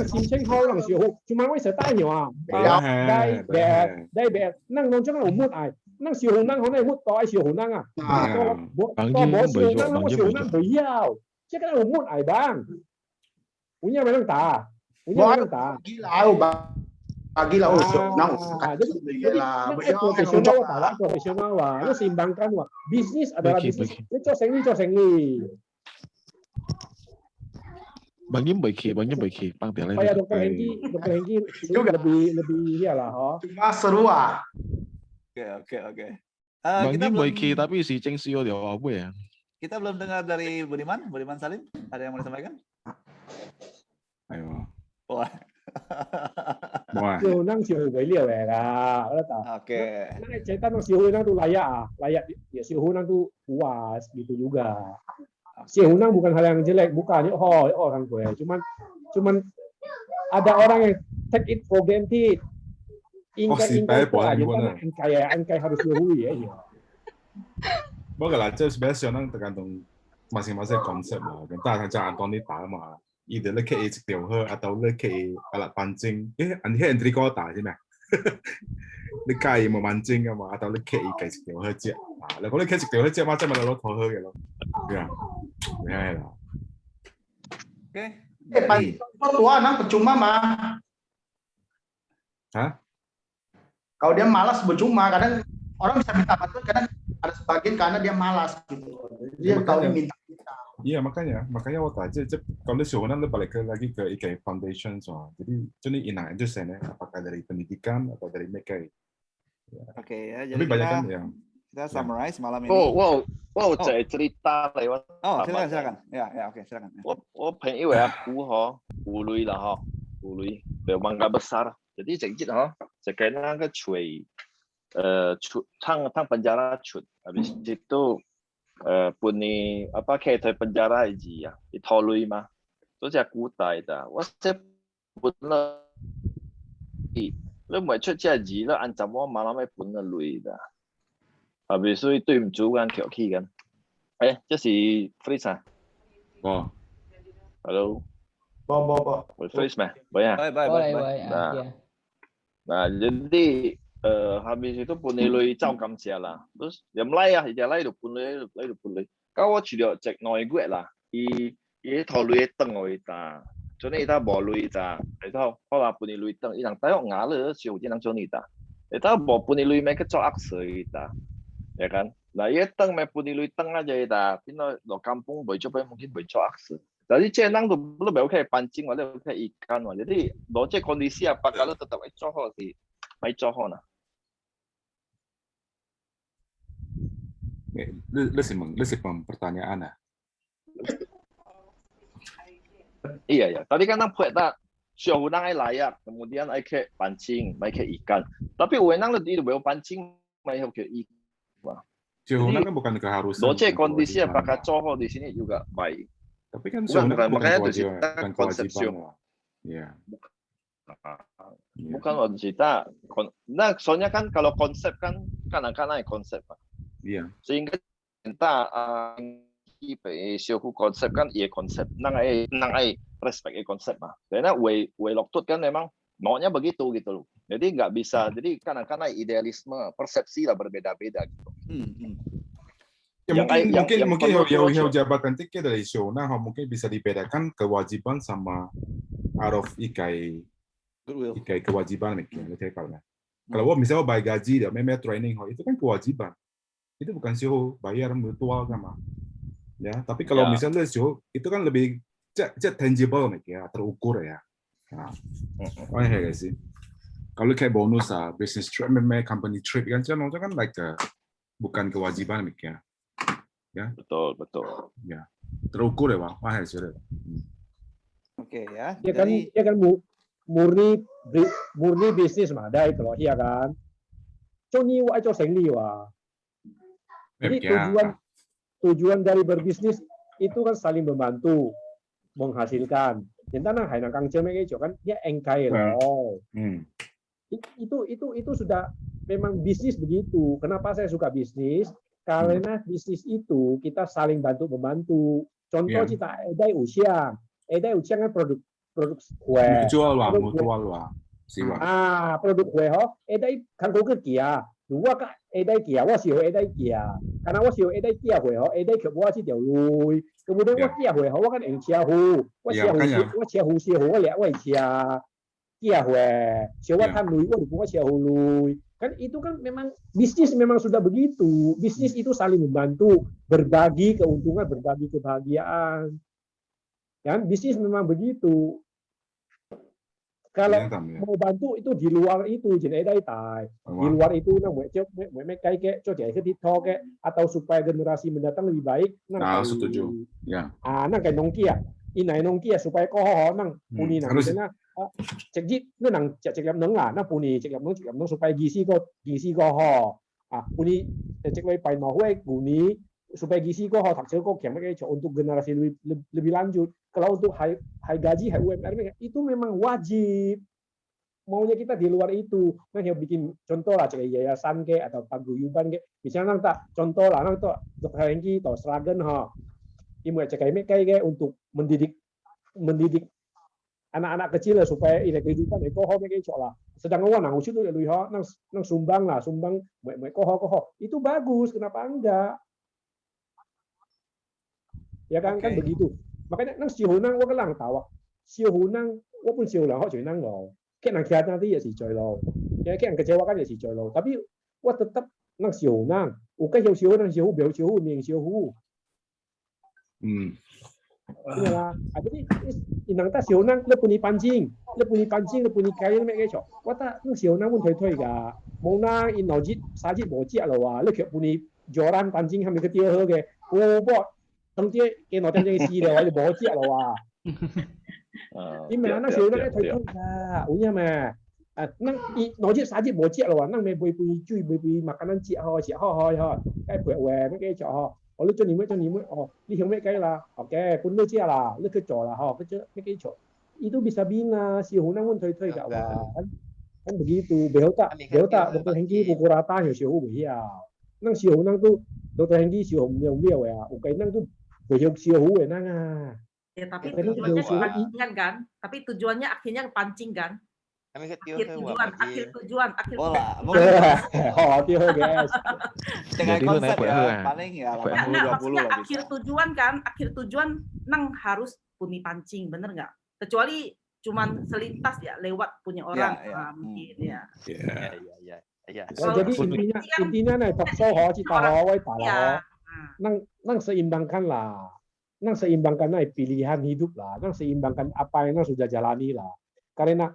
[SPEAKER 8] 前清可能少好，仲買威實單樣但係那弄將個抹嗌，那少好能可能抹多少好能多冇少能我少能不要，即係個抹嗌bang，punya memang tak，Pagi
[SPEAKER 15] lah,
[SPEAKER 8] profesional lu seimbangkan bisnis adalah bisnis, lu coseng
[SPEAKER 9] Bang Jim baik, Bang Tiala.
[SPEAKER 8] Kayak Dr. Hengki lebih ya lah,
[SPEAKER 15] Cuma seru
[SPEAKER 2] Oke.
[SPEAKER 9] Bang Jim baik, tapi si Cheng Sio dia apa ya?
[SPEAKER 2] Kita belum dengar dari Budiman Salim. Ada yang mau disampaikan?
[SPEAKER 6] Ayo.
[SPEAKER 2] Wah.
[SPEAKER 8] Siêu năng siêu với liều này là
[SPEAKER 2] Oke.
[SPEAKER 8] Cerita tentang siêu năng itu layak ya siêu năng itu puas gitu juga. Siêu năng bukan hal yang jelek, bukan orang gue, cuman ada orang yang take it for granted.
[SPEAKER 6] si
[SPEAKER 8] Ingkai
[SPEAKER 6] Pai boleh
[SPEAKER 8] aja
[SPEAKER 6] gimana?
[SPEAKER 8] karena angkai harus dihui ya.
[SPEAKER 6] Bagaimana lah, itu sebenarnya tergantung masing-masing konsep lah. Kan tak macam Anthony tak mah. Either le ke cek atau le ke alat pancing. Anti entry kota sih mah. Le kai memancing ama atau le ke kai cek je. Lah kalau le ke cek je macam mana lo tahu ke lo. Ya. Ya lah.
[SPEAKER 2] Oke.
[SPEAKER 15] Pak tua nang percuma mah.
[SPEAKER 6] Hah?
[SPEAKER 15] Kalau dia malas percuma, kadang orang bisa minta bantuan, kadang ada sebagian karena dia malas gitu. Dia tahu minta.
[SPEAKER 6] Iya makanya waktu aja kalau sebenarnya balik lagi ke IKI Foundation so. Jadi ini inang aja sana apakah dari pendidikan atau dari mereka. Ya.
[SPEAKER 2] Oke ya, jadi
[SPEAKER 6] tapi banyak kan ya.
[SPEAKER 2] Kita summarize malam ini.
[SPEAKER 11] Wow, cerita lewat.
[SPEAKER 2] Oh, silakan. Ya, oke, silakan.
[SPEAKER 11] 我朋友啊，湖女啦嗬，湖女就問價besar，jadi sedikit嗬，就kayak那個錘，tang penjara cut, habis itu punya apa kayak dari penjara aja ya, ditolui mah, terus ya kutai dah, wah saya punya, lo mau cuci aja lo ancam我malam mai punya lui dah, habis itu 對唔住kan kaki kan，這是 Fritz啊，
[SPEAKER 6] 哦
[SPEAKER 11] ，hello。
[SPEAKER 15] Bawa.
[SPEAKER 11] Freeze mah, boleh. Nah, jadi habis itu punilui cao kam sia lah. Terus dia mulai itu punilui. Kalau sudah cek noi gue lah, i thò lui teng oi ta. Cho nên ta bỏ lui ta. Itu kalau lah punilui teng, ilang tayo ngale siu dia nang cho ni ta. Itu bỏ punilui mereka cho aksoi ta. Ya kan? Nah, ia teng me punilui teng aja ta. Pino do kampung boleh coba mungkin boleh cho aksoi. Jadi cenang tu belum boleh pancing, boleh ikan, jadi doce kondisi apa kalau tetap coho sih, mai coho nah.
[SPEAKER 6] Lu simpang pertanyaan ah.
[SPEAKER 11] Iya ya, tadi kan nampak tak, syahunang layak, kemudian ke pancing, ke ikan. Tapi wenang lebih boleh pancing, ke ikan.
[SPEAKER 6] Syahunang kan bukan keharusan.
[SPEAKER 11] Doce kondisi apakah coho di sini juga baik.
[SPEAKER 6] Tapi kan
[SPEAKER 11] makanya itu cerita konsepsi.
[SPEAKER 6] Ya.
[SPEAKER 11] Bukan cerita. Nah, soalnya kan kalau konsep kan kanak-kanak konsep.
[SPEAKER 6] Iya.
[SPEAKER 11] Sehingga kita siapa konsep kan iya konsep. Nang respect konsep mah. Karena way loktut kan memang maunya begitu gitu loh. Jadi nggak bisa. Jadi kanak-kanak idealisme persepsi lah berbeda-beda gitu.
[SPEAKER 6] Ya, mungkin yang jabatan tiket dari Shona mungkin bisa dibedakan kewajiban sama out of ikai kewajiban mungkin kalau misalnya bayar gaji dan memang training itu kan kewajiban, itu bukan sih bayar mutual sama ya, tapi kalau misalnya show itu kan lebih tangible ya, terukur ya. Nah, ya sih kalau kayak bonus business trip memang company trip kan like bukan kewajiban ya. Ya,
[SPEAKER 11] betul.
[SPEAKER 6] Ya, terukur ya, Bang. Wah, sudah.
[SPEAKER 2] Oke ya.
[SPEAKER 8] Dia kan murni bisnis mah, ada itu loh, iya kan. Coni wa cho sengli wa. Jadi tujuan dari berbisnis itu kan saling membantu, menghasilkan. Yang tanah hai nang kang cemeng itu kan dia engkai loh. Itu sudah memang bisnis begitu. Kenapa saya suka bisnis? Karena bisnis itu kita saling bantu-membantu. Contoh kita edai usiang kan produk kue.
[SPEAKER 6] Mutual lah.
[SPEAKER 8] Produk kue edai kan kau kia. Dua kan edai kia, wasio edai kia. Karena wasio edai kia kue edai kebuah si lui. Kemudian kia kue kan engcia hu. Wasio hu si hu lihat wasio kia kue. Siapa kan lui, wasio hu lui. Kan itu kan memang bisnis memang sudah begitu. Bisnis itu saling membantu, berbagi keuntungan, berbagi kebahagiaan. Kan bisnis memang begitu. Kalau mau bantu itu di luar itu jenai tai. Di luar itu nang mereka kayak coba ke TikTok atau supaya generasi mendatang lebih baik.
[SPEAKER 6] Nah, setuju. Ya.
[SPEAKER 8] Nang kayak Nokia. Inai Nokia supaya koho nang puni nang cekjit nó nang cek nang nang puni cek nang supaya gizi ko ho puni cek lai pai no hui puni supaya gizi kok tak kok yang mereka untuk generasi lebih lanjut. Kalau untuk high gaji, high UMR itu memang wajib. Maunya kita di luar itu. Nah, yang bikin contoh lah kayak yayasan ke atau paguyuban ke. Misalnya nang tak contoh lah nang tak Dr. Hengki atau Sragen Imu kayak untuk mendidik anak-anak kecil lah supaya ini kehidupan ekoho kayak lah. Sedang nang usul tu nang sumbang ekoho itu bagus, kenapa enggak? Ya kan begitu. Makanya nang sihunang wa kelang tawa. Sihunang wa pun sihunang cuy nang lo. Kayak nang kiat nanti ya si coy lo. Kayak yang kecewakan ya si coy lo. Tapi wa tetap nang sihunang. Ukai yang sihunang sihu biar sihu ning sihu. Inilah. Jadi inang ta sihunang le puni pancing, le puni kain mek cho. Wa ta nang sihunang pun thoi ga. Mau nang in nojit sajit bo jia lo wa. Le ke puni joran pancing ham ke tia he ge. Wo bo tong tie ke no tang je si le wa le bo jia lo wa. Ini mana sih nak thoi ga. Unya ma. Nang nojit sajit bo jia lo wa. Nang me bui cui bui makanan cia ho. Kai pue we mek cho. Lu cho ni mới đi hướng mấy cái là ok pun lu chia là lu ke cho lah ke mấy cái cho itu bisa bina si hunang pun thoi gak kan begitu beo tak Dr. Hengki pukul rata hiểu siu bu ya nang si hunang tu Dr. Hengki si hong miao ya okay nang tu hiểu siu we nang
[SPEAKER 5] ya tapi tujuannya kan tapi tujuannya akhirnya pancing kan akhir tujuan
[SPEAKER 8] tiêu guys
[SPEAKER 2] dengan konsep ya paling ya 80-20
[SPEAKER 5] akhir tujuan nang harus puni pancing bener nggak kecuali cuman selintas ya lewat punya orang mungkin ya.
[SPEAKER 8] Jadi intinya nih talk show cita wai nang seimbangkan lah nang seimbangkan pilihan hidup lah nang seimbangkan apa yang sudah jalani lah karena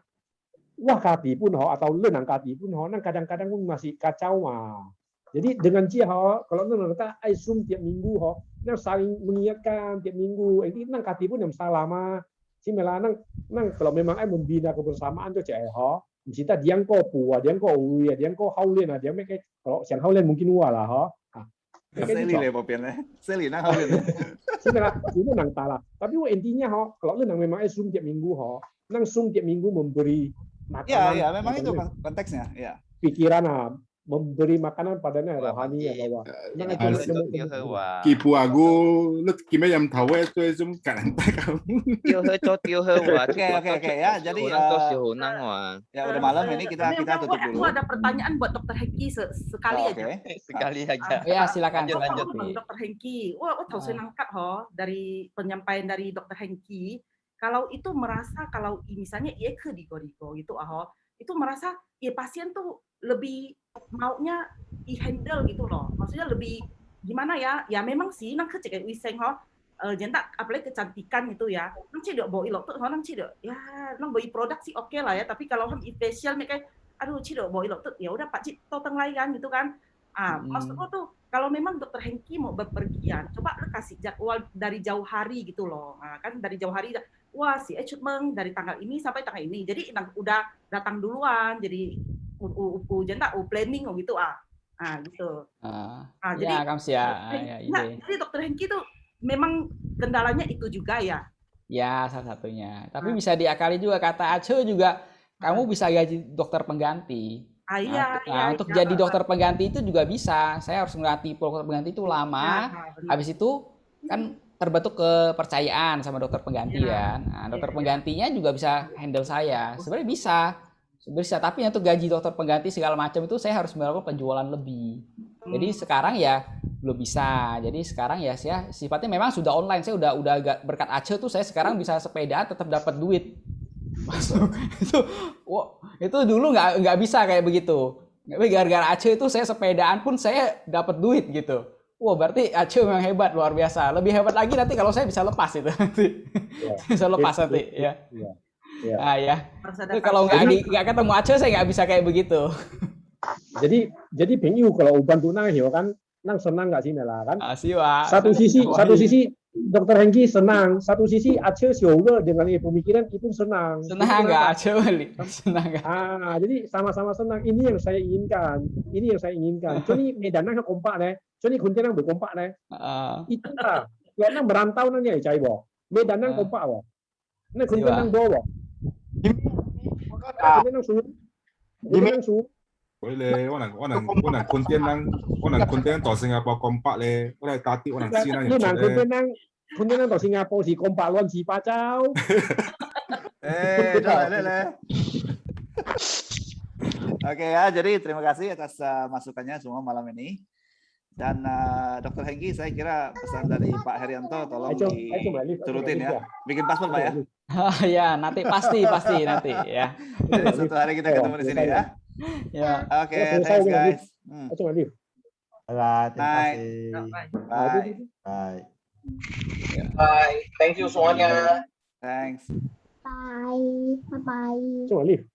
[SPEAKER 8] wah kati pun atau lenang kati pun nang kadang-kadang pun masih kacau Jadi dengan dia kalau nang kata Zoom tiap minggu nang saling mengingatkan tiap minggu. Ini nang kati pun yang salah si melanang nang kalau memang membina kebersamaan tu cek Mesti dia kau puas, dia kau uya, dia kau haulen dia mereka kalau siang haulen mungkin lah
[SPEAKER 2] Seli le popian Seli nang haulen.
[SPEAKER 8] Itu nang talah. Tapi intinya kalau lu nang memang Zoom tiap minggu nang Zoom tiap minggu memberi makanan.
[SPEAKER 2] Ya, memang itu konteksnya. Ya.
[SPEAKER 8] Pikiran memberi makanan padanya rohani ya bahwa.
[SPEAKER 6] Kipu aku, lu gimana yang tahu itu Zoom kan kamu.
[SPEAKER 2] Oke ya. Jadi ya udah malam ini kita tutup dulu.
[SPEAKER 5] Aku ada pertanyaan buat Dr. Hengki sekali aja.
[SPEAKER 13] Sekali aja.
[SPEAKER 7] Ya silakan.
[SPEAKER 5] Lanjut. Dr. Hengki, tahu saya nangkat dari penyampaian dari Dr. Hengki. Kalau itu merasa kalau misalnya ia ke digo gitu itu merasa pasien tuh lebih maunya handle gitu loh, maksudnya lebih gimana ya memang sih nang kecek wiseng jentak apalagi kecantikan gitu ya nang cidok bawa ilok tuh nang cidok ya nang bawa produk sih oke lah ya tapi kalau facial mereka aduh cidok bawa ilok tuh ya udah Pak Cik toteng lagi kan gitu kan maksudku tuh kalau memang Dr. Hengki mau berpergian coba lu kasih jadwal dari jauh hari gitu loh kan dari jauh hari wah si Echutmeng dari tanggal ini sampai tanggal ini. Jadi udah datang duluan. Jadi jentak planning gitu gitu.
[SPEAKER 7] Jadi
[SPEAKER 5] jadi Dr. Hengki tuh memang kendalanya itu juga ya.
[SPEAKER 7] Ya salah satunya. Tapi bisa diakali juga kata Ace juga kamu bisa gaji dokter pengganti. Untuk jadi dokter pengganti itu juga bisa. Saya harus ngelatih dokter pengganti itu lama. Habis itu kan terbentuk kepercayaan sama dokter pengganti kan. Dokter penggantinya juga bisa handle saya. Sebenarnya bisa. Tapi untuk gaji dokter pengganti segala macam itu saya harus melakukan penjualan lebih. Jadi sekarang ya belum bisa. Jadi sekarang ya saya sifatnya memang sudah online. Saya udah berkat Aceh tuh saya sekarang bisa sepedaan tetap dapat duit. Masuk itu dulu nggak bisa kayak begitu. Gara-gara Aceh itu saya sepedaan pun saya dapat duit gitu. Wah berarti Aceh memang hebat luar biasa. Lebih hebat lagi nanti kalau saya bisa lepas itu nanti. Bisa lepas nanti ya. Kalau nggak ketemu Aceh saya nggak bisa kayak begitu.
[SPEAKER 8] Jadi penyu kalau uban tunang kan nang senang nggak sih Mela kan?
[SPEAKER 7] Siwa.
[SPEAKER 8] Satu sisi Dr. Hengki senang. Satu sisi Aceh juga dengan pemikiran itu senang.
[SPEAKER 7] Senang nggak Aceh balik? Senang nggak?
[SPEAKER 8] Jadi sama-sama senang. Ini yang saya inginkan. Ini yang saya inginkan. Cuma Medan nang kompak nih. Cuma Kuntian nang berkompak nih. Itu lah. Vietnam berantau nang ya cai bo. Medan nang kompak bo. Nah Kuntian nang bo bo. Kuntian nang su. Kuntian nang su.
[SPEAKER 6] Boleh, orang Kuntian to Singapura kompak le, orang tati orang Cina yang
[SPEAKER 8] cerai. Kuntian nang to Singapura si kompak luan si pacau.
[SPEAKER 2] Oke ya, jadi terima kasih atas masukannya semua malam ini. Dan Dr. Hengki, saya kira pesan dari Pak Herianto tolong diturutin ya. Bikin paspor Pak ya.
[SPEAKER 7] Ya, nanti pasti nanti ya.
[SPEAKER 2] Suatu hari kita ketemu di sini ya.
[SPEAKER 7] Ya.
[SPEAKER 2] Oke, thanks guys.
[SPEAKER 16] Terima kasih.
[SPEAKER 2] Bye.
[SPEAKER 16] Bye.
[SPEAKER 10] Bye. Thank you semuanya.
[SPEAKER 2] Thanks.
[SPEAKER 17] Bye. Bye.
[SPEAKER 8] Cuma lift.